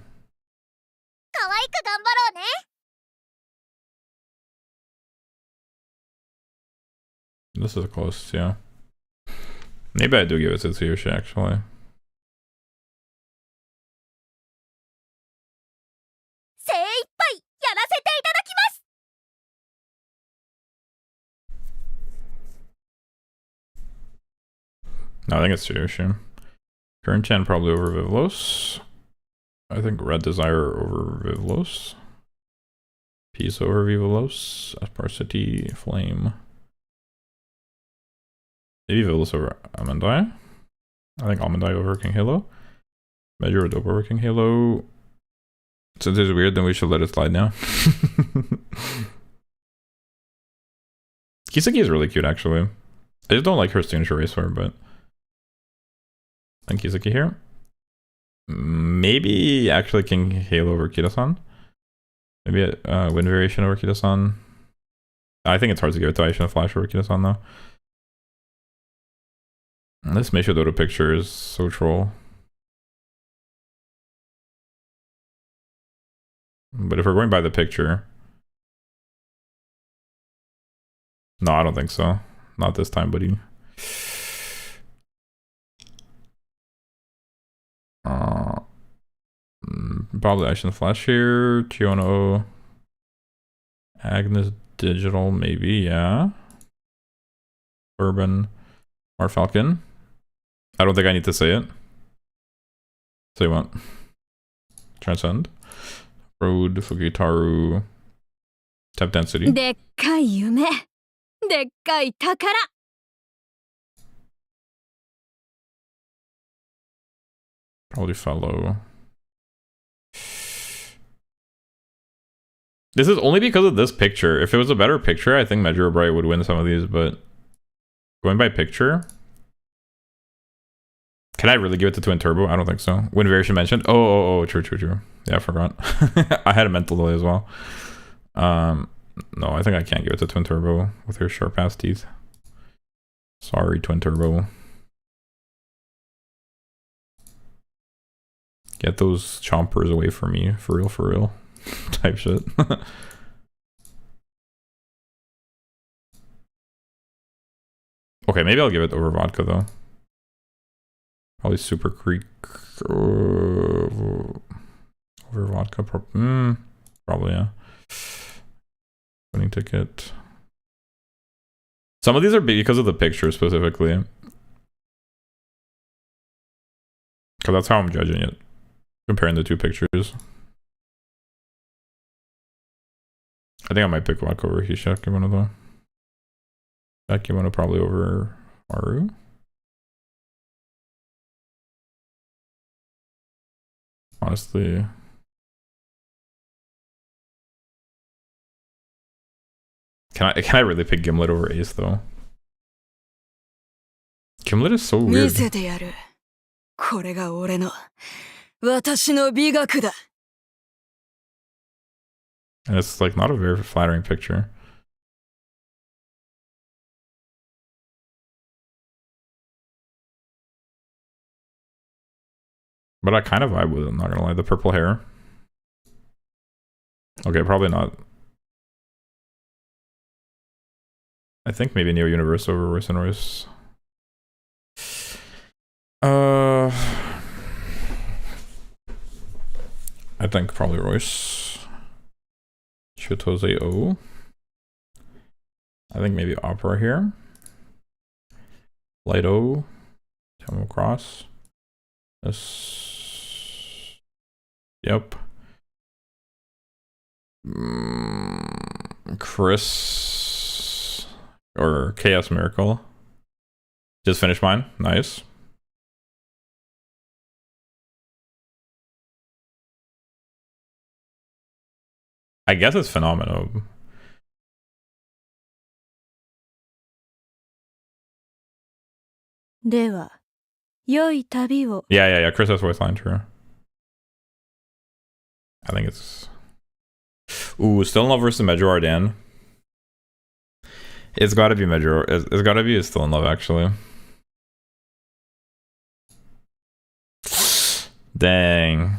This is close, yeah. Maybe I do give it to Tsuyoshi, actually. No, I think it's Tsuyoshi. Current Chan probably over Vivlos. I think Red Desire over Vivlos. Peace over Vivlos. Sparsity, Flame. Maybe Vivlos over Amandai. I think Amandai over King Halo. Measure Dope over King Halo. Since it's weird, then we should let it slide now. Kiseki is really cute, actually. I just don't like her signature racer, but I think Kiseki here. Maybe actually King Halo over Kida-san. Maybe a wind variation over Kida-san. I think it's hard to give it to Aisha and Flash over Kida-san, though. This Meishodoto picture is so troll. But if we're going by the picture... No, I don't think so. Not this time, buddy. Probably Aisha and Flash here. Chiono. Agnes Digital, maybe, yeah. Urban. Or Falcon. I don't think I need to say it. Say what? Transcend. Road, Fugitaru. Tap Density. でっかい夢、でっかい宝。Probably Fellow. This is only because of this picture. If it was a better picture, I think Majora Bright would win some of these, but going by picture... Can I really give it to Twin Turbo? I don't think so. Wind Variation mentioned. Oh, true. Yeah, I forgot. I had a mental delay as well. No, I think I can't give it to Twin Turbo with her sharp ass teeth. Sorry, Twin Turbo. Get those chompers away from me. For real. Type shit. Okay, maybe I'll give it over vodka though. Probably Super Creek over vodka. Probably, yeah. Winning ticket. Some of these are because of the picture specifically. Because that's how I'm judging it. Comparing the two pictures. I think I might pick vodka over Hisha Kimono though. That Kimono probably over Maru. Honestly. Can I really pick Gimlet over Ace though? Gimlet is so weird. And it's like not a very flattering picture. But I kind of vibe with it, I'm not gonna lie. The purple hair. Okay, probably not. I think maybe Neo Universe over Royce and Royce. I think probably Royce. Chitose O. I think maybe Opera here. Light O. Tamo Cross. This. Yep. Chris. Or Chaos Miracle. Just finished mine. Nice. I guess it's Phenomenal. Yeah. Chris has voice line, true. I think it's... Ooh, Still in Love versus Major Ardan. It's gotta be Major... It's gotta be Still in Love, actually. Dang.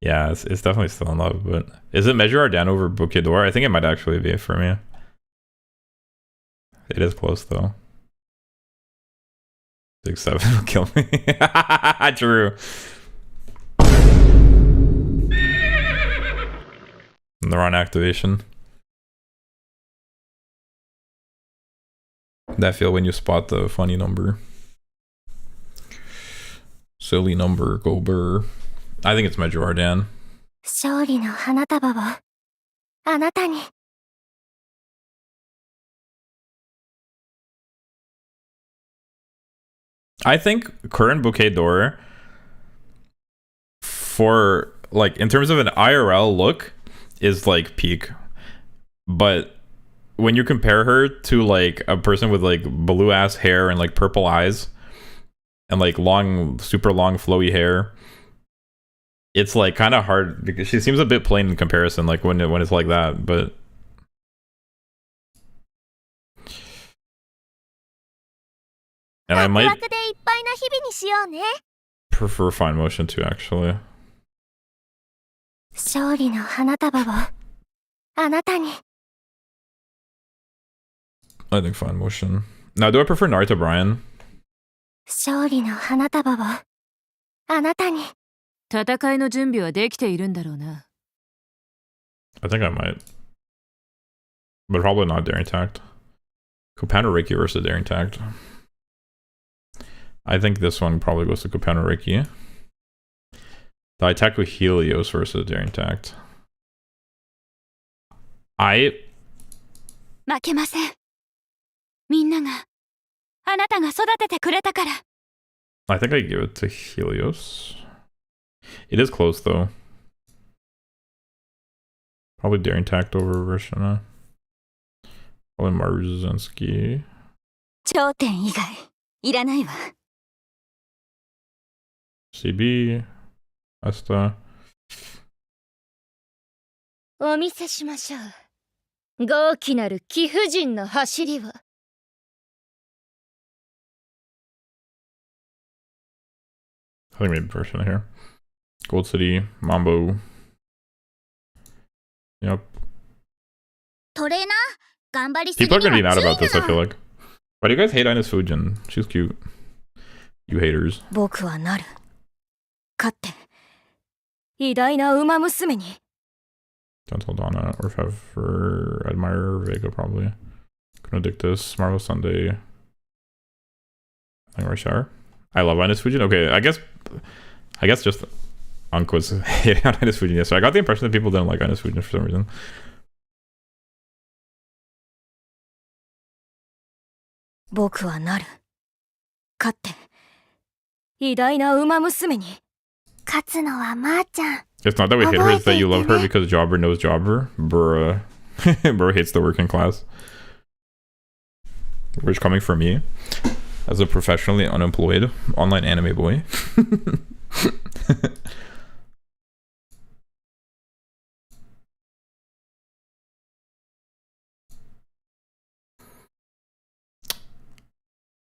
Yeah, it's definitely still in love, but is it Measure Ardan over Bouquet d'Or? I think it might actually be for me. It is close though. 6-7 will kill me. True. Neuron activation. That feel when you spot the funny number. Silly number, go burr. I think it's Measure Ardan. 勝利の花束をあなたに。I think current Bouquet d'Or, for like in terms of an IRL look, is like peak. But when you compare her to like a person with like blue ass hair and like purple eyes and like long, super long flowy hair, it's like kind of hard because she seems a bit plain in comparison, like when it's like that. But and I might prefer fine motion too, actually. 勝利の花束をあなたに。 I think fine motion. Now, do I prefer Naruto Brian? 勝利の花束をあなたに。戦いの準備はできているんだろうな。I think I might. But probably not Daring Tact. Kupano Reiki versus Daring Tact. I think this one probably goes to Kupano Reiki. Daitaku Helios versus Daring Tact. 負けません。みんながあなたが育ててくれたから。I think I give it to Helios. It is close though. Probably Daring Tact over Rishina. Probably Maruzensky. 頂点以外いらないわ。 CB. Asta. お見せしましょう。豪気なる貴婦人の走りを。I think maybe version here. Gold City, Mambo. Yep. トレーナー頑張りすぎ People are に gonna は be 注 mad 意 about this, I feel like. Why do you guys hate Ines Fujin? She's cute. You haters. 僕はなる。勝って偉大な馬娘に。 Gentle Donna, Orfever, Admire, Vega probably. Benedictus, Marvel Sunday. I think Rashar. I love Ines Fujin. Okay, I guess just Uncle's hating on Ines Fujin. Yes, so I got the impression that people didn't like Ines Fujin for some reason. 僕はなる。勝って偉大な馬娘に。勝つのはまーちゃん。 It's not that we hate her, it's that you love her because Jobber knows Jobber. Bruh. Bro hates the working class. Which coming from me, as a professionally unemployed online anime boy.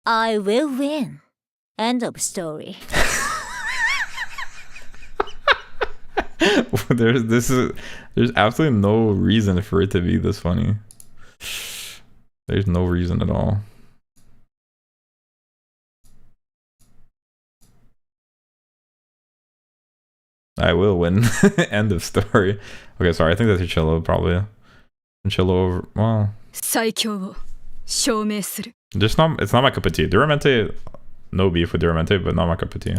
I will win. End of story. There's absolutely no reason for it to be this funny. There's no reason at all. I will win. End of story. Okay, sorry, I think that's Chillo probably. Chillo over, well, 最強を証明する。 it's not my cup of tea. Duramente, no beef with Duramente, but not my cup of tea.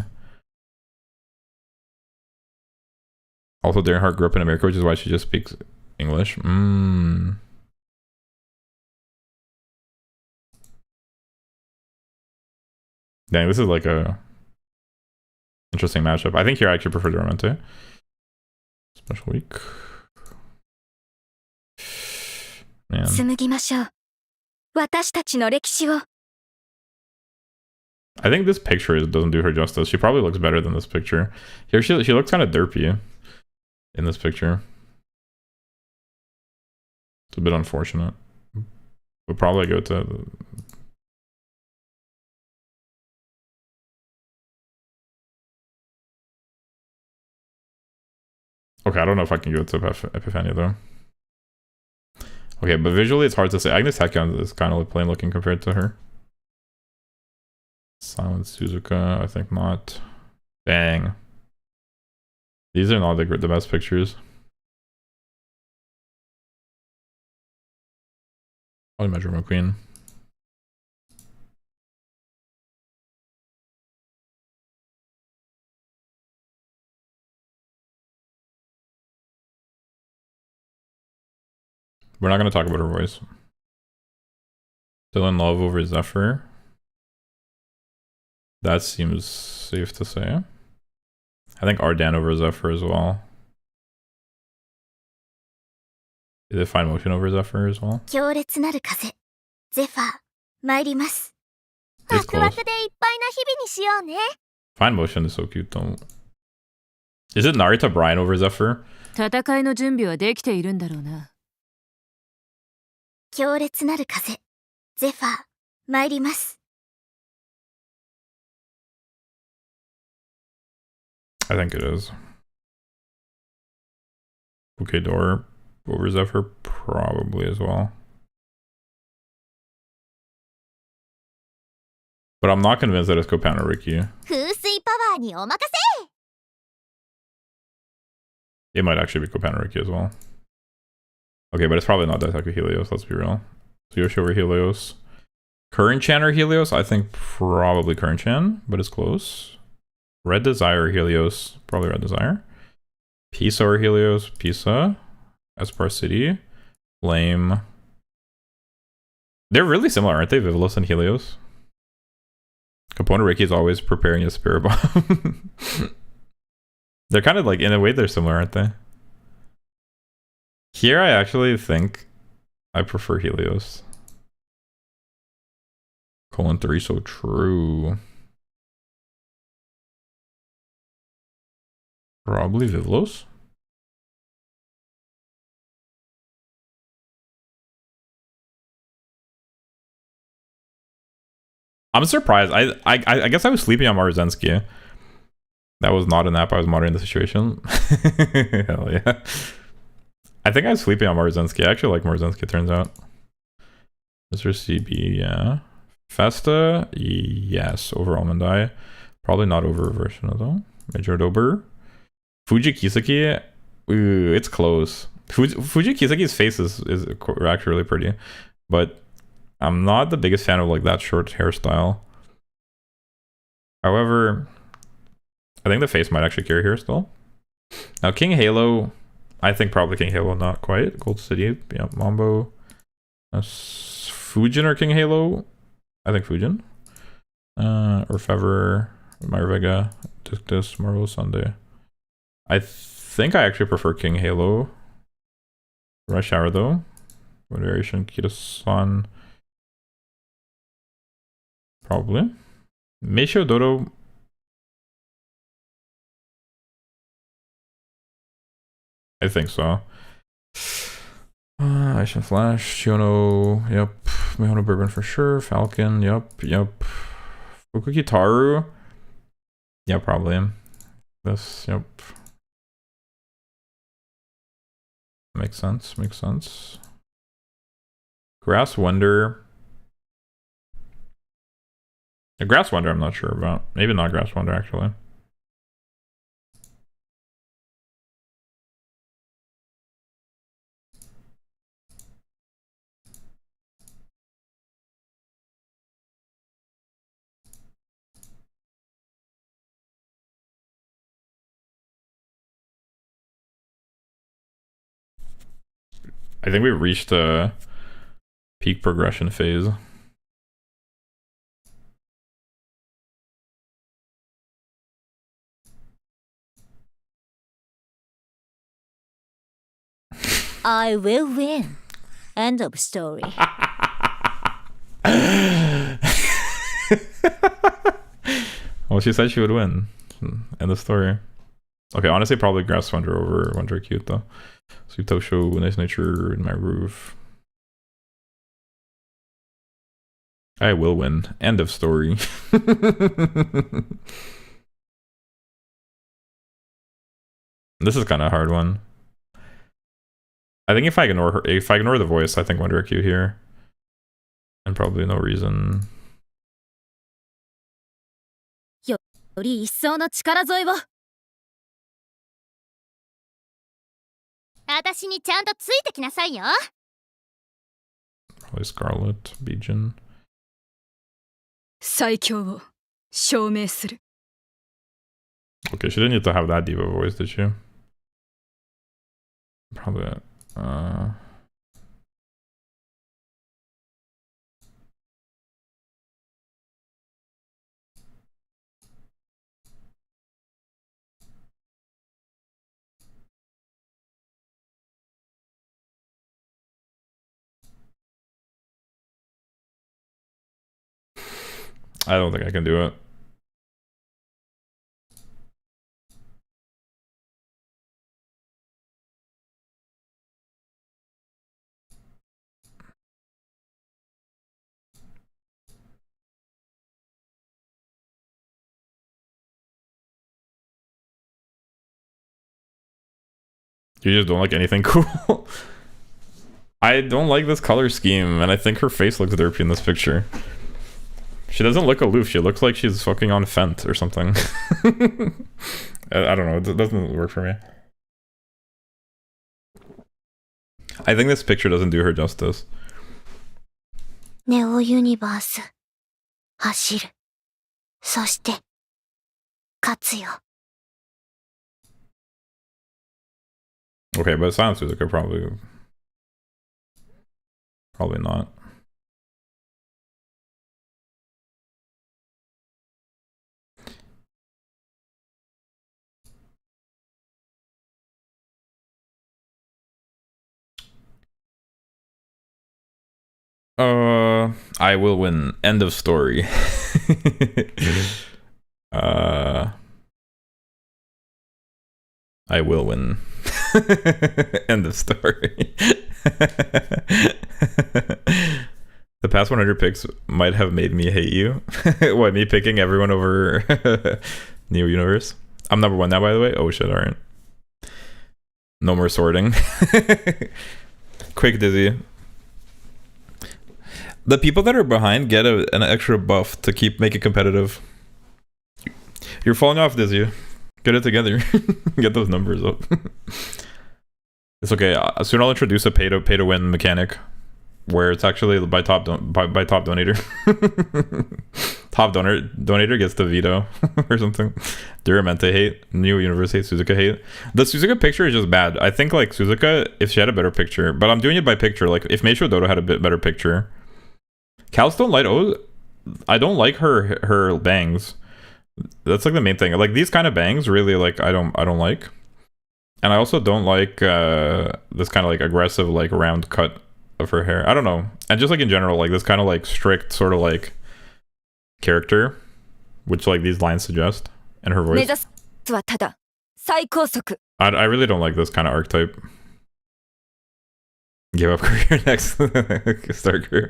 Also, Darren Hart grew up in America, which is why she just speaks English. Dang, this is like a interesting matchup. I think here I actually prefer Duramente. Special week. Man. 紡ぎましょう。私たちの歴史を。 I think this picture doesn't do her justice. She probably looks better than this picture. Here she looks kind of derpy in this picture. It's a bit unfortunate. We'll probably go to Okay, I don't know if I can go to Epiphania though. Okay, but visually it's hard to say. Agnes Hekion is kind of like plain looking compared to her. Silent Suzuka, I think not. Dang. These are not the best pictures. I'll measure my queen. We're not going to talk about her voice. Still in love over Zephyr. That seems safe to say. I think Ardan over Zephyr as well. Is it Fine Motion over Zephyr as well? It's close. Fine Motion is so cute though. Is it Narita Brian over Zephyr? 戦いの準備はできているんだろうな。強烈なる風、ゼファー、参ります。I think it is. Okay, Door over Zephyr, probably as well. But I'm not convinced that it's Kopano Riki. 風水パワーにお任せ。 It might actually be Kopano Riki as well. Okay, but it's probably not Daitaku Helios, let's be real. Tsuyoshi over Helios. Current Chan or Helios? I think probably Current Chan, but it's close. Red Desire or Helios? Probably Red Desire. Pisa or Helios? Pisa. Espar City. Flame. They're really similar, aren't they? Vivlos and Helios. Capone Riki is always preparing a Spirit Bomb. They're kind of like, in a way, they're similar, aren't they? Here, I actually think I prefer Helios. Colon 3, so true. Probably Vivlos. I'm surprised. I guess I was sleeping on Marzensky. That was not an app I was monitoring the situation. Hell yeah. I think I was sleeping on Marzensky. I actually like Marzensky, turns out. Mr. CB, yeah. Festa, yes. Over Almondai. Probably not over Version though. Major Dober. Fuji Kisaki, ooh, it's close. Fuji Kisaki's face is actually really pretty. But I'm not the biggest fan of like that short hairstyle. However, I think the face might actually carry here still. Now King Halo, I think probably King Halo, not quite. Gold City, yeah, Mambo. Fujin or King Halo? I think Fujin. Or Fever, Myra Dictus, Marvel Sunday. I think I actually prefer King Halo. Rush Hour though. What variation? Kira-san. Probably. Meisho Dodo. I think so. Asian Flash, Shiono, yep. Mihono Bourbon for sure. Falcon, yep. Fukuki Taru. Yeah, probably. This, yep. Makes sense. Grass Wonder. A Grass Wonder I'm not sure about. Maybe not Grass Wonder actually. I think we reached a peak progression phase. I will win. End of story. Well, she said she would win. End of story. Okay, honestly, probably Grass Wonder over Wonder Cute though. Sweet Tosho, Nice Nature, in my roof. I will win. End of story. This is kind of a hard one. I think if I ignore the voice, I think Wonder Cute here. And probably no reason. より一層の力添えを。私にちゃんとついてきなさいよ。Probably Scarlet, Bijan. 最強を証明する。 Okay, she didn't need to have that diva voice, did she? Probably. I don't think I can do it. You just don't like anything cool? I don't like this color scheme, and I think her face looks derpy in this picture. She doesn't look aloof, she looks like she's fucking on Fent or something. I don't know, it doesn't work for me. I think this picture doesn't do her justice. ネオユニバース走る。そして勝つよ。 Okay, but Silent Suzuka probably not. I will win. End of story. I will win. End of story. The past 100 picks might have made me hate you. What, me picking everyone over Neo Universe? I'm number 1 now, by the way. Oh shit, alright. No more sorting. Quick Dizzy. The people that are behind get an extra buff to make it competitive. You're falling off, Dizzy. Get it together. Get those numbers up. It's okay. Soon I'll introduce a pay to win mechanic, where it's actually by top donator. Top donator gets the veto or something. Duramente hate. Neo Universe hate. Suzuka hate. The Suzuka picture is just bad. I think like Suzuka, if she had a better picture, but I'm doing it by picture. Like if Meisho Dodo had a bit better picture. Calstone Light. Oh, I don't like her bangs. That's like the main thing. Like these kind of bangs, really, like I don't like. And I also don't like this kind of like aggressive like round cut of her hair. I don't know. And just like in general, like this kind of like strict sort of like character, which like these lines suggest, and her voice. I really don't like this kind of archetype. Give up career next. Start career.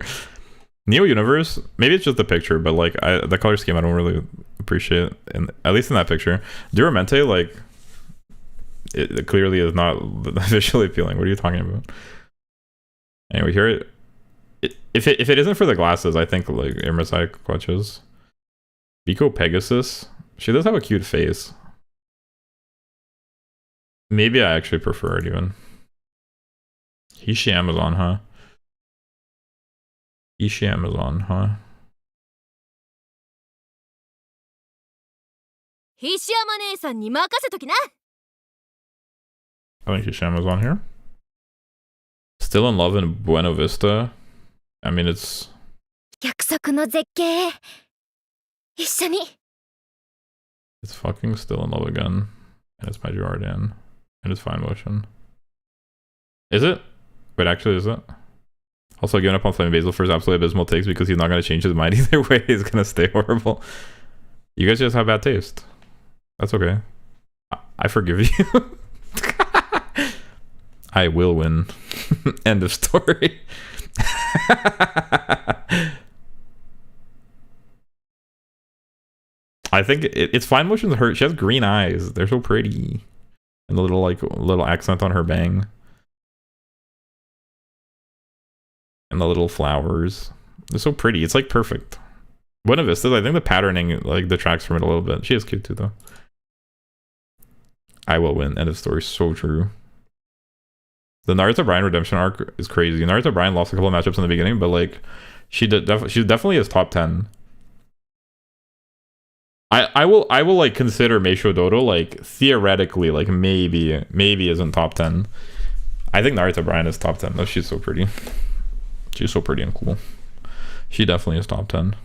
Neo Universe, maybe it's just the picture, but like the color scheme I don't really appreciate, at least in that picture. Duramente, like it clearly is not visually appealing. What are you talking about? Anyway, here if it isn't for the glasses, I think like Irmasai clutches. Biko Pegasus, she does have a cute face. Maybe I actually prefer it even. Hishi Amazon, huh? Ishi Amazon, huh? 菱山姉さんに任せときな。 I think Ishi Amazon here. Still in love in Buena Vista. I mean, it's 約束の絶景。一緒に。 it's fucking still in love again, and it's by Jordan, and it's fine motion. Is it? Wait, actually, is it? Also, giving up on Flaming Basil for his absolutely abysmal takes because he's not going to change his mind either way. He's going to stay horrible. You guys just have bad taste. That's okay. I forgive you. I will win. End of story. I think it's fine motion to her. She has green eyes. They're so pretty. And the little accent on her bang. And the little flowers. They're so pretty. It's like perfect. Buena Vista, I think the patterning like detracts from it a little bit. She is cute too though. I will win. End of story. So true. The Naruto Brian redemption arc is crazy. Naruto Brian lost a couple of matchups in the beginning, but like she definitely is top 10. I will like consider Meisho Dodo like theoretically like maybe isn't top 10. I think Naruto Brian is top 10 though. She's so pretty. She's so pretty and cool. She definitely is top 10.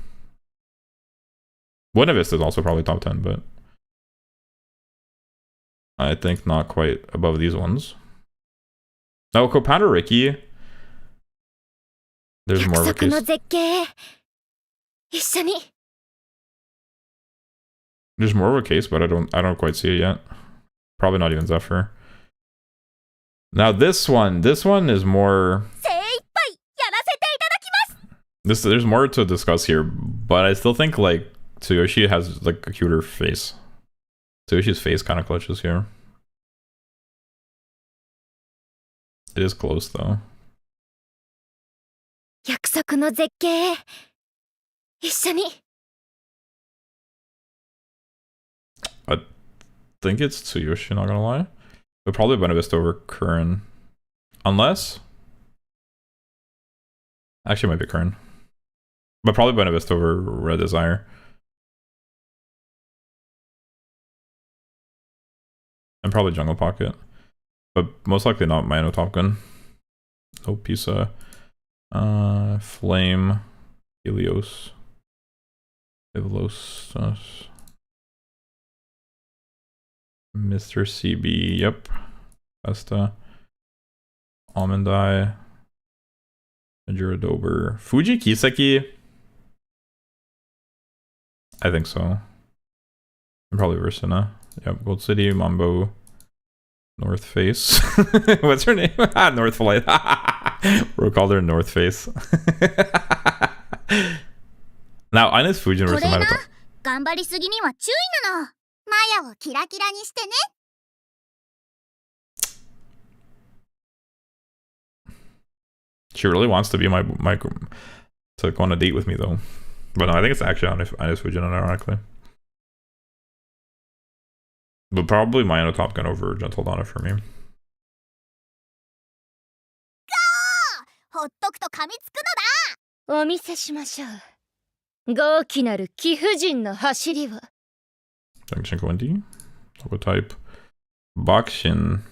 Buena Vista is also probably top 10, but I think not quite above these ones. Now, Kopando Ricky, there's more of a case. There's more of a case, but I don't quite see it yet. Probably not even Zephyr. Now this one is more. There's more to discuss here, but I still think like Tsuyoshi has like a cuter face. Tsuyoshi's face kind of clutches here. It is close though. I think it's Tsuyoshi, not gonna lie. But probably Buena Vista over Curran. Unless... Actually, it might be Curran. But probably Buena Vista over Red Desire. And probably Jungle Pocket. But most likely not Mino Top Gun. No Pisa. Flame. Helios. Ivlos. Mr. CB. Yep. Vesta. Almond Eye. Majora Dober. Fuji Kiseki? I think so. And probably Versina. Yep. Gold City. Mambo. North Face. What's her name? North Flight. We'll call her North Face. Now, Ines Fujin versus Minato. She really wants to be my to go on a date with me though. But no, I think it's actually Ines Fujin, ironically. But probably Mino Top Gun over Gentle Donna for me. Junction 20. Logo type. Bakshin.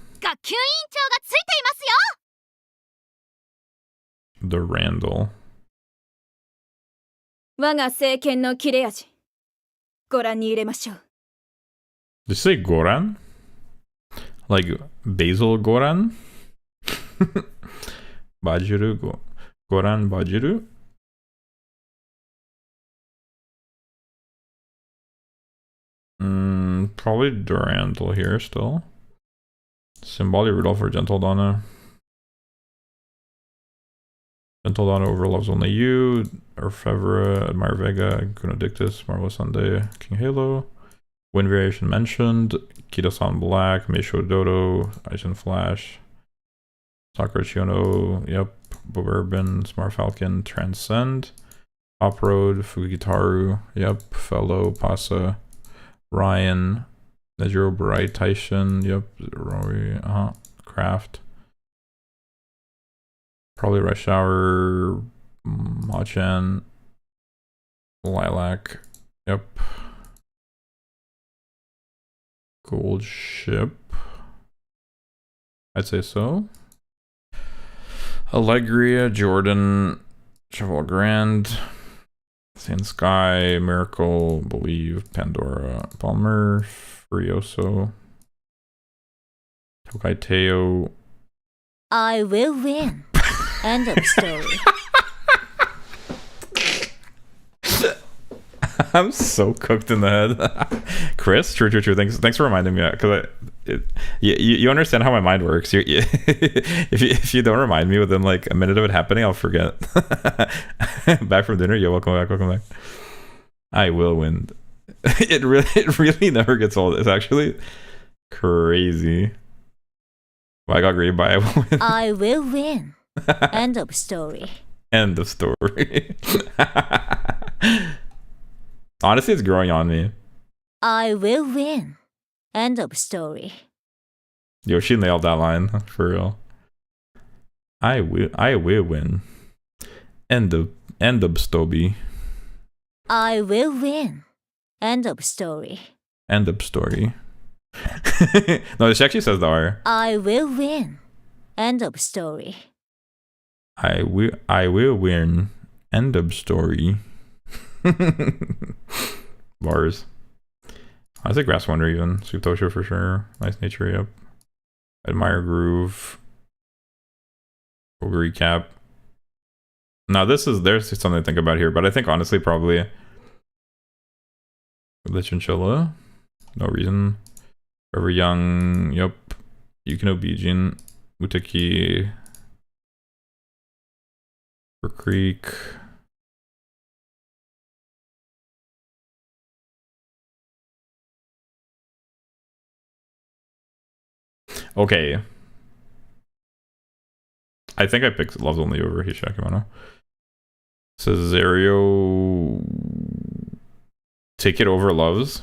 The Randall. Did you say Goran? Like Basil Goran? Bajiru Goran Bajiru? Probably Durandal here still. Symbolic Rudolph or Gentle Donna. Gentle Donna over Loves Only You. Orfevra, Admire Vega, Gunadictus, Marvelous Sunday, King Halo. Wind Variation mentioned. Kida-san Black, Meisho Dodo, Aizen Flash. Sakura Chiono, yep. Bob Urban, Smart Falcon, Transcend. Off-Road, Fugitaru, yep. Fellow, Pasa. Ryan, Nejiro Bright, Taishin, yep. Rory, Craft. Probably Rush Hour, Machan, Lilac, yep. Gold Ship, I'd say so. Allegria, Jordan, Cheval Grand, Sand Sky, Miracle, Believe, Pandora, Palmer, Furioso, Tokai Teo. I will win. End of story. I'm so cooked in the head. Chris, true. Thanks for reminding me, because you understand how my mind works. If you don't remind me within like a minute of it happening, I'll forget. Back from dinner. Yeah, welcome back. I will win. It really never gets old. It's actually crazy. Well, I got greedy by I will win. End of story. End of story. Honestly, it's growing on me. I will win. End of story. Yo, she nailed that line for real. I will win. End of story. I will win. End of story. End of story. No, she actually says the R. I will win. End of story. I will win. End of story. Bars. I say Grass Wonder even. Sutosho for sure. Nice nature, yep. Admire Groove. Recap. Now there's something to think about here, but I think honestly probably the Chinchilla. No reason. Forever Young, yep. Yukino Bijin. Utaki. Creek. Okay. I think I picked Love's Only over Hishakimono. Cesario. Take it over Love's.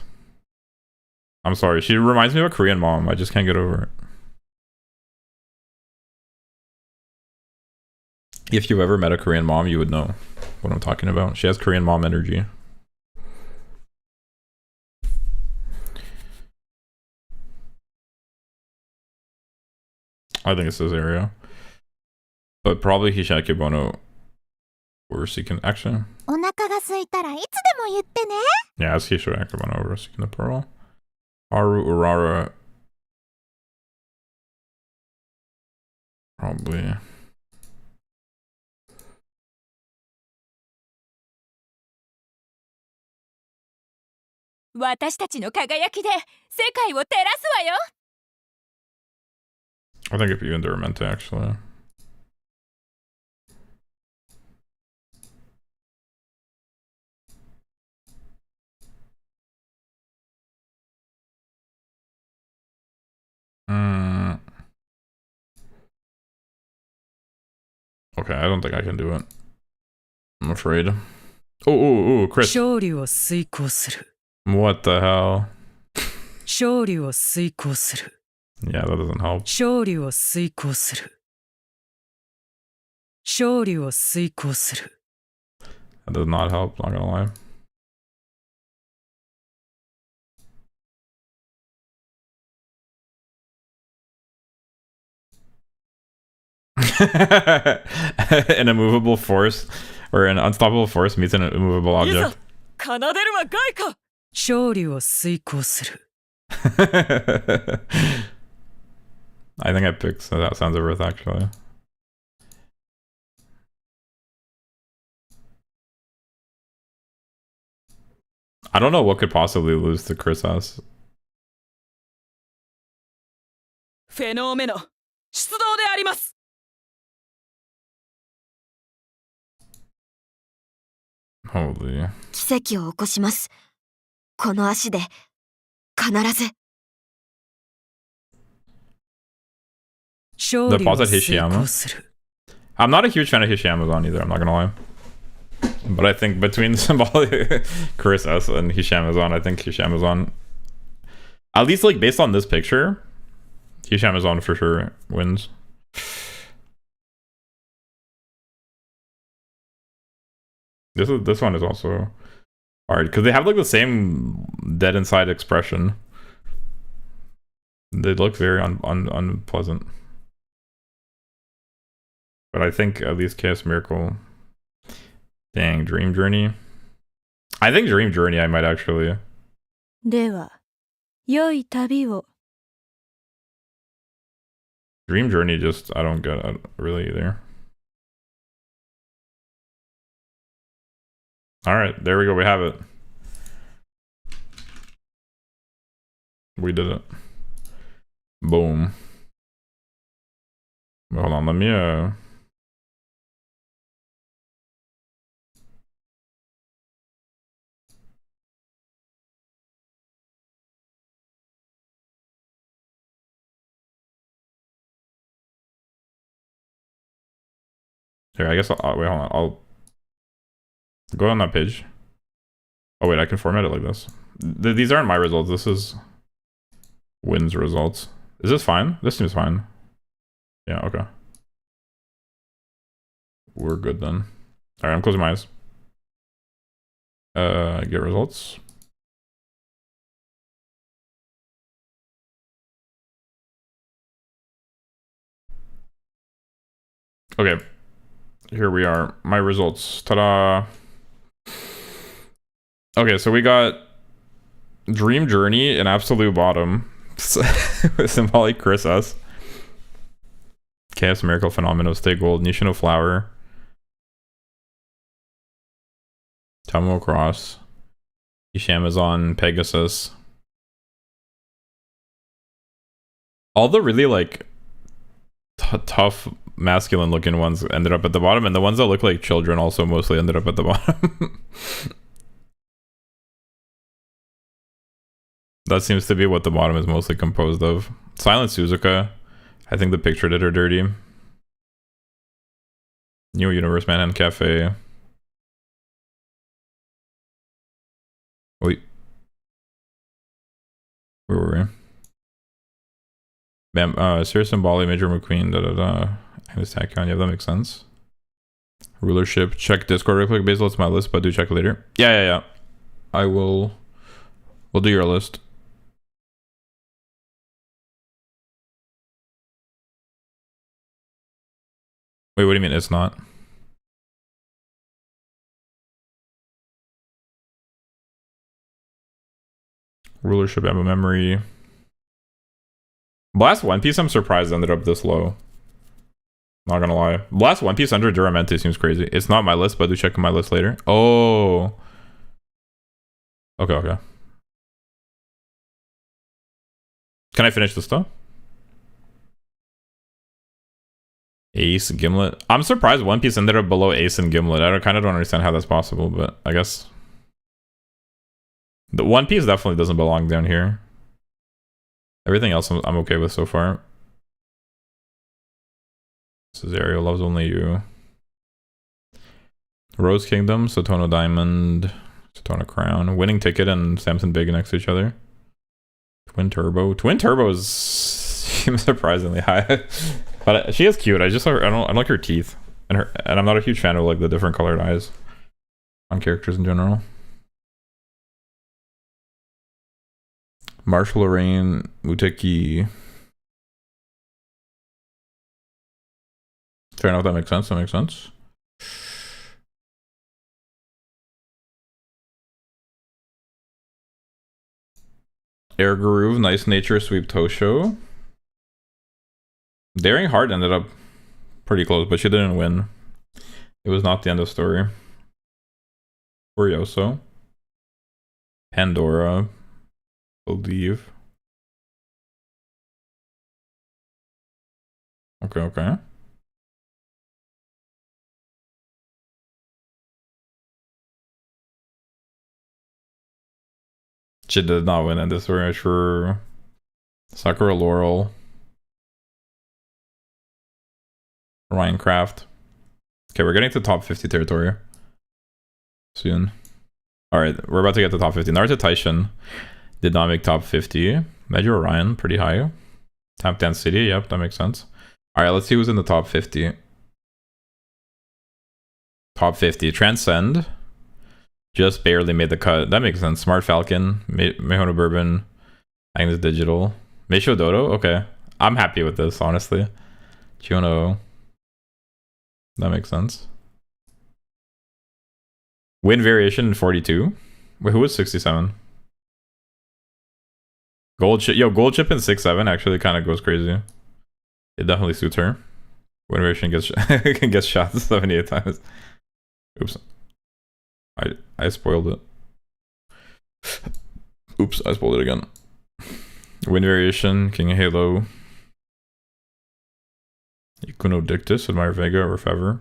I'm sorry. She reminds me of a Korean mom. I just can't get over it. If you've ever met a Korean mom, you would know what I'm talking about. She has Korean mom energy. I think it's Cesario. But probably Hishakibono or Seeking Action. お腹が空いたらいつでも言ってね。 Yeah, it's Hishakibono over Seeking the Pearl. Haru Urara. Probably. 私たちの輝きで世界を照らすわよ。 I think if you and Duramente actually. Okay, I don't think I can do it. I'm afraid. Oh, Chris. 勝利を遂行する。 What the hell? 勝利を遂行する。 Yeah, that doesn't help. 勝利を遂行する。勝利を遂行する。 That does not help, not gonna lie. An immovable force or an unstoppable force meets an immovable object. 奏でるは外か。勝利を遂行する。 I think I picked that Sounds of Earth actually. I don't know what could possibly lose to Chris S. フェノーメノ、出動であります。 Holy. 奇跡を起こします。この足で必ず。 勝利 The を pause at 遂 Hishiyama. 行する。 I'm not a huge fan of Hishiyamazon either, I'm not gonna lie. But I think between Symbolic Chris S and Hishamazon, I think Hishamazon, at least like based on this picture, Hishamazon for sure wins. This one is also hard because they have like the same dead inside expression. They look very unpleasant. But I think at least Chaos Miracle. Dang, Dream Journey. I think Dream Journey I might actually. では、良い旅を。 Dream Journey just, I don't get it really either. Alright, there we go, we have it. We did it. Boom. Hold on, let me Here, I guess I'll wait, hold on. I'll go on that page. Oh wait, I can format it like this. These aren't my results. This is Win's results. Is this fine? This seems fine. Yeah, okay. We're good then. Alright, I'm closing my eyes. Get results. Okay. Here we are. My results. Ta-da! Okay, so we got Dream Journey in absolute bottom. With symbolic Chris S. Chaos Miracle Phenomenal Stay Gold. Nishino Flower. Tomo Cross. Ish Amazon. Pegasus. All the really like tough masculine looking ones ended up at the bottom, and the ones that look like children also mostly ended up at the bottom. That seems to be what the bottom is mostly composed of. Silent Suzuka. I think the picture did her dirty. New Universe Manhunt Cafe. Wait. Where were we? Bam, Sirius and Bali, Major McQueen, Agnes Tachyon, yeah, that makes sense. Rulership, check Discord real quick. Basil, it's my list, but do check later. Yeah. I will. We'll do your list. Wait, what do you mean it's not? Rulership, ammo memory. Last One Piece, I'm surprised ended up this low. Not gonna lie. Last One Piece under Duramente seems crazy. It's not my list, but do check my list later. Oh. Okay. Can I finish this stuff? Ace, Gimlet. I'm surprised One Piece ended up below Ace and Gimlet. I kind of don't understand how that's possible, but I guess. The One Piece definitely doesn't belong down here. Everything else I'm okay with so far. Cesario Loves Only You. Rose Kingdom, Sotono Diamond, Sotono Crown. Winning Ticket and Samson Big next to each other. Twin Turbo. Twin Turbo seems surprisingly high. But she is cute. I don't like her teeth. And I'm not a huge fan of like the different colored eyes on characters in general. Marshall Lorraine, Muteki. Fair enough, that makes sense. Air Groove, Nice Nature, Sweep Tosho. Daring Heart ended up pretty close, but she didn't win. It was not the end of the story. Furioso. Pandora. Believe. Okay. She did not win in this very sure. Sakura Laurel. Ryan Craft. Okay, we're getting to top 50 territory soon. Alright, we're about to get to top 50. Naruto Taishin did not make top 50. Major Orion, pretty high. Tap Dance City, yep, that makes sense. Alright, let's see who's in the top 50. Top 50. Transcend. Just barely made the cut. That makes sense. Smart Falcon. Mihono Bourbon. Agnes Digital. Meisho Dodo? Okay. I'm happy with this, honestly. Chiono. That makes sense. Win Variation in 42. Wait, who was 67? Gold Chip. Yo, Gold Chip in 6-7 actually kind of goes crazy. It definitely suits her. Win Variation gets shot 78 times. Oops. I spoiled it. Oops, I spoiled it again. Win Variation, King of Halo. Ikuno Dictus, Admire Vega, or Fever.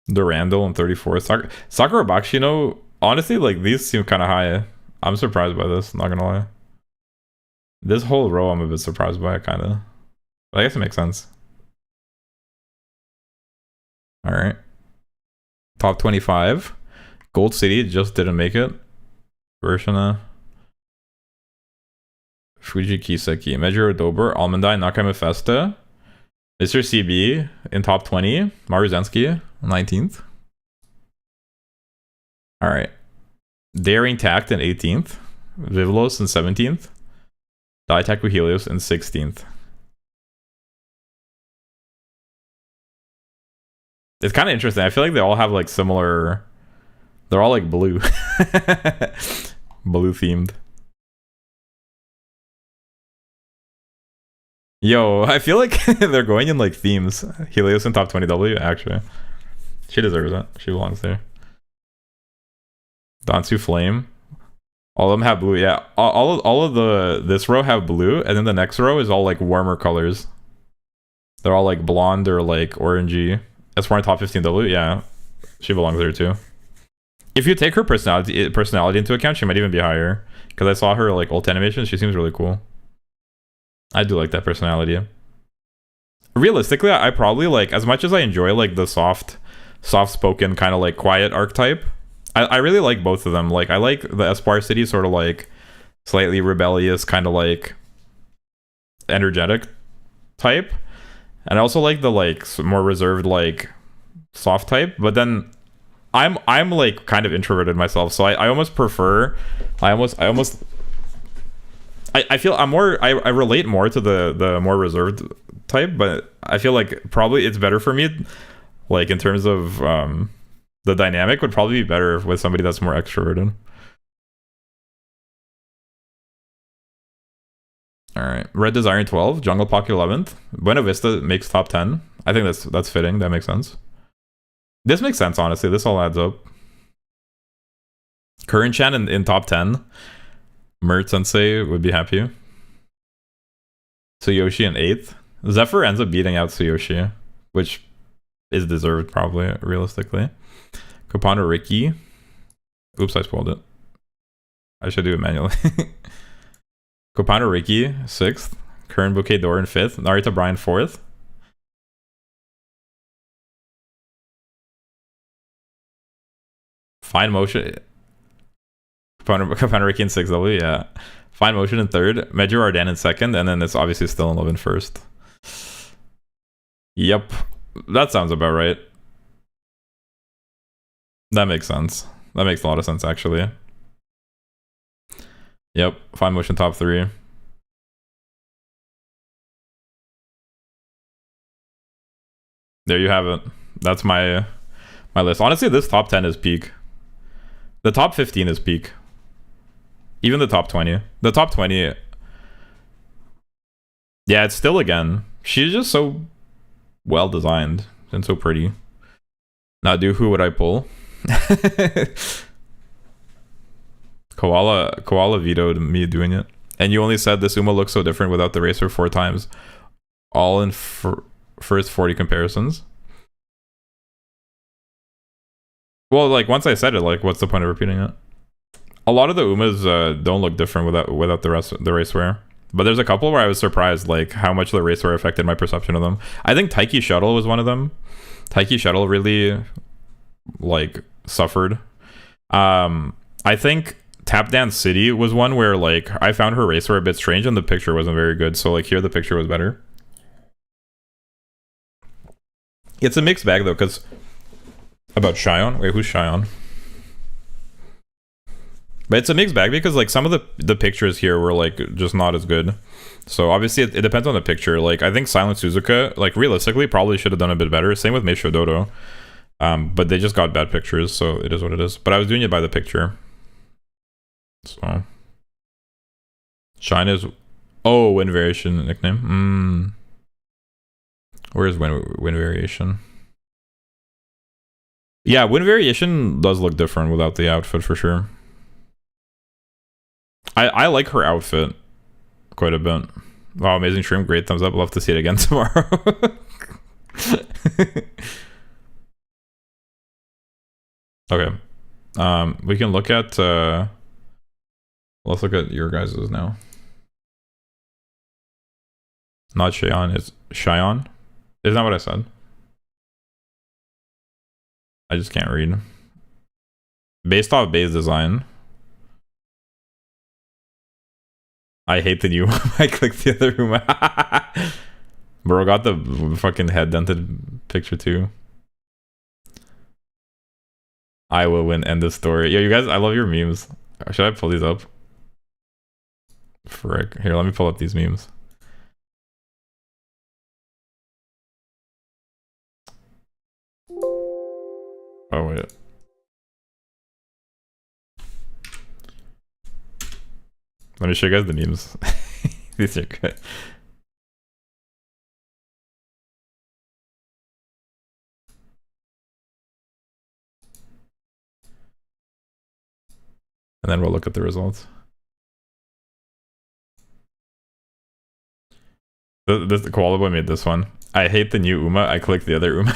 Durandal in 34th. Sakura Bakshino, honestly, like, these seem kind of high. I'm surprised by this, not gonna lie. This whole row I'm a bit surprised by, kind of. But I guess it makes sense. All right. Top 25. Gold City just didn't make it. Vershina. Fuji Kiseki. Major Dober. Almondine. Nakai Festa. Mr. CB in top 20. Maruzensky, 19th. All right. Daring Tact in 18th. Vivlos in 17th. Daitaku Helios in 16th. It's kind of interesting. I feel like they all have like similar... They're all like blue. Blue themed. Yo, I feel like they're going in like themes. Helios in top 20W, actually. She deserves it. She belongs there. Dansu Flame. All of them have blue. Yeah, all of this row have blue, and then the next row is all like warmer colors. They're all like blonde or like orangey. That's why in top 15W. Yeah, she belongs there too. If you take her personality into account, she might even be higher. Because I saw her like ult animation. She seems really cool. I do like that personality. Realistically, I probably like, as much as I enjoy like the soft-spoken kind of like quiet archetype, I really like both of them. Like I like the Espoir City sort of like slightly rebellious kind of like energetic type, and I also like the like more reserved like soft type. But then I'm like kind of introverted myself, so I almost prefer I feel I relate more to the more reserved type, but I feel like probably it's better for me like in terms of the dynamic would probably be better with somebody that's more extroverted. All right, Red Desire in 12, Jungle Pocket 11th, Buena Vista makes top 10. I think that's fitting. That makes sense. This makes sense, honestly. This all adds up. Current Chan in top 10. Mert Sensei would be happy. Tsuyoshi in 8th. Zephyr ends up beating out Tsuyoshi, which is deserved probably, realistically. Kopano Ricky. Oops, I spoiled it. I should do it manually. Kopano Ricky, 6th. Current Bouquet Door in 5th. Narita Brian, 4th. Fine Motion. Kopano Ricky in 6th, yeah. Fine Motion in 3rd. Medjur Ardan in 2nd. And then it's obviously still in love in 1st. Yep. That sounds about right. That makes sense. That makes a lot of sense, actually. Yep. Fine Motion top 3. There you have it. That's my list. Honestly, this top 10 is peak. The top 15 is peak. Even the top 20. The top 20... Yeah, it's still again. She's just so well designed and so pretty. Now, who would I pull? Koala vetoed me doing it. And you only said this Uma looks so different without the racer 4 times. All in first 40 comparisons. Well, like, once I said it, like, what's the point of repeating it? A lot of the Umas don't look different without the racewear. But there's a couple where I was surprised, like, how much the racewear affected my perception of them. I think Taiki Shuttle was one of them. Taiki Shuttle really, like, suffered. I think Tap Dance City was one where, like, I found her racewear a bit strange and the picture wasn't very good. So, like, here the picture was better. It's a mixed bag, though, because... About Shion? Wait, who's Shion? But it's a mixed bag because like some of the pictures here were like just not as good. So obviously it depends on the picture. Like I think Silent Suzuka, like realistically, probably should have done a bit better. Same with Meisho Dodo. But they just got bad pictures, so it is what it is. But I was doing it by the picture. So Shine is Wind Variation nickname. Where's Wind Variation? Yeah, Wind Variation does look different without the outfit for sure. I like her outfit quite a bit. Wow, amazing stream. Great thumbs up. Love to see it again tomorrow. Okay. We can look at let's look at your guys's now. Not Cheyenne, it's Cheyenne. Isn't that what I said? I just can't read. Based off base design. I hate the new I clicked the other room. Bro got the fucking head dented picture too. I will win, end the story. Yo, you guys, I love your memes. Should I pull these up? Frick. Here, let me pull up these memes. Oh, wait. Let me show you guys the memes. These are good. And then we'll look at the results. The koala boy made this one. I hate the new Uma. I clicked the other Uma.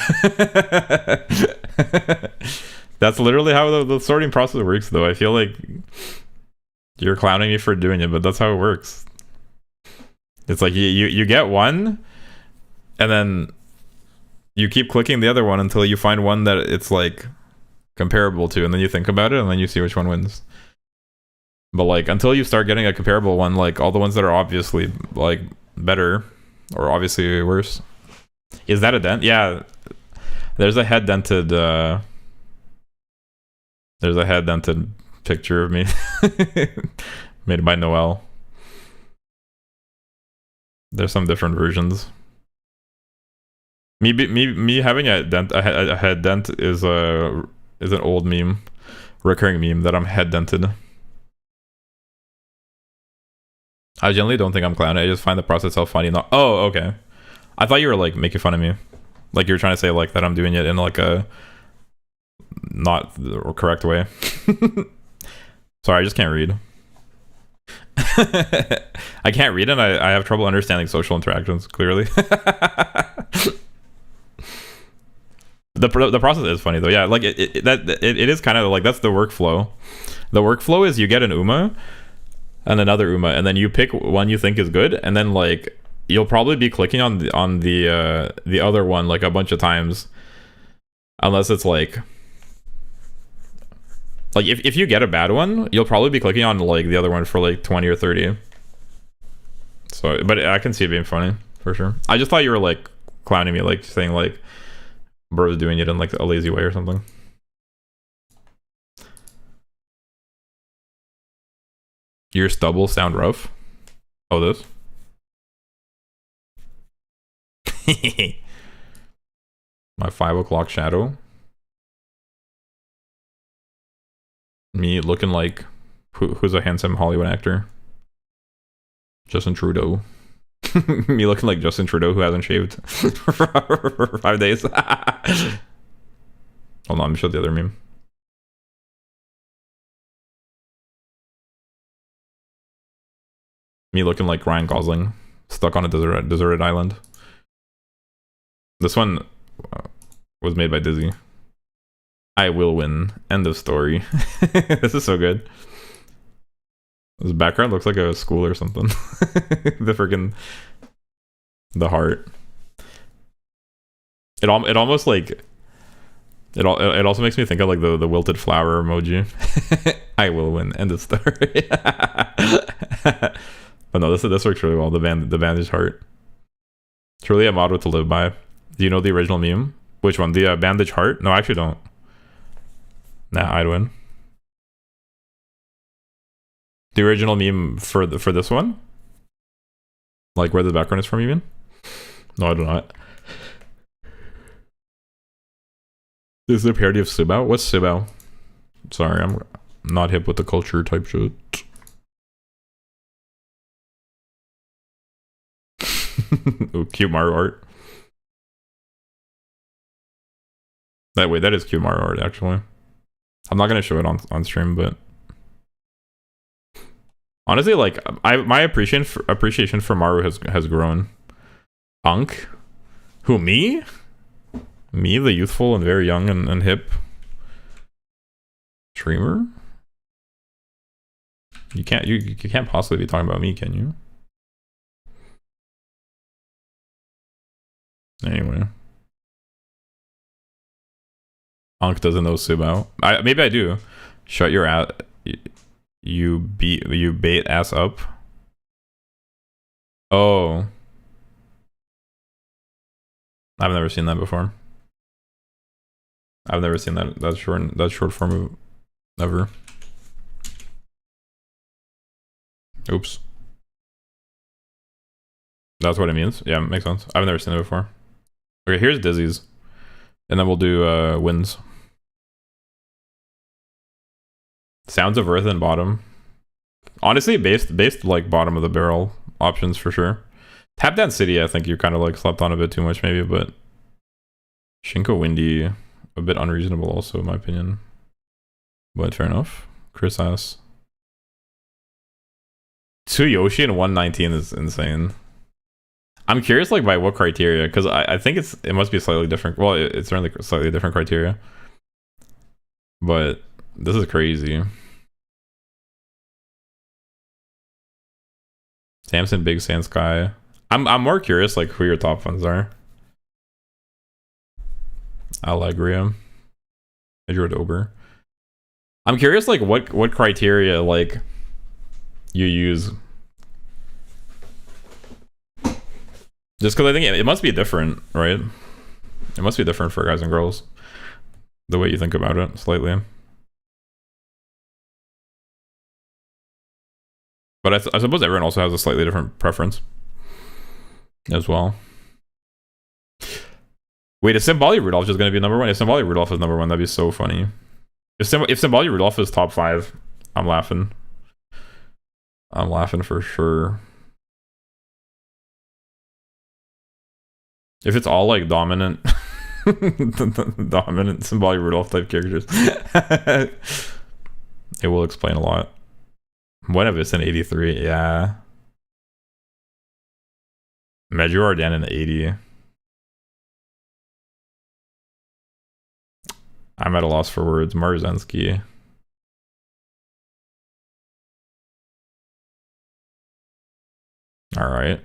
That's literally how the sorting process works, though. I feel like you're clowning me for doing it, but that's how it works. It's like you get one, and then you keep clicking the other one until you find one that it's like comparable to, and then you think about it, and then you see which one wins. But like until you start getting a comparable one, like all the ones that are obviously like better or obviously worse. Is that a dent? Yeah, there's a head dented picture of me made by Noel. There's some different versions. Me having a head dent is an old meme, recurring meme that I'm head dented. I generally don't think I'm clowning. I just find the process itself funny. Not. Oh, okay. I thought you were like making fun of me, like you were trying to say like that I'm doing it in like a not the correct way. Sorry, I just can't read. I can't read and I have trouble understanding social interactions. Clearly, the process is funny though. Yeah, like it is kind of like that's the workflow. The workflow is you get an Uma and another Uma, and then you pick one you think is good, and then like you'll probably be clicking on the other one like a bunch of times, unless it's like if you get a bad one, you'll probably be clicking on like the other one for like 20 or 30. So, but I can see it being funny for sure. I just thought you were like clowning me, like saying like bro's doing it in like a lazy way or something. Your stubble sound rough. Oh, this. My 5 o'clock shadow. Me looking like who's a handsome Hollywood actor? Justin Trudeau. Me looking like Justin Trudeau who hasn't shaved for 5 days. Hold on, let me show the other meme. Me looking like Ryan Gosling, stuck on a deserted island. This one was made by Dizzy. I will win. End of story. This is so good. This background looks like a school or something. The heart. It almost like it also makes me think of like the wilted flower emoji. I will win. End of story. But no, this works really well. The bandaged heart. Truly a motto to live by. Do you know the original meme? Which one? The bandaged heart? No, I actually don't. Nah, I'd win. The original meme for this one? Like where the background is from even? No, I do not. This is a parody of Sibao? What's Sibao? Sorry, I'm not hip with the culture type shit. Ooh, cute Mario art. That is cute Mario art actually. I'm not gonna show it on stream, but honestly, like my appreciation for Maru has grown. Unk, who me, the youthful and very young and hip streamer. You can't possibly be talking about me, can you? Anyway. Ankh doesn't know Sumo. Maybe I do. Shut your ass. You bait ass up. Oh. I've never seen that before. I've never seen that short form of ever. Oops. That's what it means. Yeah, makes sense. I've never seen it before. Okay, here's Dizzy's. And then we'll do wins. Sounds of Earth and bottom. Honestly, based like bottom of the barrel options for sure. Tap Dance City, I think you kind of like slept on a bit too much maybe, but Shinko Windy, a bit unreasonable also in my opinion. But fair enough. Chris Ass. Tsuyoshi and 119 is insane. I'm curious like by what criteria, because I think it must be slightly different. Well, it's certainly slightly different criteria. But this is crazy. Samson, Big Sand Sky. I'm more curious like who your top ones are. Allegria. Edward Ober. I'm curious like what criteria like you use. Just because I think it must be different, right? It must be different for guys and girls. The way you think about it, slightly. But I suppose everyone also has a slightly different preference as well. Wait, is Simbali Rudolph just going to be number one? If Simbali Rudolph is number one, that'd be so funny. If Simbali Rudolph is top 5, I'm laughing. I'm laughing for sure. If it's all like dominant, dominant Simbali Rudolph type characters, it will explain a lot. One of it's in 83, yeah. Medjugorje Arden in 80. I'm at a loss for words. Marzensky. Alright.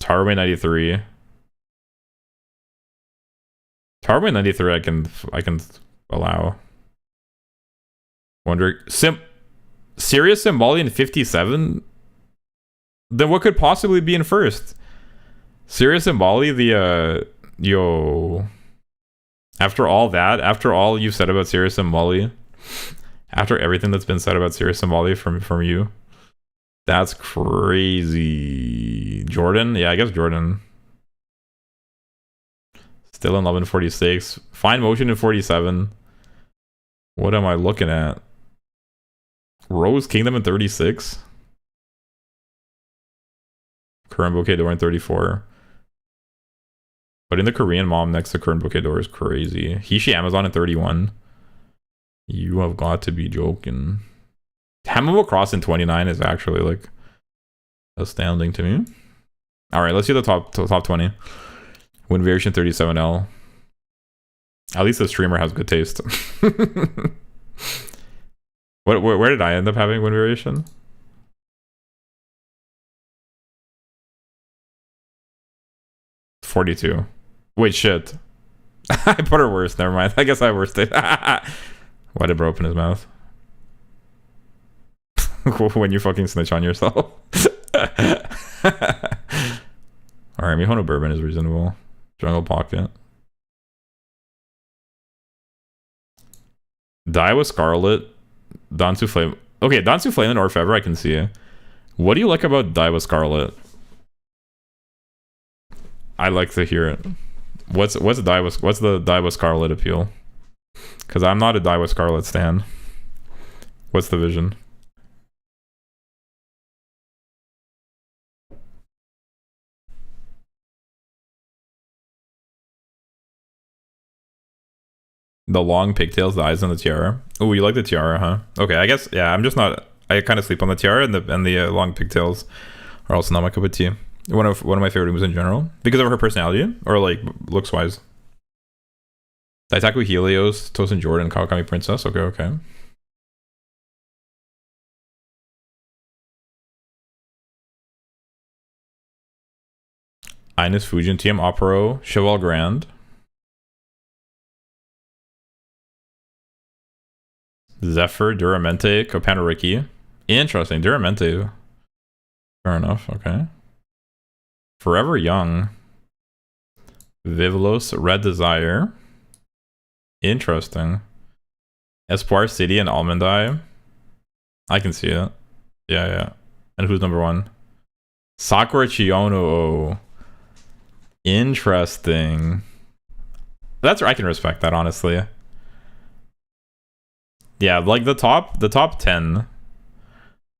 Tarway 93. Tarway 93 I can allow. Wonder Serious Simbali in 57? Then what could possibly be in first? Serious Simbali, the yo. After all that, after all you've said about Serious Simbali, after everything that's been said about Serious Simbali from you, that's crazy. Jordan? Yeah, I guess Jordan. Still in love in 46. Fine Motion in 47. What am I looking at? Rose Kingdom in 36. Current Bouquet Door in 34. But in the Korean mom next to Current Bouquet Door is crazy. Hishi Amazon in 31. You have got to be joking. Hamamo Cross in 29 is actually like astounding to me. Alright, let's do the top 20. Win Variation 37L. At least the streamer has good taste. Where did I end up having Win Variation? $42. Wait, shit. I put her worst. Never mind. I guess I worst it. Why did bro open his mouth? When you fucking snitch on yourself. Alright, Mihono Bourbon is reasonable. Jungle Pocket. Daiwa Scarlet. Dansu Flame. Okay, Dansu Flame and Orfever I can see. What do you like about Daiwa Scarlet? I like to hear it. What's the Daiwa Scarlet appeal? Because I'm not a Daiwa Scarlet stan. What's the vision? The long pigtails, the eyes, and the tiara. Oh, you like the tiara, huh? Okay, I guess, yeah, I'm just not... I kind of sleep on the tiara, and the long pigtails are also not my cup of tea. One of my favorite moves in general. Because of her personality, or like, looks-wise. Daitaku Helios, Tosin Jordan, Kawakami Princess. Okay. Ines Fujin, TM Opero, Cheval Grand. Zephyr, Duramente, Copanoriki. Interesting. Duramente. Fair enough. Okay. Forever Young. Vivlos, Red Desire. Interesting. Espoir City and Almond Eye. I can see it. Yeah, yeah. And who's number 1? Sakura Chiyono. Interesting. That's I can respect that, honestly. Yeah, like the top 10.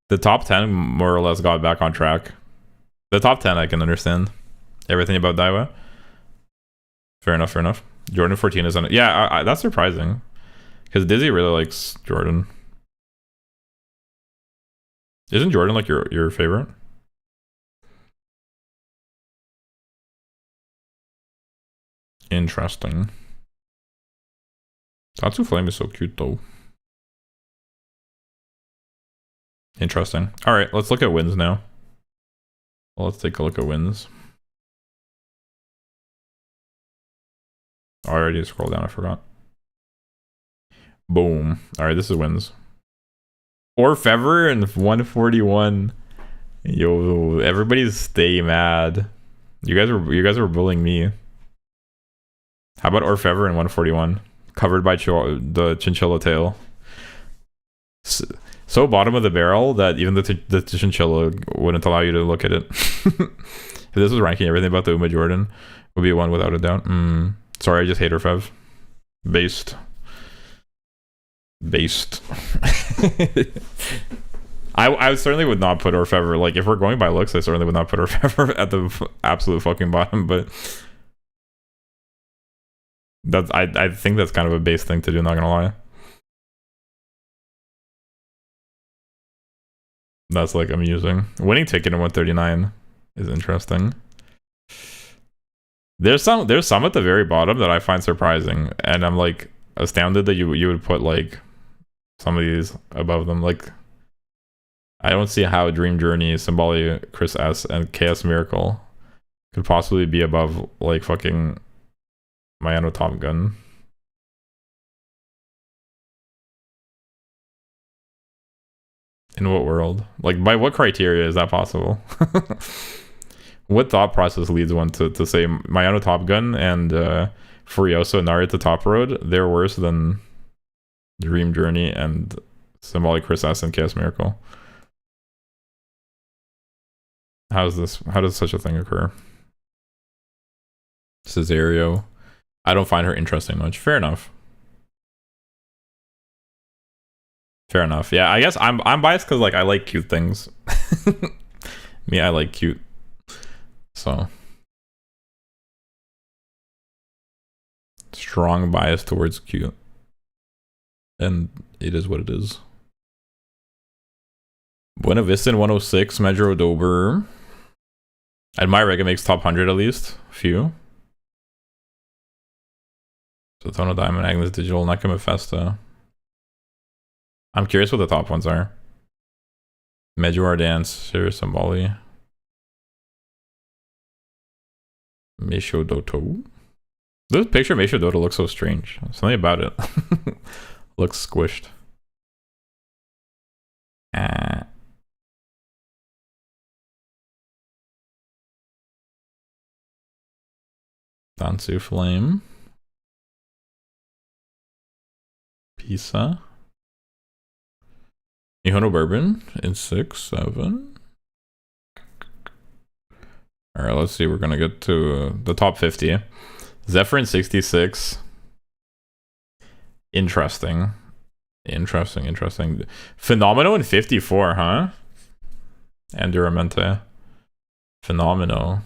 The top 10 more or less got back on track. The top 10 I can understand. Everything about Daiwa. Fair enough, fair enough. Jordan 14 is on it. Yeah, that's surprising. Because Dizzy really likes Jordan. Isn't Jordan like your favorite? Interesting. Tatsu Flame is so cute though. Interesting. Alright, let's look at wins now. Well, let's take a look at wins. Oh, I already scrolled down, I forgot. Boom. Alright, this is wins. Orfever and 141. Yo, everybody stay mad. You guys were bullying me. How about Orfever and 141? Covered by the chinchilla tail. So bottom of the barrel that even the chinchilla wouldn't allow you to look at it. If this was ranking everything about the Uma Jordan, would be one without a doubt. Sorry, I just hate Orfev. Based. I certainly would not put Orfever, like if we're going by looks, I certainly would not put Orfever at the absolute fucking bottom, but that's I think that's kind of a base thing to do, not gonna lie. That's like amusing. Winning ticket in 139 is interesting. There's some at the very bottom that I find surprising, and I'm like astounded that you would put like some of these above them. Like I don't see how Dream Journey, Symbolic, Chris S, and Chaos Miracle could possibly be above like fucking Mayano Top Gun. In what world? Like by what criteria is that possible? What thought process leads one to say Mayano Top Gun and Furiosa Narita Top Road, they're worse than Dream Journey and Symbolic Chris S and Chaos Miracle? How does such a thing occur? Cesario. I don't find her interesting much. Fair enough. Fair enough. Yeah, I guess I'm biased because like I like cute things. Me, I like cute. So strong bias towards cute. And it is what it is. Buena Vista in 106, Metro Dober. Admire Rega makes top 100 at least. Few. So Tono Diamond, Agnes Digital, Nakama Festa. I'm curious what the top ones are. Mejuar Dance, Sirius Symboli. Meisho Doto. This picture of Meisho Doto looks so strange. Something about it. Looks squished. Dansu Flame. Pisa. Nihono Bourbon in 6, 7. Alright, let's see. We're gonna get to the top 50. Zephyr in 66. Interesting. Interesting. Phenomenal in 54, huh? And Duramente. Phenomenal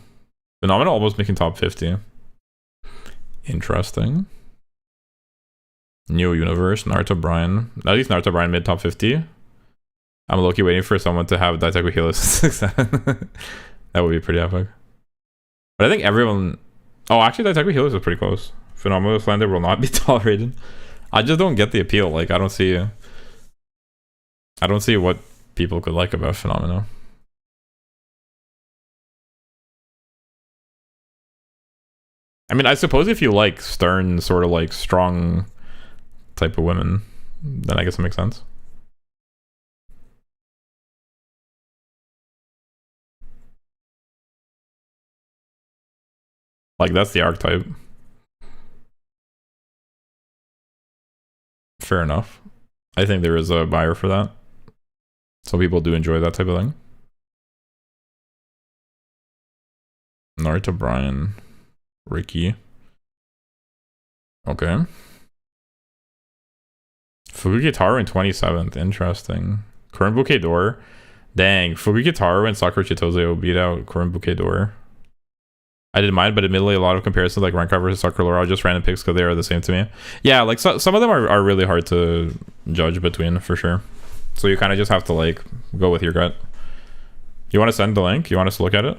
almost making top 50. Interesting. New Universe, Naruto Brian. At least Naruto Brian made top 50. I'm low-key waiting for someone to have Daiteku Helis 6-7. That would be pretty epic. But I think everyone... Oh, actually Daiteku Helis is pretty close. Phenomenal Slander will not be tolerated. I just don't get the appeal. Like, I don't see what people could like about Phenomena. I mean, I suppose if you like stern, sort of like strong type of women, then I guess it makes sense. Like, that's the archetype. Fair enough. I think there is a buyer for that. Some people do enjoy that type of thing. Naruto, Brian, Ricky. Okay. Fuguki Taro in 27th. Interesting. Current Bouquet Door. Dang. Fuguki Taro and Sakura Chitose beat out Current Bouquet Door. I didn't mind, but admittedly, a lot of comparisons like Rankai versus Sakura Laura are just random picks because they are the same to me. Yeah, like some of them are really hard to judge between, for sure. So you kind of just have to like go with your gut. You want to send the link? You want us to look at it?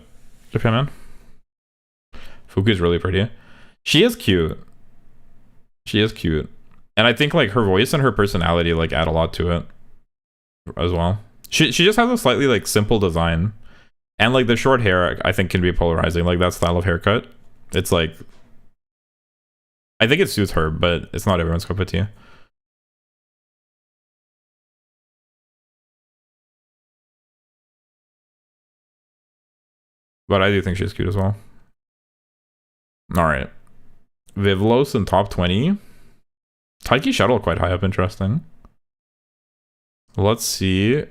Japan Man? Fuku's really pretty. She is cute. She is cute. And I think like her voice and her personality like add a lot to it as well. She just has a slightly like simple design. And like the short hair I think can be polarizing. Like that style of haircut. It's like, I think it suits her, but it's not everyone's cup of tea. But I do think she's cute as well. Alright. Vivlos in top 20. Taiki Shuttle quite high up, interesting. Let's see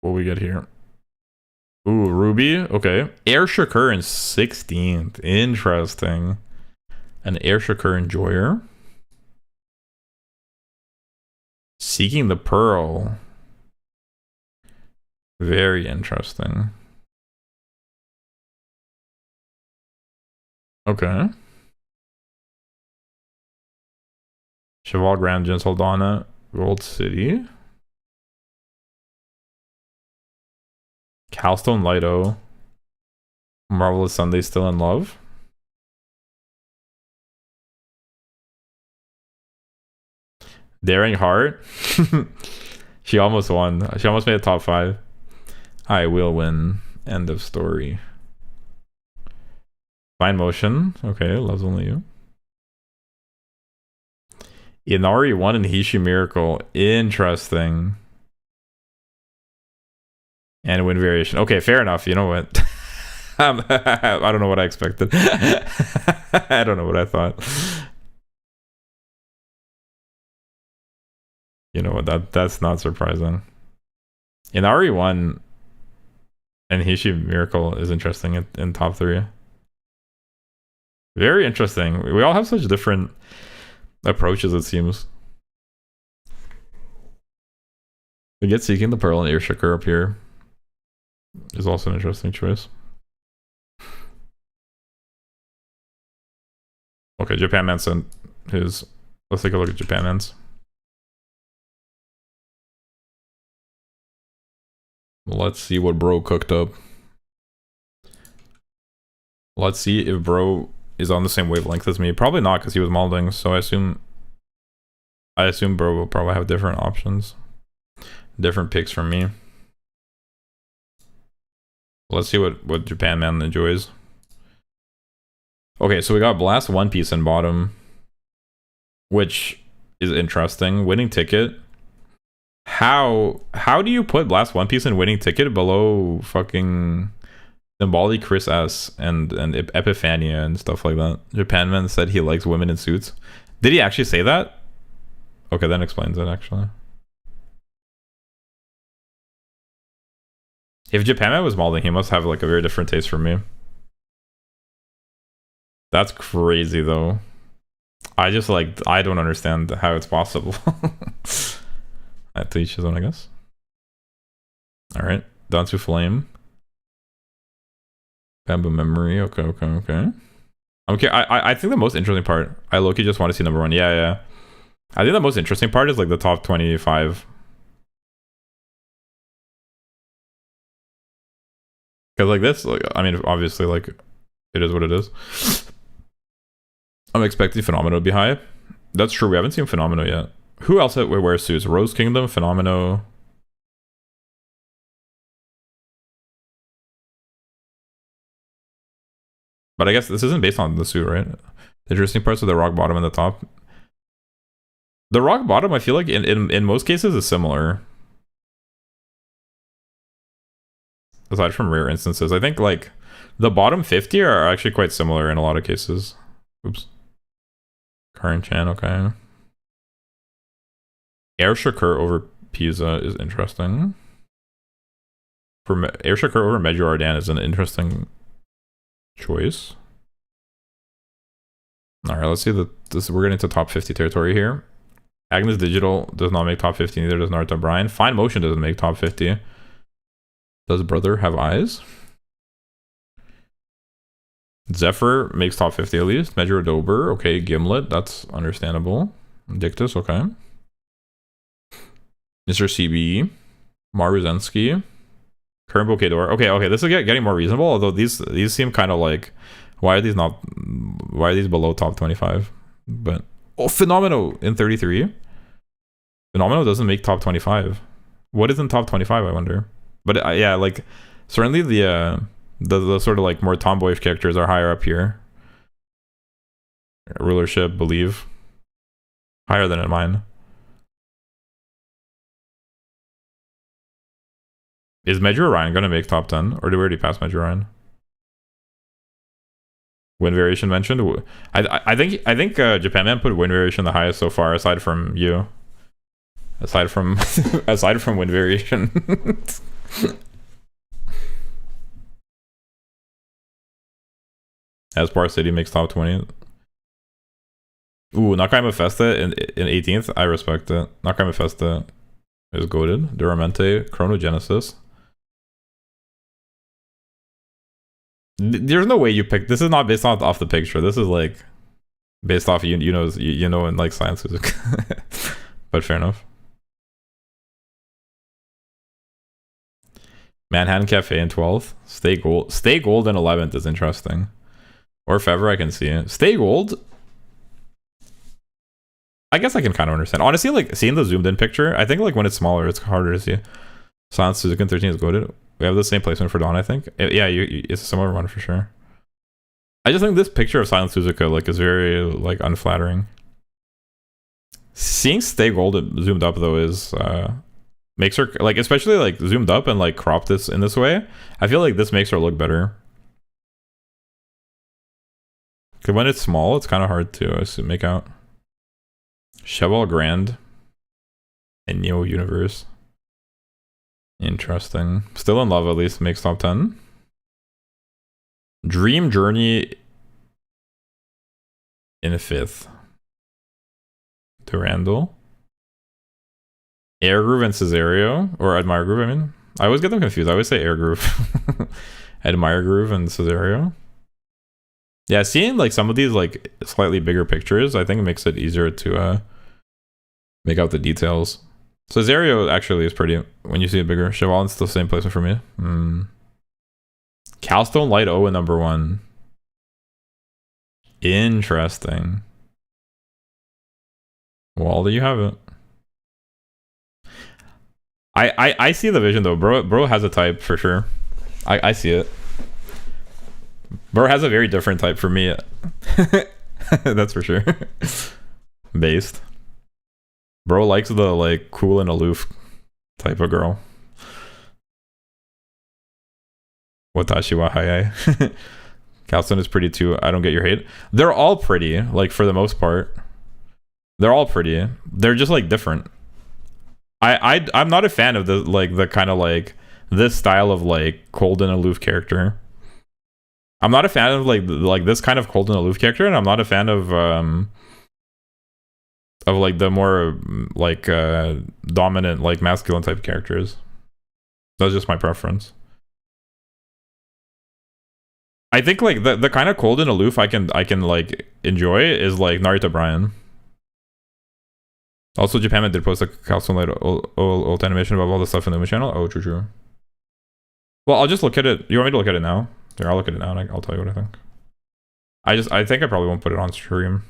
what we get here. Ooh, Ruby. Okay. Air Shakur in 16th. Interesting. An Air Shakur enjoyer. Seeking the Pearl. Very interesting. Okay. Cheval Grand Gen Soldana. Gold City. Calstone Lido. Marvelous Sunday Still in Love. Daring Heart. She almost won. She almost made a top 5. I will win. End of story. Fine Motion. Okay, Loves Only You. Inari won in Hishi Miracle. Interesting. And Wind Variation. Okay, fair enough. You know what? I don't know what I expected. I don't know what I thought. You know what? That's not surprising. Inari won and Hishi Miracle is interesting in top 3. Very interesting. We all have such different approaches, it seems. We get Seeking the Pearl and Air Shakur up here. Is also an interesting choice. Okay, Japan Man sent his. Let's take a look at Japan Man's. Let's see what bro cooked up. Let's see if bro is on the same wavelength as me. Probably not, because he was molding, so I assume bro will probably have different options. Different picks from me. Let's see what Japan Man enjoys. Okay, so we got Blast One Piece in bottom, which is interesting. Winning Ticket. How do you put Blast One Piece and Winning Ticket below fucking Symbolic Chris S and Epiphania and stuff like that? Japan Man said he likes women in suits. Did he actually say that? Okay, that explains it actually. If Japan Man was molding, he must have like a very different taste from me. That's crazy though. I don't understand how it's possible. To each his own, I guess. Alright. Dansu Flame. Bamboo Memory. Okay. Okay, I think the most interesting part, I low-key just want to see number 1. Yeah. I think the most interesting part is like the top 25. Because like this, like, I mean, obviously, like, it is what it is. I'm expecting Phenomeno to be high. That's true, we haven't seen Phenomeno yet. Who else wears suits? Rose Kingdom, Phenomeno. But I guess this isn't based on the suit, right? The interesting parts of the rock bottom and the top. The rock bottom, I feel like in most cases is similar. Aside from rare instances, I think like the bottom 50 are actually quite similar in a lot of cases. Oops. Current Chan, okay. Air Shakur over Pisa is interesting. For Air Shakur over Medjugorje Ardan is an interesting choice. All right, let's see this. We're getting to top 50 territory here. Agnes Digital does not make top 50. Neither does Naruto Brian. Fine Motion doesn't make top 50. Does Brother Have Eyes? Zephyr makes top 50 at least. Measure Dober, okay. Gimlet, that's understandable. Dictus, okay. Mr. CB, Maruzensky, Current Bokador. Okay, this is getting more reasonable. Although these seem kind of like, why are these below top 25? But Phenomeno in 33. Phenomeno doesn't make top 25. What is in top 25? I wonder. But yeah, like certainly the sort of like more tomboyish characters are higher up here. Rulership, Believe, higher than in mine. Is Measure Ryan gonna make top 10, or do we already pass Measure Ryan? Wind Variation mentioned. I think Japan Man put Wind Variation the highest so far, aside from you. Aside from Wind Variation. Espar City makes top 20. Ooh, Nakai Mephisto in 18th. I respect it. Nakai Mephisto is goated. Duramente, Chronogenesis. There's no way you picked. This is not based off the picture. This is like based off you know in like science music. But fair enough. Manhattan Cafe in 12th. Stay Gold in 11th is interesting. Or if ever I can see it. Stay Gold. I guess I can kind of understand. Honestly, like seeing the zoomed in picture, I think like when it's smaller, it's harder to see. Silence Suzuki 13 is goated. We have the same placement for Dawn, I think. Yeah, it's a similar one for sure. I just think this picture of Silent Suzuka like is very like unflattering. Seeing Stay Gold zoomed up though is makes her like, especially like zoomed up and like cropped this in this way. I feel like this makes her look better. Cause when it's small, it's kind of hard to make out. Cheval Grand and Neo Universe. Interesting. Still in Love at least makes top 10. Dream Journey in 5th. Durandal. Air Groove and Cesario. Or Admire Groove, I mean. I always get them confused. I always say Air Groove. Admire Groove and Cesario. Yeah, seeing like some of these like slightly bigger pictures, I think it makes it easier to make out the details. Cesario actually is pretty when you see it bigger. Chevalin's still the same placement for me. Calstone Light O in number 1. Interesting. Well, there you have it. I see the vision though. Bro has a type for sure. I see it. Bro has a very different type for me. That's for sure. Based. Bro likes the like cool and aloof type of girl. Watashi wa hayai. Calstone is pretty too. I don't get your hate. They're all pretty, like for the most part. They're all pretty. They're just like different. I'm not a fan of the kind of like this style of like cold and aloof character. I'm not a fan of like this kind of cold and aloof character, and I'm not a fan of like the more like dominant like masculine type characters. That's just my preference. I think like the kind of cold and aloof I can like enjoy is like Naruto Brian. Also, Japan did post a Calstone Light old animation about all the stuff in the Uma channel. Oh, true. Well, I'll just look at it. You want me to look at it now? Here, I'll look at it now and I'll tell you what I think. I think I probably won't put it on stream.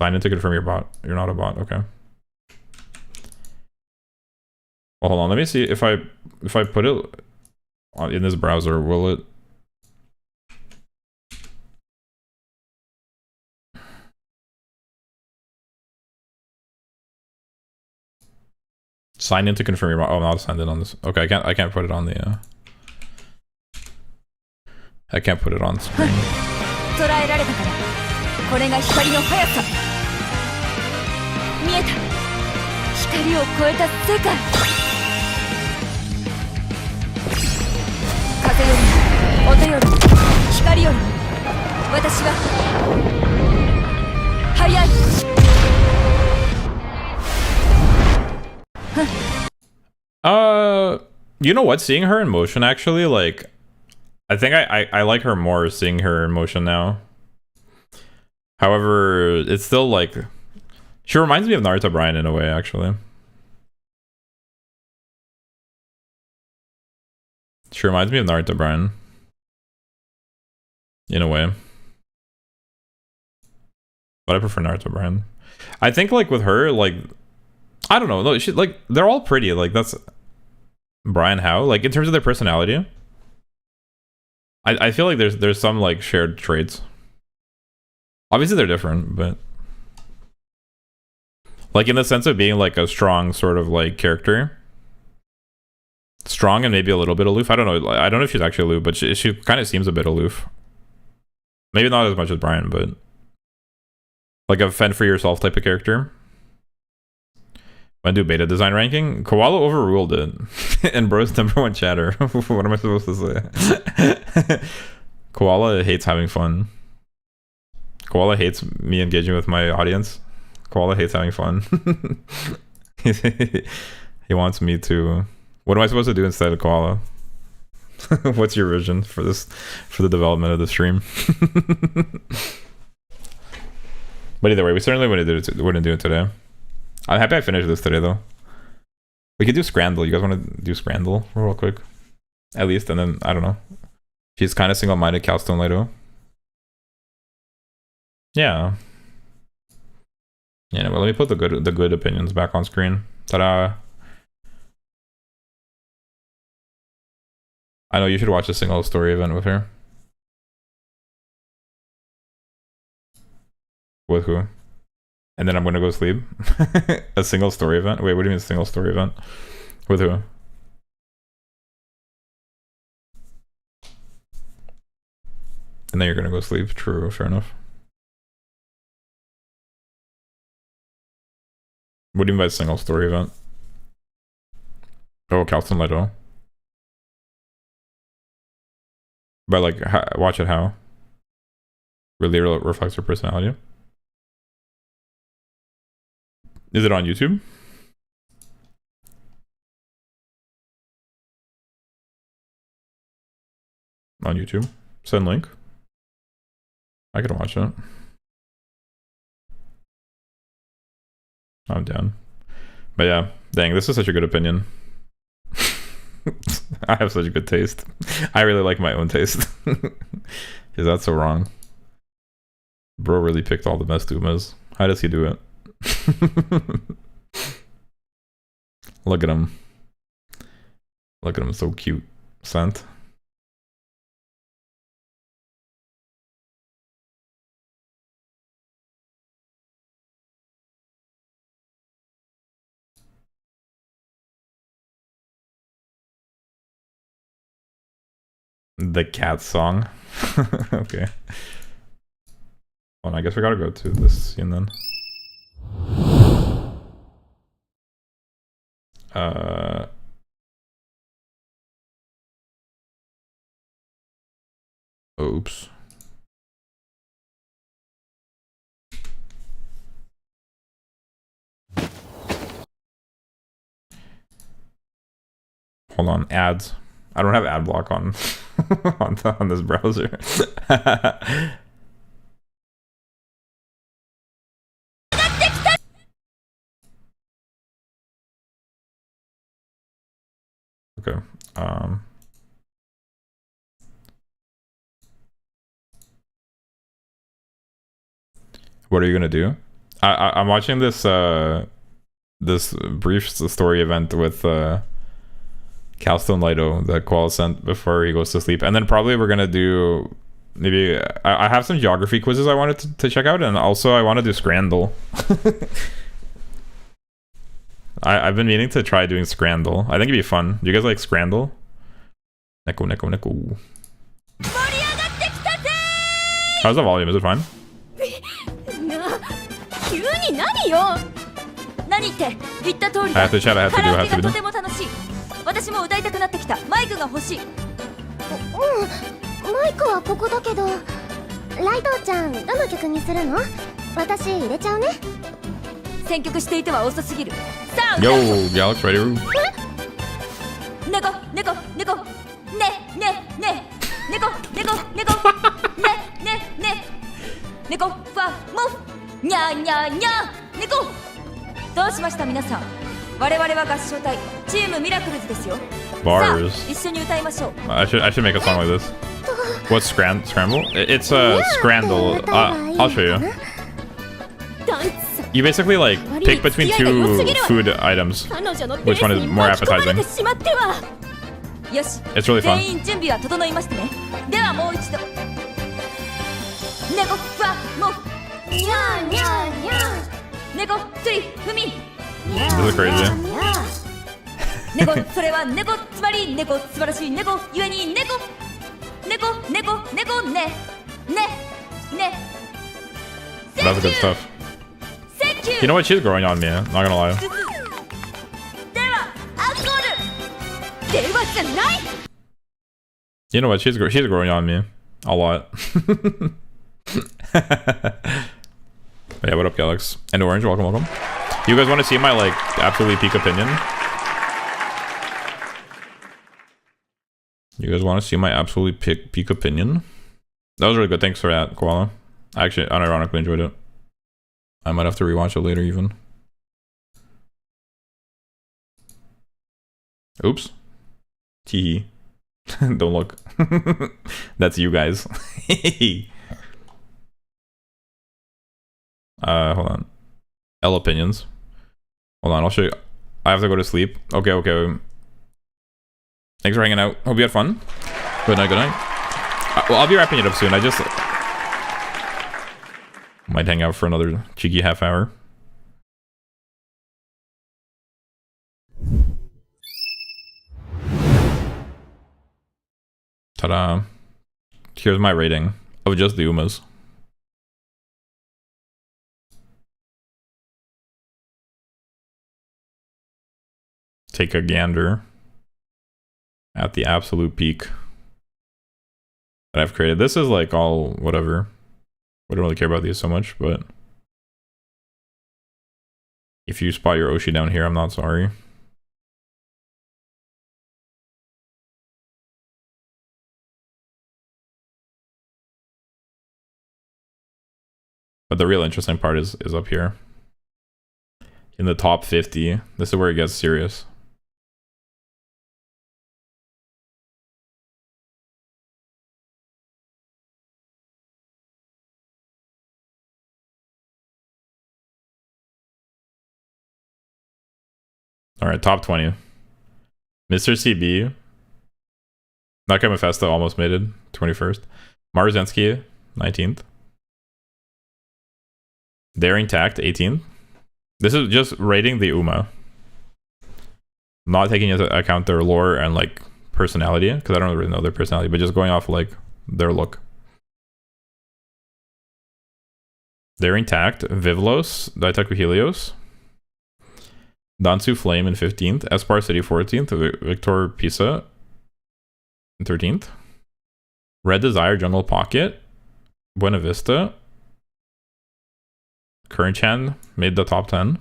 Sign in ticket from your bot. You're not a bot, okay. Well, hold on. Let me see if I put it in this browser, will it? Sign in to confirm your. Oh, I'm not signed in on this. Okay, I can't put it on the. I can't put it on screen. 捉えられたから。これが光の速さ。見えた。光を超えた世界。風よりも音よりも光よりも私は速い。You know what? Seeing her in motion, actually, like, I think I like her more seeing her in motion now. However, it's still like, she reminds me of Naruto Brian in a way, actually. She reminds me of Naruto Brian. In a way. But I prefer Naruto Brian. I think, like, with her, like, I don't know, she, like, they're all pretty, like, that's Brian Howe, like, in terms of their personality. I feel like there's some, like, shared traits. Obviously they're different, but like in the sense of being like a strong sort of like character, strong and maybe a little bit aloof. I don't know if she's actually aloof, but she kind of seems a bit aloof. Maybe not as much as Brian, but like a fend for yourself type of character. When do beta design ranking? Koala overruled it. And bro's #1 chatter. What am I supposed to say? Koala hates having fun. Koala hates me engaging with my audience. Koala hates having fun. He wants me to... What am I supposed to do instead of Koala? What's your vision for this, for the development of the stream? But either way, we certainly wouldn't do it today. I'm happy I finished this today, though. We could do Scrandle. You guys want to do Scrandle real quick? At least, and then, I don't know. She's kind of single-minded, Calstone Lido. Yeah. Yeah, well, let me put the good opinions back on screen. Ta-da! I know you should watch a single story event with her. With who? And then I'm gonna go sleep. A single story event? Wait, what do you mean single story event? With who? And then you're gonna go sleep. True, fair enough. What do you mean by single story event? Oh, Calston Leto. But like, watch it how? Really reflects her personality? Is it on YouTube? On YouTube? Send link. I can watch it. I'm down. But yeah, dang, this is such a good opinion. I have such good taste. I really like my own taste. Is that so wrong? Bro really picked all the best Umas. How does he do it? Look at him. Look at him, so cute. Scent. The cat song. Okay. Well, I guess we gotta go to this scene then. Oops. Hold on, ads. I don't have ad block on on this browser. Okay. What are you gonna do? I'm watching this this brief story event with Calstone Lido that Koala sent before he goes to sleep, and then probably we're gonna do maybe I have some geography quizzes I wanted to check out, and also I want to do Scrandle. I've been meaning to try doing Scrandle. I think it'd be fun. Do you guys like Scrandle? Neko. How's the volume? Is it fine? I have to chat, I have to do. Yo, Galax, ready? Bars. I should make a song like this. What's scramble? It's a scrandle. I'll show you. You basically like pick between two food items. Which one is more appetizing? It's really fun. This is crazy. That's good stuff. You know what? She's growing on me. Not gonna lie. You know what? She's growing on me a lot. Yeah, what up, Galax? And Orange, welcome. You guys want to see my like absolutely peak opinion? You guys want to see my absolutely peak opinion? That was really good. Thanks for that, Koala. I actually unironically enjoyed it. I might have to rewatch it later even. Oops. Tee. Don't look. That's you guys. Hold on. L opinions. Hold on, I'll show you. I have to go to sleep. Okay. Thanks for hanging out. Hope you had fun. Good night. Well, I'll be wrapping it up soon. I just might hang out for another cheeky half hour. Ta-da. Here's my rating of just the Umas. Take a gander at the absolute peak that I've created. This is like all whatever. I don't really care about these so much, but if you spot your Oshi down here, I'm not sorry. But the real interesting part is up here. In the top 50. This is where it gets serious. Alright, top 20. Mr. CB. Naka Mephisto almost made it. 21st. Marzensky, 19th. Daring Tact, 18th. This is just rating the Uma. Not taking into account their lore and like personality, because I don't really know their personality, but just going off like their look. Daring Tact, Vivlos, Daitaku Helios. Dansu Flame in 15th, Espar City 14th, Victor Pisa in 13th, Red Desire Jungle Pocket, Buena Vista, Current Chan made the top 10,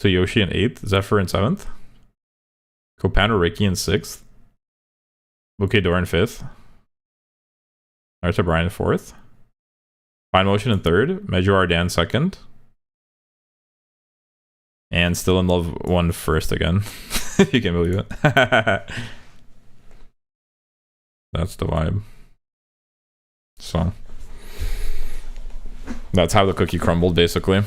Tsuyoshi in 8th, Zephyr in 7th, Kopano Ricky in 6th, Bukedor in 5th, Naruto Brian in 4th, Fine Motion in 3rd, Mejo Ardan 2nd, and Still in Love won first again. If you can believe it. That's the vibe. So that's how the cookie crumbled, basically.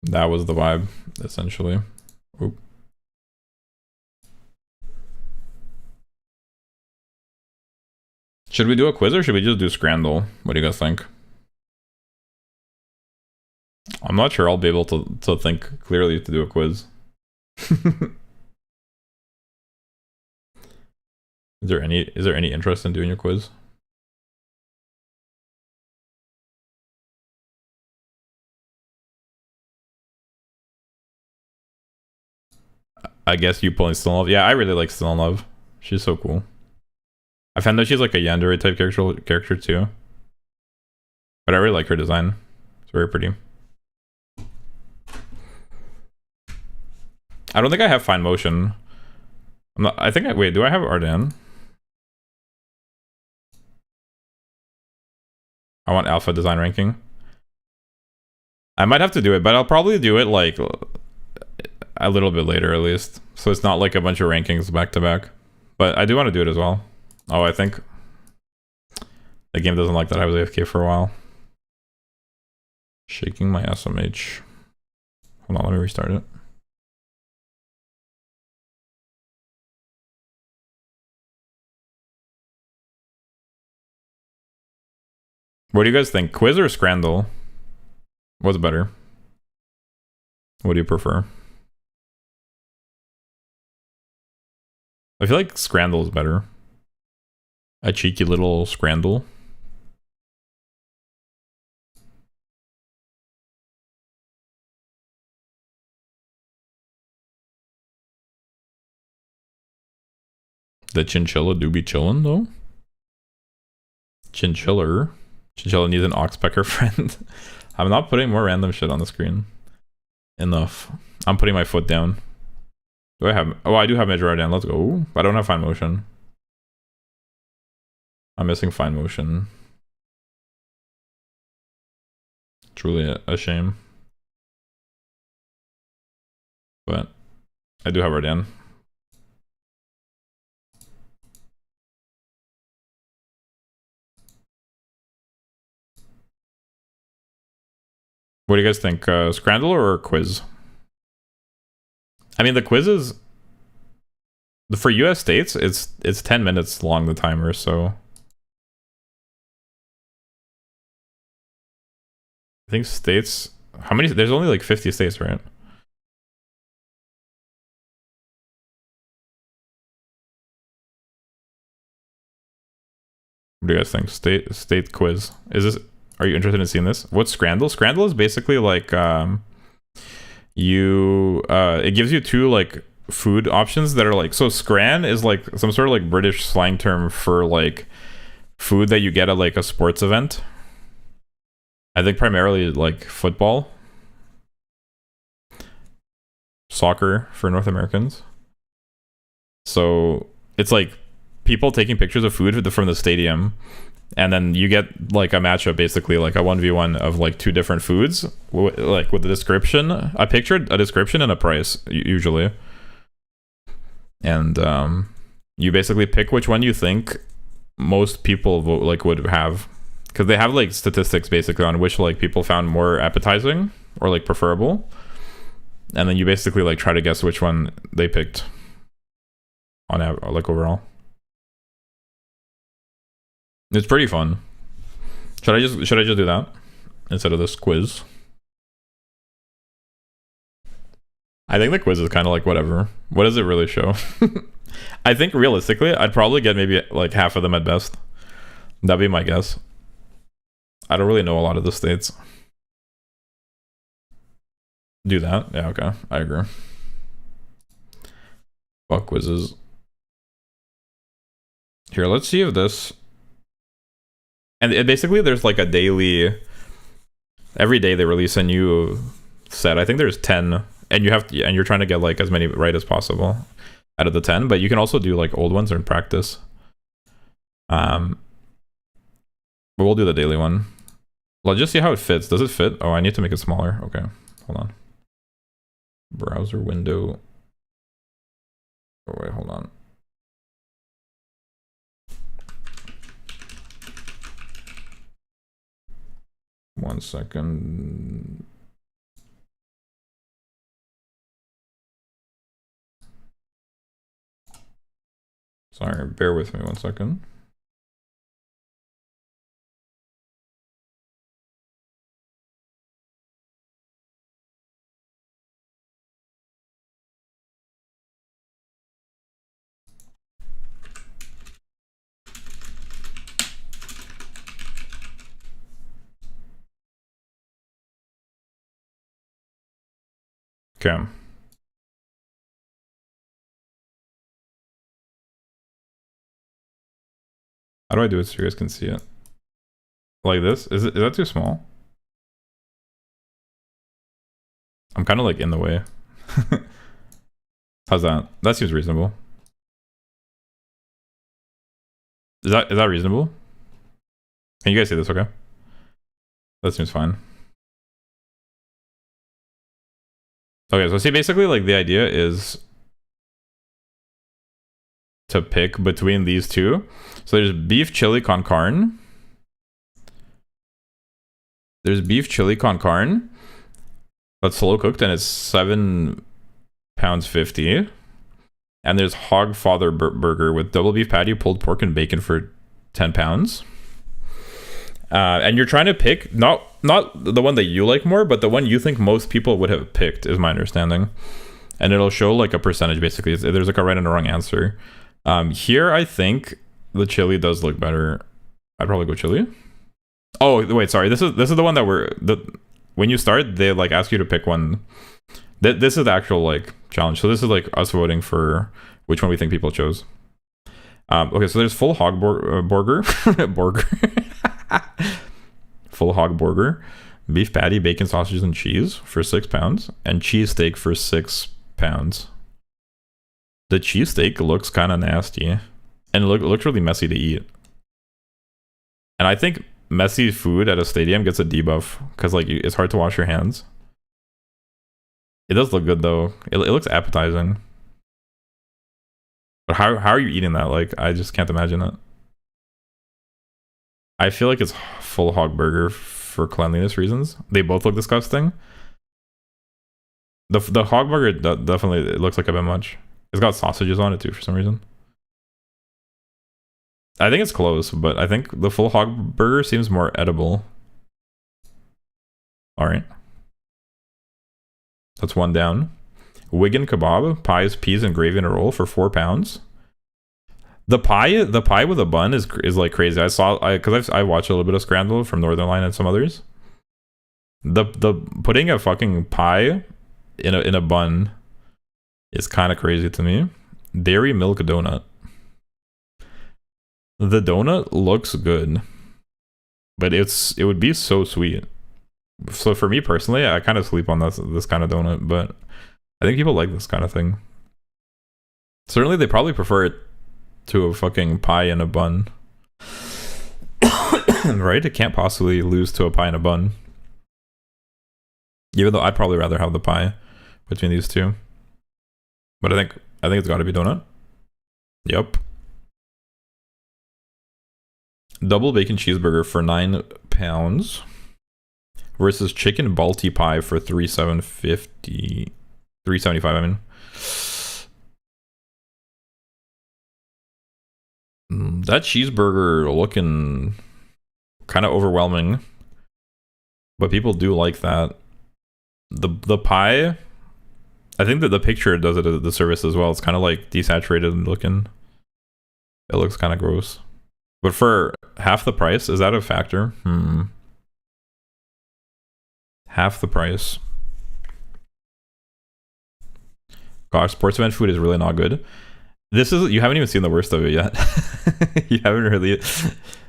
That was the vibe, essentially. Oop. Should we do a quiz or should we just do Scrandle? What do you guys think? I'm not sure I'll be able to think clearly to do a quiz. Is there any interest in doing a quiz? I guess you pulling Still in Love. Yeah, I really like Still in Love. She's so cool. I found that she's like a yandere type character too. But I really like her design. It's very pretty. I don't think I have fine motion. Wait, do I have Ardan? I want alpha design ranking. I might have to do it, but I'll probably do it like a little bit later at least. So it's not like a bunch of rankings back to back. But I do want to do it as well. Oh, I think the game doesn't like that I was AFK for a while. Shaking my SMH. Hold on, let me restart it. What do you guys think? Quiz or Scrandle? What's better? What do you prefer? I feel like Scrandle is better. A cheeky little Scrandle. The chinchilla do be chillin' though. Chinchilla needs an oxpecker friend. I'm not putting more random shit on the screen. Enough. I'm putting my foot down. Do I have... Oh, I do have Major Ardan. Let's go. I don't have fine motion. I'm missing fine motion. Truly a shame. But I do have Ardan. What do you guys think? Scrandle or quiz? I mean, the quiz is... For US states, it's 10 minutes long, the timer, so... I think states... How many? There's only like 50 states, right? What do you guys think? State quiz. Is this... Are you interested in seeing this? What's Scrandle? Scrandle is basically like... it gives you two like food options that are like... So scran is like some sort of like British slang term for like food that you get at like a sports event. I think primarily like football. Soccer for North Americans. So it's like people taking pictures of food from the stadium, and then you get like a matchup, basically like a 1v1 of like two different foods, like with a description, a picture, a description, and a price usually. And you basically pick which one you think most people would have, because they have like statistics basically on which like people found more appetizing or like preferable, and then you basically like try to guess which one they picked on like overall. It's pretty fun. Should I just do that instead of this quiz? I think the quiz is kind of like whatever. What does it really show? I think realistically, I'd probably get maybe like half of them at best. That'd be my guess. I don't really know a lot of the states. Do that? Yeah, okay. I agree. Fuck quizzes. Here, let's see if this... And basically there's like a daily... Every day they release a new set. I think there's 10... And you have to, and you're trying to get like as many right as possible out of the 10, but you can also do like old ones in practice. But we'll do the daily one. Let's just see how it fits. Does it fit? Oh, I need to make it smaller. Okay, hold on. Browser window. Oh wait, hold on. One second. Sorry, bear with me 1 second. Okay. How do I do it so you guys can see it? Like this? Is that too small? I'm kind of like in the way. How's that? That seems reasonable. Is that reasonable? Can you guys see this? Okay. That seems fine. Okay, so see, basically, like, the idea is to pick between these two. So there's beef chili con carne. There's beef chili con carne. That's slow cooked and it's £7.50. And there's hog father burger with double beef patty, pulled pork, and bacon for £10. And you're trying to pick not the one that you like more, but the one you think most people would have picked, is my understanding. And it'll show like a percentage basically. There's like a right and a wrong answer. Here I think the chili does look better. I'd probably go chili. Oh wait, sorry. This is the one that when you start, they like ask you to pick one. This is the actual like challenge. So this is like us voting for which one we think people chose. Okay, so there's full hog burger. Full hog burger, beef patty, bacon, sausages, and cheese for £6, and cheesesteak for £6. The cheesesteak looks kind of nasty, and it looks really messy to eat. And I think messy food at a stadium gets a debuff because like it's hard to wash your hands. It does look good though. It looks appetizing. But how are you eating that? Like, I just can't imagine it. I feel like it's full hog burger for cleanliness reasons. They both look disgusting. The hog burger definitely, it looks like a bit much. It's got sausages on it too for some reason. I think it's close, but I think the full hog burger seems more edible. Alright. That's one down. Wigan kebab, pies, peas, and gravy in a roll for £4. The pie with a bun is like crazy. I watched a little bit of Scramble from Northern Line and some others. The putting a fucking pie in a bun is kind of crazy to me. Dairy milk donut. The donut looks good, but it would be so sweet. So for me personally, I kind of sleep on this kind of donut, but I think people like this kind of thing. Certainly, they probably prefer it to a fucking pie in a bun. Right? It can't possibly lose to a pie in a bun. Even though I'd probably rather have the pie between these two. But I think it's got to be donut. Yep. Double bacon cheeseburger for £9 versus chicken balti pie for $3.75. I mean. That cheeseburger looking kind of overwhelming, but people do like that. The pie, I think that the picture does it at the service as well. It's kind of like desaturated looking. It looks kind of gross. But for half the price, is that a factor? Half the price. Gosh, sports event food is really not good. You haven't even seen the worst of it yet. You haven't really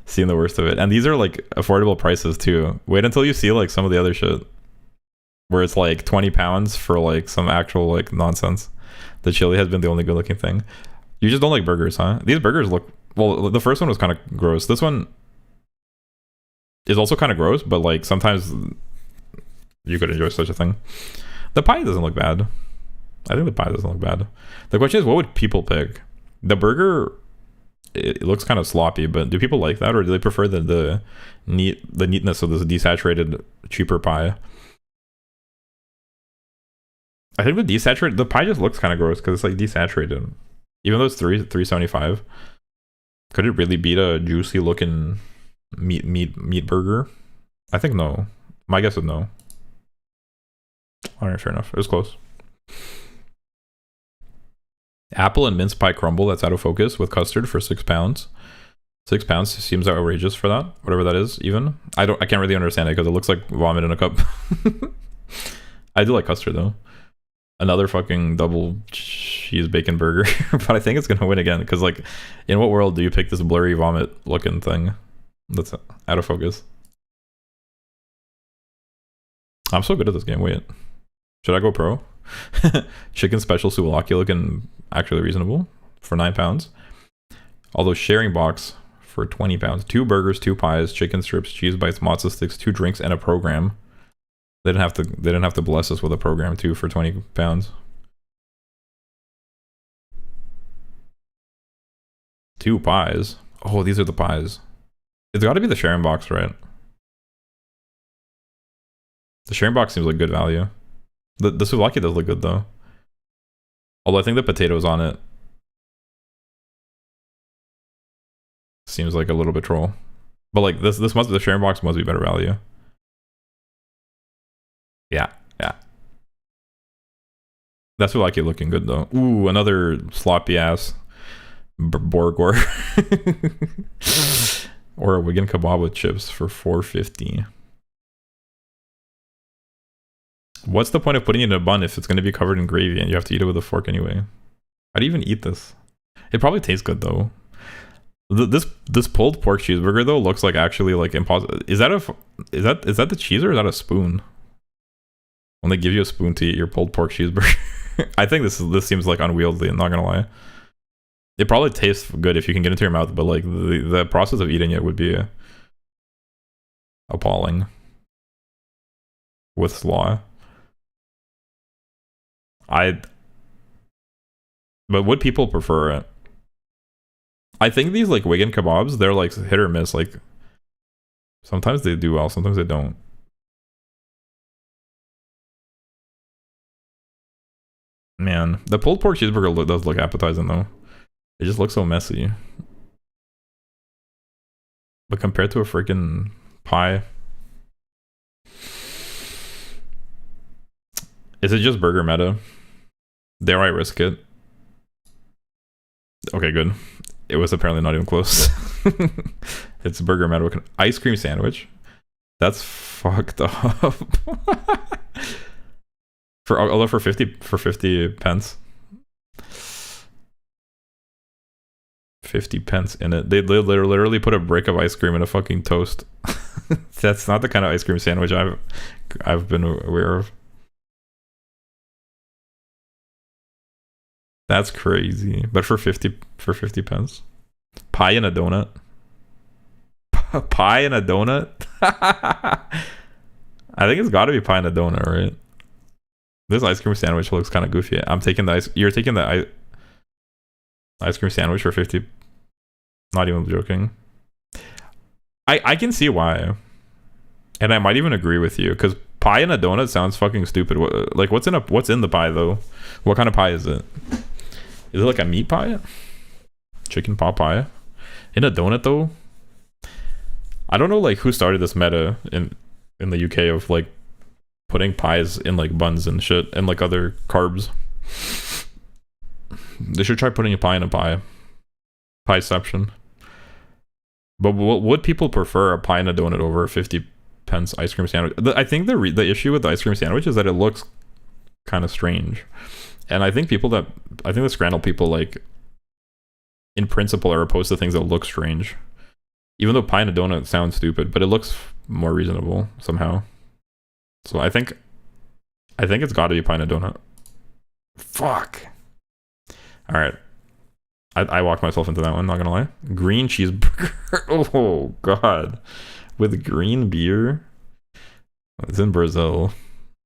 seen the worst of it. And these are like affordable prices too. Wait until you see like some of the other shit where it's like £20 for like some actual like nonsense. The chili has been the only good looking thing. You just don't like burgers, huh? These burgers look, well, the first one was kind of gross. This one is also kind of gross, but like sometimes you could enjoy such a thing. The pie doesn't look bad. I think the pie doesn't look bad. The question is, what would people pick? The burger, it looks kind of sloppy, but do people like that, or do they prefer the neatness of this desaturated, cheaper pie? I think the pie just looks kind of gross because it's like desaturated. Even though it's $3.75, could it really beat a juicy looking meat burger? I think no. My guess is no. All right, fair enough. It was close. Apple and mince pie crumble that's out of focus with custard for £6. £6 seems outrageous for that, whatever that is. Even I can't really understand it because it looks like vomit in a cup. I do like custard though. Another fucking double cheese bacon burger. But I think it's gonna win again, because like, in what world do you pick this blurry vomit looking thing that's out of focus? I'm so good at this game. Wait, should I go pro? Chicken special souvlaki looking actually reasonable for £9. Although sharing box for £20. 2 burgers, 2 pies, chicken strips, cheese bites, matzo sticks, 2 drinks, and a program. They didn't have to bless us with a program too for £20. 2 pies. Oh, these are the pies. It's got to be the sharing box, right? The sharing box seems like good value. The souvlaki does look good though. Although I think the potatoes on it seems like a little bit troll. But like the sharing box must be better value. Yeah. That's souvlaki looking good though. Ooh, another sloppy ass Borgor. Or a Wigan kebab with chips for $4.50. What's the point of putting it in a bun if it's going to be covered in gravy and you have to eat it with a fork anyway? How do you even eat this? It probably tastes good though. This pulled pork cheeseburger though looks like actually like impossible. Is that the cheese or is that a spoon? When they give you a spoon to eat your pulled pork cheeseburger. I think this seems like unwieldy. I'm not gonna lie. It probably tastes good if you can get it into your mouth, but like the process of eating it would be appalling with slaw. But would people prefer it? I think these like Wigan kebabs, they're like hit or miss. Like sometimes they do well, sometimes they don't. Man, the pulled pork cheeseburger does look appetizing though. It just looks so messy. But compared to a freaking pie, is it just burger meta? Dare I risk it? Okay, good. It was apparently not even close. It's burger meta with an ice cream sandwich. That's fucked up. for 50 pence. 50 pence in it. They literally put a brick of ice cream in a fucking toast. That's not the kind of ice cream sandwich I've been aware of. That's crazy. But for 50 pence. Pie and a donut. Pie and a donut? I think it's gotta be pie and a donut, right? This ice cream sandwich looks kind of goofy. I'm taking the ice. You're taking the ice cream sandwich for 50. Not even joking. I can see why, and I might even agree with you, because pie and a donut sounds fucking stupid. Like what's in the pie though? What kind of pie is it? Is it like a meat pie? Chicken pot pie? In a donut though? I don't know like who started this meta in the UK of like putting pies in like buns and shit and like other carbs. They should try putting a pie in a pie. Pieception. But would people prefer a pie and a donut over a 50 pence ice cream sandwich? I think the issue with the ice cream sandwich is that it looks kind of strange. And I think the Scrannel people like in principle are opposed to things that look strange. Even though pie and a donut sounds stupid, but it looks more reasonable somehow. So I think it's got to be pie and a donut. Fuck. All right. I walked myself into that one, not gonna lie. Green cheeseburger. Oh god. With green beer. It's in Brazil.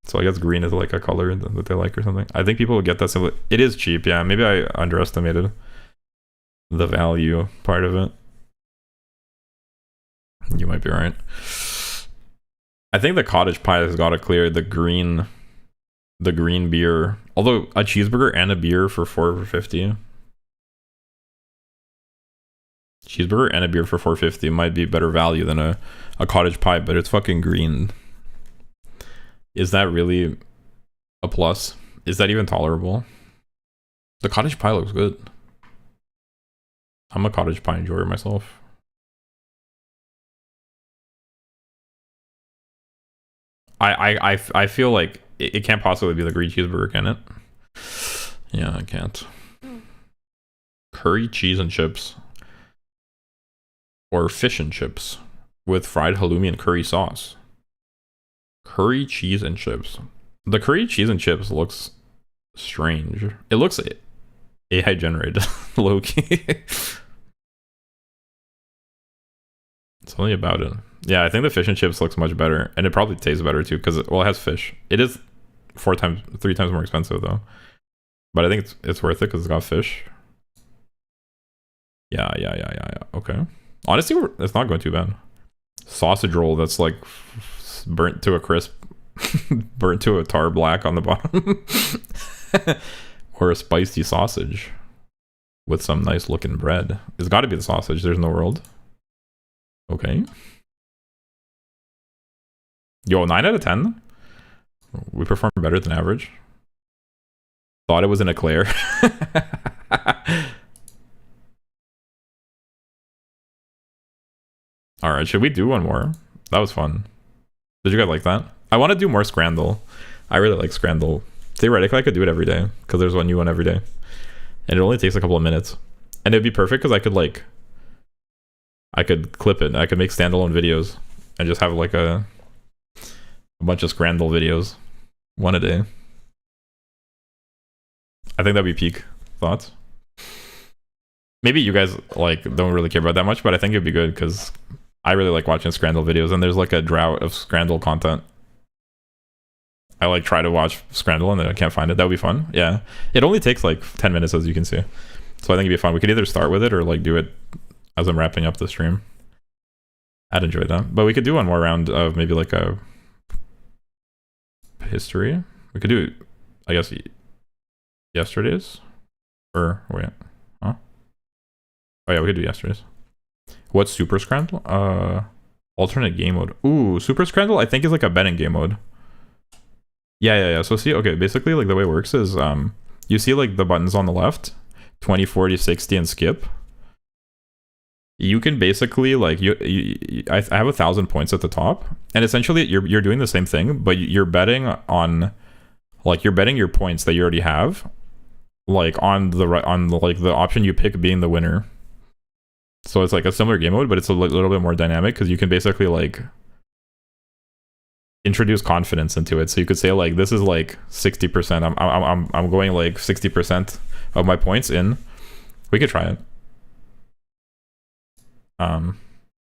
So I guess green is like a color that they like or something. I think people would get that simply. It is cheap, yeah. Maybe I underestimated the value part of it. You might be right. I think the cottage pie has got to clear the green beer. Although a cheeseburger and a beer for $4.50. Cheeseburger and a beer for $4.50 might be better value than a cottage pie, but it's fucking green. Is that really a plus? Is that even tolerable? The cottage pie looks good. I'm a cottage pie enjoyer myself. I feel like it can't possibly be the green cheeseburger, can it? Yeah, I can't. Curry cheese and chips. Or fish and chips with fried halloumi and curry sauce. Curry cheese and chips. The curry cheese and chips looks strange. It looks AI generated, low-key. Something about it. Yeah, I think the fish and chips looks much better, and it probably tastes better too because it has fish. It is 3 times more expensive though, but I think it's worth it because it's got fish. Yeah. Okay. Honestly, it's not going too bad. Sausage roll that's like burnt to a crisp, burnt to a tar black on the bottom, or a spicy sausage with some nice looking bread. It's got to be the sausage. There's no world. Okay. Yo, 9 out of 10. We performed better than average. Thought it was an eclair. Alright, should we do one more? That was fun. Did you guys like that? I want to do more Scrandle. I really like Scrandle. Theoretically, I could do it every day because there's one new one every day. And it only takes a couple of minutes. And it'd be perfect because I could clip it. I could make standalone videos and just have like a bunch of Scrandle videos. One a day. I think that'd be peak. Thoughts? Maybe you guys like don't really care about that much, but I think it'd be good because I really like watching Scrandle videos, and there's like a drought of Scrandle content. I like try to watch Scrandle and then I can't find it. That would be fun. Yeah. It only takes like 10 minutes, as you can see. So I think it'd be fun. We could either start with it or like do it as I'm wrapping up the stream. I'd enjoy that. But we could do one more round of maybe like a history. We could do, I guess, yesterday's? Or, wait. Huh? Oh yeah, we could do yesterday's. What's Super Scrandle? Alternate game mode. Ooh, Super Scrandle I think is like a betting game mode. Yeah. So see, okay, basically like the way it works is you see like the buttons on the left, 20, 40, 60, and skip. You can basically like I have 1,000 points at the top, and essentially you're doing the same thing, but you're betting on like you're betting your points that you already have, like on the like the option you pick being the winner. So it's like a similar game mode, but it's a little bit more dynamic because you can basically like introduce confidence into it. So you could say like this is like 60%. I'm going like 60% of my points in. We could try it.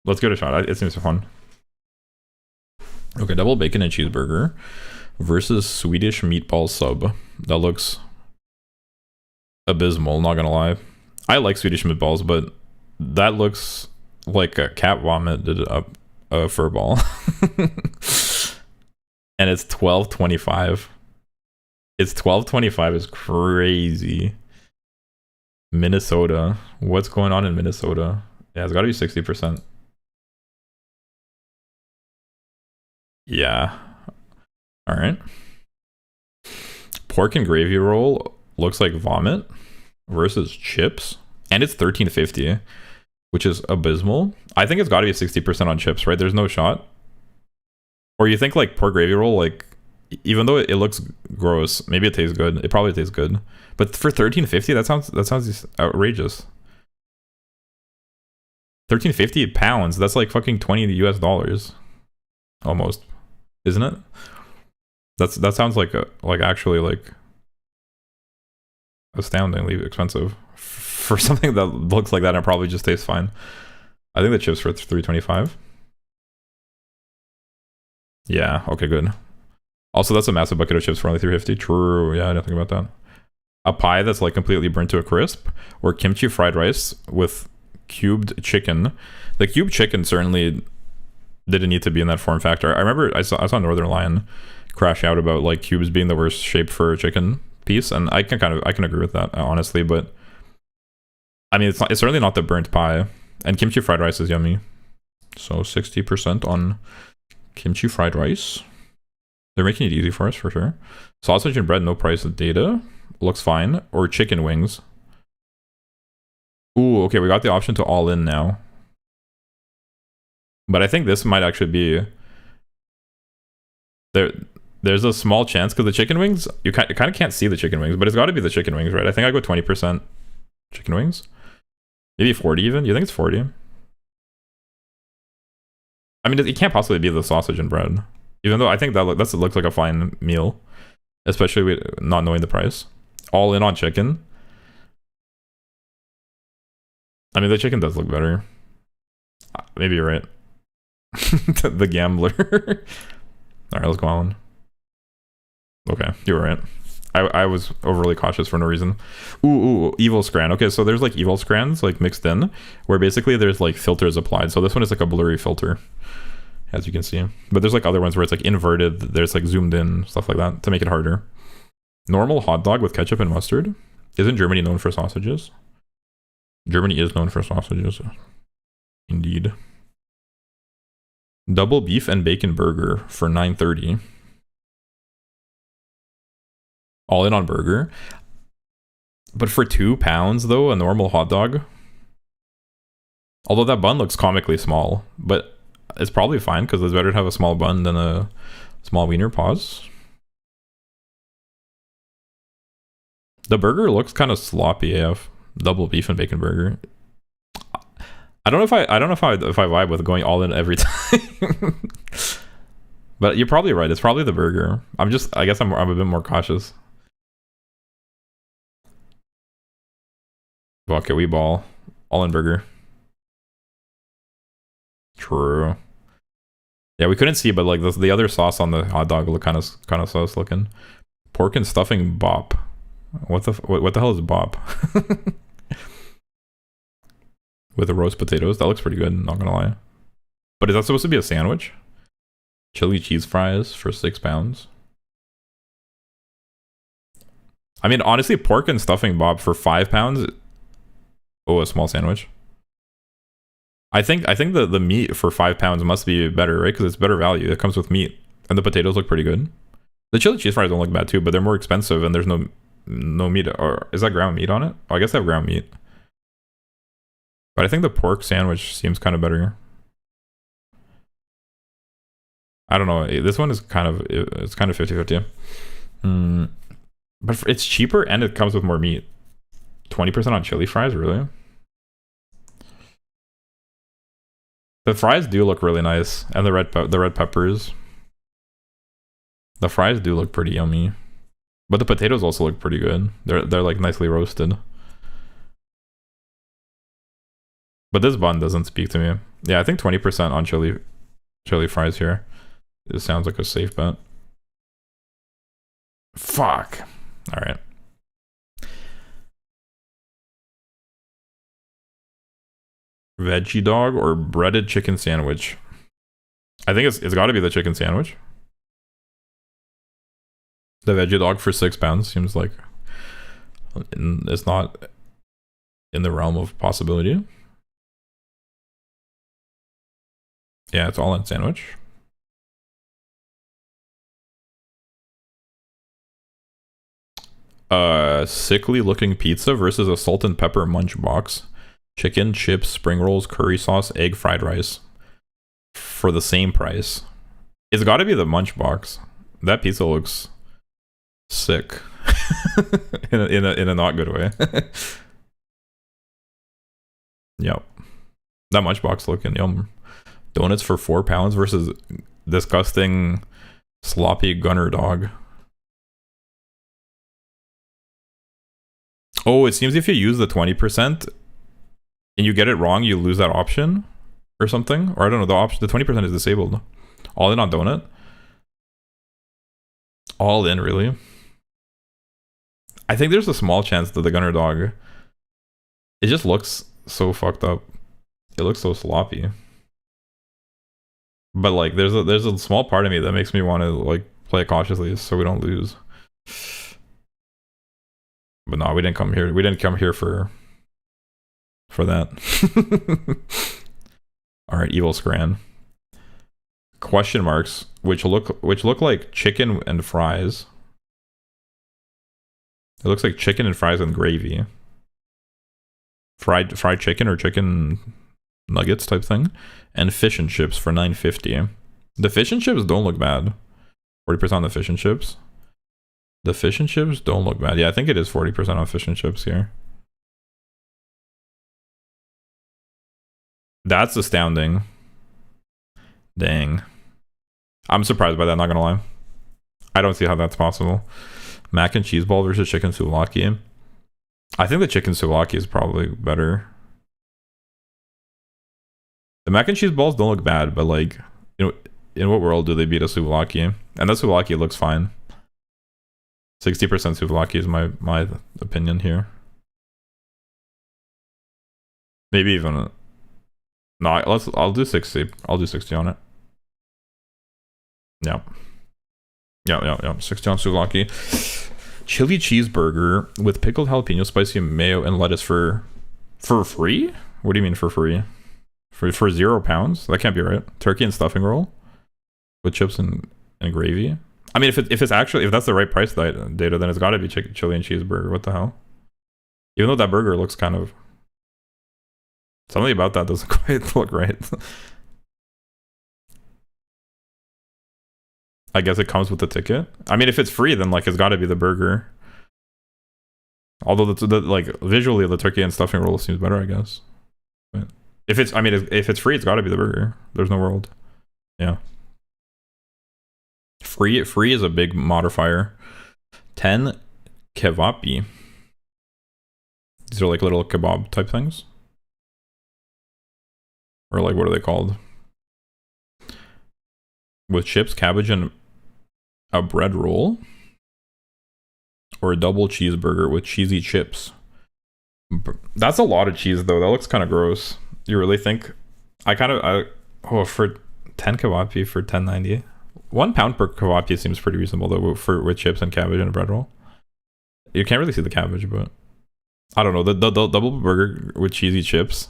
Let's give it a shot. It seems fun. Okay, double bacon and cheeseburger versus Swedish meatball sub. That looks abysmal, not gonna lie. I like Swedish meatballs, but that looks like a cat vomited up a fur ball. And it's $12.25. It's $12.25 is crazy. Minnesota. What's going on in Minnesota? Yeah, it's got to be 60%. Yeah. All right. Pork and gravy roll looks like vomit versus chips, and it's $13.50, which is abysmal. I think it's got to be 60% on chips, right? There's no shot. Or you think like pork gravy roll, like even though it looks gross, maybe it tastes good. It probably tastes good, but for $13.50, that sounds outrageous. £13.50. That's like fucking $20 almost, isn't it? That sounds like actually like astoundingly expensive for something that looks like that and probably just tastes fine. I think the chips for $3.25. Yeah, okay, good. Also, that's a massive bucket of chips for only $3.50. True, yeah, I didn't think about that. A pie that's like completely burnt to a crisp, or kimchi fried rice with cubed chicken. The cubed chicken certainly didn't need to be in that form factor. I remember I saw Northern Lion crash out about like cubes being the worst shape for a chicken piece, and I can agree with that, honestly. But I mean, it's certainly not the burnt pie, and kimchi fried rice is yummy. So 60% on kimchi fried rice. They're making it easy for us for sure. Sausage and bread, no price of data. Looks fine. Or chicken wings. Ooh, okay, we got the option to all in now. But I think this might actually be There's a small chance because the chicken wings, you kind of can't see the chicken wings, but it's got to be the chicken wings, right? I think I go 20% chicken wings. Maybe 40 even? You think it's 40? I mean, it can't possibly be the sausage and bread. Even though I think that looks like a fine meal. Especially with not knowing the price. All in on chicken. I mean, the chicken does look better. Maybe you're right. The gambler. Alright, let's go on. Okay, you were right. I was overly cautious for no reason. Ooh, evil scran. Okay, so there's like evil scrans like mixed in, where basically there's like filters applied. So this one is like a blurry filter, as you can see. But there's like other ones where it's like inverted. There's like zoomed in, stuff like that, to make it harder. Normal hot dog with ketchup and mustard. Isn't Germany known for sausages? Germany is known for sausages. Indeed. Double beef and bacon burger for $9.30. All in on burger. But for £2 though, a normal hot dog. Although that bun looks comically small, but it's probably fine because it's better to have a small bun than a small wiener. Pause. The burger looks kind of sloppy AF. Double beef and bacon burger. I don't know if I vibe with going all in every time. But you're probably right. It's probably the burger. I guess I'm a bit more cautious. Okay, we ball. All in burger. True. Yeah, we couldn't see, but like the other sauce on the hot dog looked kind of sus looking. Pork and stuffing bop. What the hell is bop? With the roast potatoes, that looks pretty good. Not gonna lie. But is that supposed to be a sandwich? Chili cheese fries for £6. I mean, honestly, pork and stuffing bop for £5. Oh, a small sandwich. I think the meat for £5 must be better, right? Because it's better value. It comes with meat, and the potatoes look pretty good. The chili cheese fries don't look bad too, but they're more expensive, and there's no meat. Or is that ground meat on it? Oh, I guess they have ground meat. But I think the pork sandwich seems kind of better. I don't know. This one is kind of 50-50. But it's cheaper and it comes with more meat. 20% on chili fries, really? The fries do look really nice, and the red peppers. The fries do look pretty yummy, but the potatoes also look pretty good. They're like nicely roasted. But this bun doesn't speak to me. Yeah, I think 20% on chili fries here. This sounds like a safe bet. Fuck. All right. Veggie dog or breaded chicken sandwich? I think it's got to be the chicken sandwich. The veggie dog for £6 seems like it's not in the realm of possibility. Yeah, it's all in sandwich. Sickly looking pizza versus a salt and pepper munch box. Chicken, chips, spring rolls, curry sauce, egg, fried rice. For the same price. It's got to be the munch box. That pizza looks sick. in a not good way. Yep. That munch box looking yum. Donuts for £4 versus disgusting sloppy gunner dog. Oh, it seems if you use the 20% and you get it wrong, you lose that option or something. Or I don't know, the 20% is disabled. All in on donut. All in, really. I think there's a small chance that the gunner dog, it just looks so fucked up. It looks so sloppy. But like there's a small part of me that makes me want to like play it cautiously so we don't lose. But no, we didn't come here for that. All right, evil scran. Question marks which look like chicken and fries. It looks like chicken and fries and gravy. Fried chicken or chicken nuggets type thing, and fish and chips for $9.50. The fish and chips don't look bad 40% on the fish and chips. The fish and chips don't look bad. Yeah, I think it is 40% on fish and chips here. That's astounding. Dang. I'm surprised by that, not gonna lie. I don't see how that's possible. Mac and cheese ball versus chicken souvlaki. I think the chicken souvlaki is probably better. The mac and cheese balls don't look bad, but like, you know, in what world do they beat a souvlaki? And the souvlaki looks fine. 60% souvlaki is my opinion here. Maybe even no. I'll do 60. I'll do 60 on it. Yeah. 60 on souvlaki. Chili cheeseburger with pickled jalapeno, spicy mayo, and lettuce for free? What do you mean for free? For £0? That can't be right. Turkey and stuffing roll with chips and gravy. I mean, if that's the right price data, then it's got to be chili and cheeseburger. What the hell? Even though that burger looks kind of, something about that doesn't quite look right. I guess it comes with the ticket. I mean, if it's free, then like it's got to be the burger. Although the like visually the turkey and stuffing roll seems better, I guess. But if it's free, it's got to be the burger. There's no world. Yeah. Free is a big modifier. 10 kevapi. These are like little kebab type things. Or like, what are they called? With chips, cabbage, and a bread roll. Or a double cheeseburger with cheesy chips. That's a lot of cheese though. That looks kind of gross. You really think? For 10 kevapi for $10.90. £1 per kevapi seems pretty reasonable though, with chips and cabbage and a bread roll. You can't really see the cabbage, but I don't know. The double burger with cheesy chips,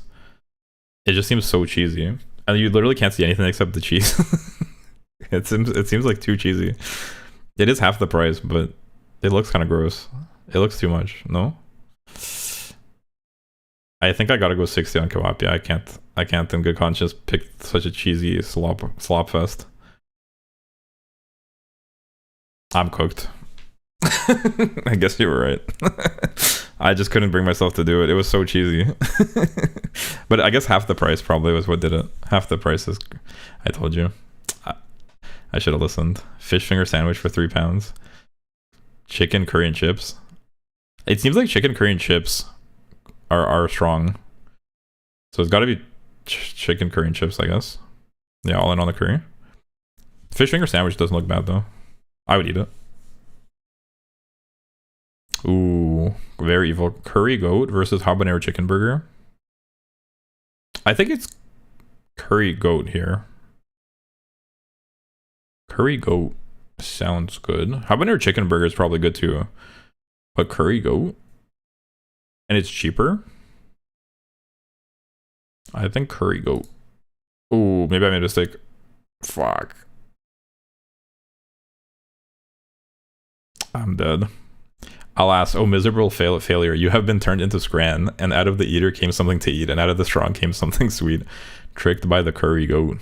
it just seems so cheesy, and you literally can't see anything except the cheese. It seems like too cheesy. It is half the price, but it looks kind of gross. It looks too much. No, I think I gotta go 60 on kevapi. I can't in good conscience pick such a cheesy slop fest. I'm cooked. I guess you were right. I just couldn't bring myself to do it. It was so cheesy. But I guess half the price probably was what did it. Half the price is, I told you. I should have listened. Fish finger sandwich for £3. Chicken curry and chips. It seems like chicken curry and chips are strong. So it's got to be chicken curry and chips, I guess. Yeah, all in on the curry. Fish finger sandwich doesn't look bad though. I would eat it. Ooh, very evil. Curry goat versus habanero chicken burger. I think it's curry goat here. Curry goat sounds good. Habanero chicken burger is probably good too. But curry goat? And it's cheaper? I think curry goat. Ooh, maybe I made a mistake. Fuck. I'm dead. Alas, oh miserable failure, you have been turned into Scran, and out of the eater came something to eat, and out of the strong came something sweet, tricked by the curry goat.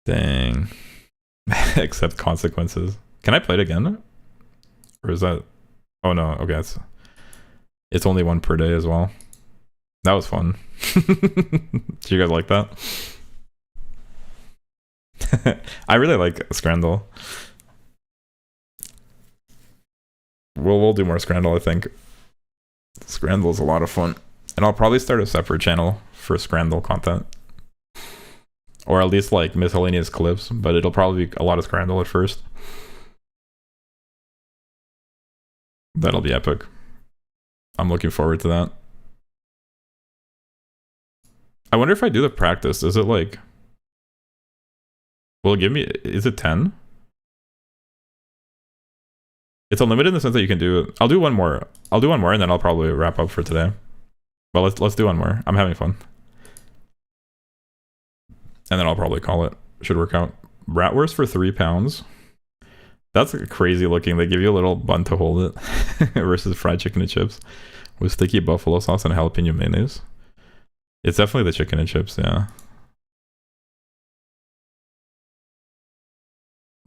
Dang. Accept consequences. Can I play it again? Or is that... Oh no, okay, it's only one per day as well. That was fun. Did you guys like that? I really like Scrandal. We'll do more Scrandal, I think. Scrandal is a lot of fun. And I'll probably start a separate channel for Scrandal content. Or at least like miscellaneous clips, but it'll probably be a lot of Scrandal at first. That'll be epic. I'm looking forward to that. I wonder if I do the practice, is it like... Will it give me... Is it 10? It's unlimited in the sense that you can do... I'll do one more. I'll do one more and then I'll probably wrap up for today. But let's do one more. I'm having fun. And then I'll probably call it. Should work out. Bratwurst for £3. That's crazy looking. They give you a little bun to hold it. Versus fried chicken and chips. With sticky buffalo sauce and jalapeno mayonnaise. It's definitely the chicken and chips, yeah.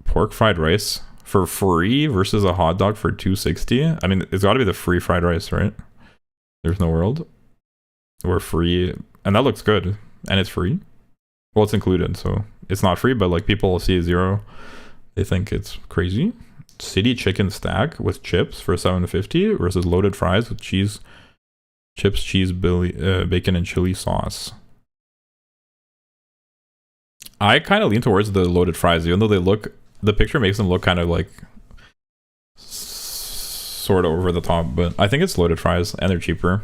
pork fried rice for free versus a hot dog for $2.60. I mean, it's got to be the free fried rice, right? There's no world where free, and that looks good, and it's free. Well, it's included, so it's not free, but like people see zero, they think it's crazy. City chicken stack with chips for $7.50 versus loaded fries with cheese, chips, cheese, bacon, and chili sauce. I kind of lean towards the loaded fries, even though the picture makes them look kind of like sort of over the top, but I think it's loaded fries and they're cheaper.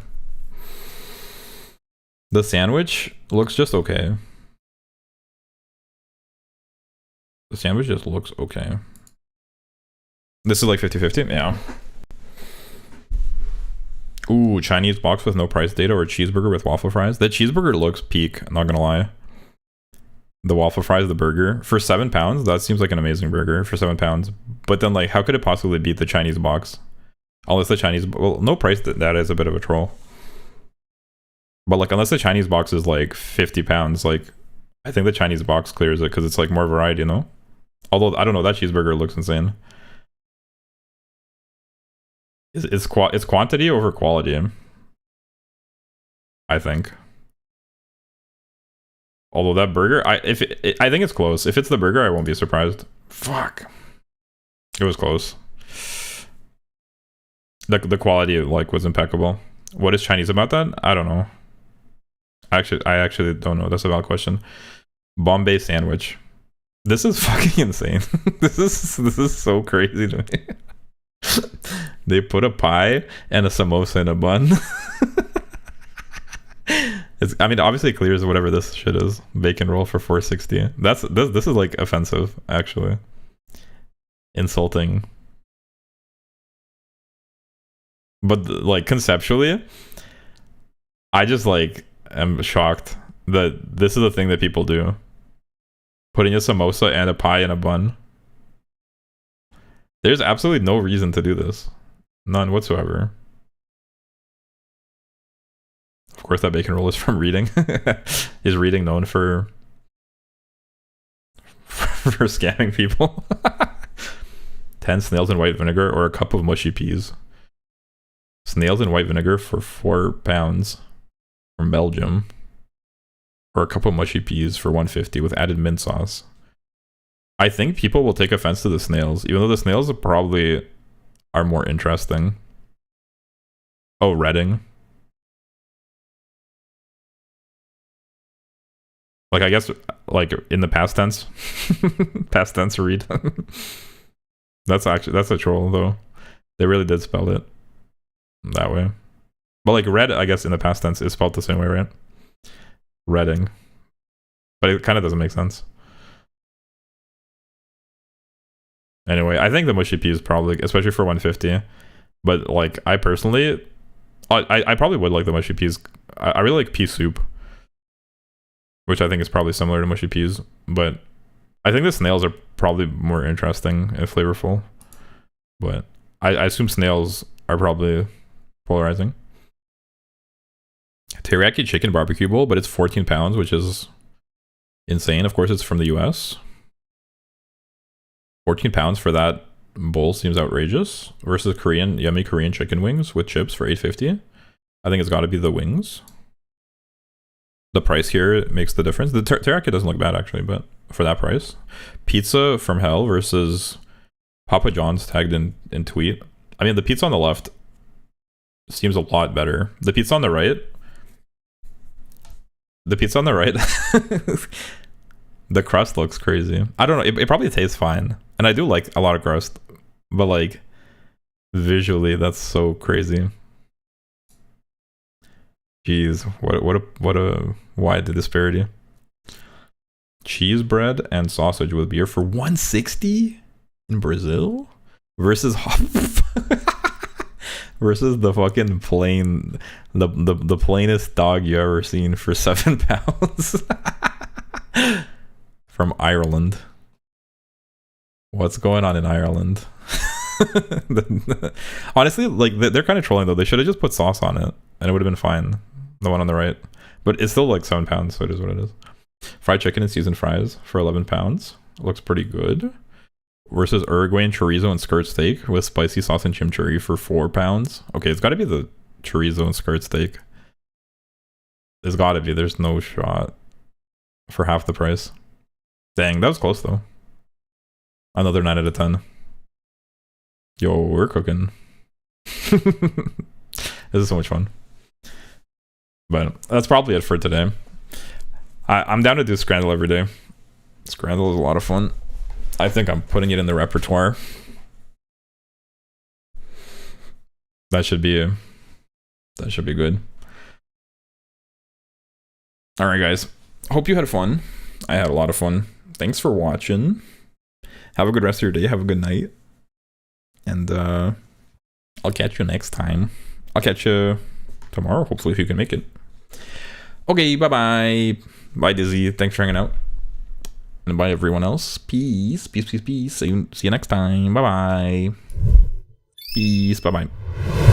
The sandwich looks just okay. The sandwich just looks okay. This is like 50-50? Yeah. Ooh, Chinese box with no price data or cheeseburger with waffle fries. The cheeseburger looks peak, I'm not gonna lie. The waffle fries, the burger for £7, that seems like an amazing burger for £7. But then, like, how could it possibly beat the Chinese box? Unless the Chinese, well, no price, that is a bit of a troll. But like, unless the Chinese box is like £50, like, I think the Chinese box clears it because it's like more variety, you know? Although I don't know, that cheeseburger looks insane. It's quantity over quality, I think. Although that burger, I think it's close. If it's the burger, I won't be surprised. Fuck, it was close. The quality like was impeccable. What is Chinese about that? I don't know. I actually don't know. That's a valid question. Bombay sandwich. This is fucking insane. This is so crazy to me. They put a pie and a samosa in a bun. I mean, obviously it clears whatever this shit is. Bacon roll for $4.60. This is like offensive, actually. Insulting. But like conceptually, I just like am shocked that this is a thing that people do. Putting a samosa and a pie in a bun. There's absolutely no reason to do this. None whatsoever. Of course, that bacon roll is from Reading. Is Reading known for scamming people? 10 snails in white vinegar or a cup of mushy peas. Snails in white vinegar for £4 from Belgium. Or a cup of mushy peas for $1.50 with added mint sauce. I think people will take offense to the snails, even though the snails probably are more interesting. Oh, Reading. Like, I guess, like, in the past tense. Past tense read. That's a troll, though. They really did spell it that way. But, like, red, I guess, in the past tense is spelled the same way, right? Reading. But it kind of doesn't make sense. Anyway, I think the mushy pea is probably, especially for $1.50. But, like, I personally, I probably would like the mushy peas. I really like pea soup, which I think is probably similar to mushy peas, but I think the snails are probably more interesting and flavorful. But I assume snails are probably polarizing. Teriyaki chicken barbecue bowl, but it's £14, which is insane. Of course, it's from the US. £14 for that bowl seems outrageous. Versus yummy Korean chicken wings with chips for $8.50. I think it's got to be the wings. The price here makes the difference. The teriyaki doesn't look bad, actually, but for that price. Pizza from hell versus Papa John's tagged in tweet. I mean, the pizza on the left seems a lot better. The pizza on the right... the crust looks crazy. I don't know. It probably tastes fine. And I do like a lot of crust. But, like, visually, that's so crazy. Jeez, what a wide disparity. Cheese bread and sausage with beer for $1.60 in Brazil versus versus the fucking plain the plainest dog you ever seen for £7 from Ireland. What's going on in Ireland? Honestly, like they're kind of trolling though. They should have just put sauce on it and it would have been fine. The one on the right, but it's still like £7, so it is what it is. Fried chicken and seasoned fries for £11. Looks pretty good. versus Uruguayan chorizo and skirt steak with spicy sauce and chimichurri for £4. Okay, it's got to be the chorizo and skirt steak. There's got to be. There's no shot for half the price. Dang, that was close though. Another 9 out of 10. Yo, we're cooking. This is so much fun. But that's probably it for today. I'm down to do Scrandle every day. Scrandle is a lot of fun. I think I'm putting it in the repertoire. That should be good. All right, guys. Hope you had fun. I had a lot of fun. Thanks for watching. Have a good rest of your day. Have a good night. And I'll catch you next time. I'll catch you tomorrow, hopefully, if you can make it. Okay, bye-bye. Bye, Dizzy. Thanks for hanging out. And bye, everyone else. Peace. Peace, peace, peace. See you next time. Bye-bye. Peace. Bye-bye.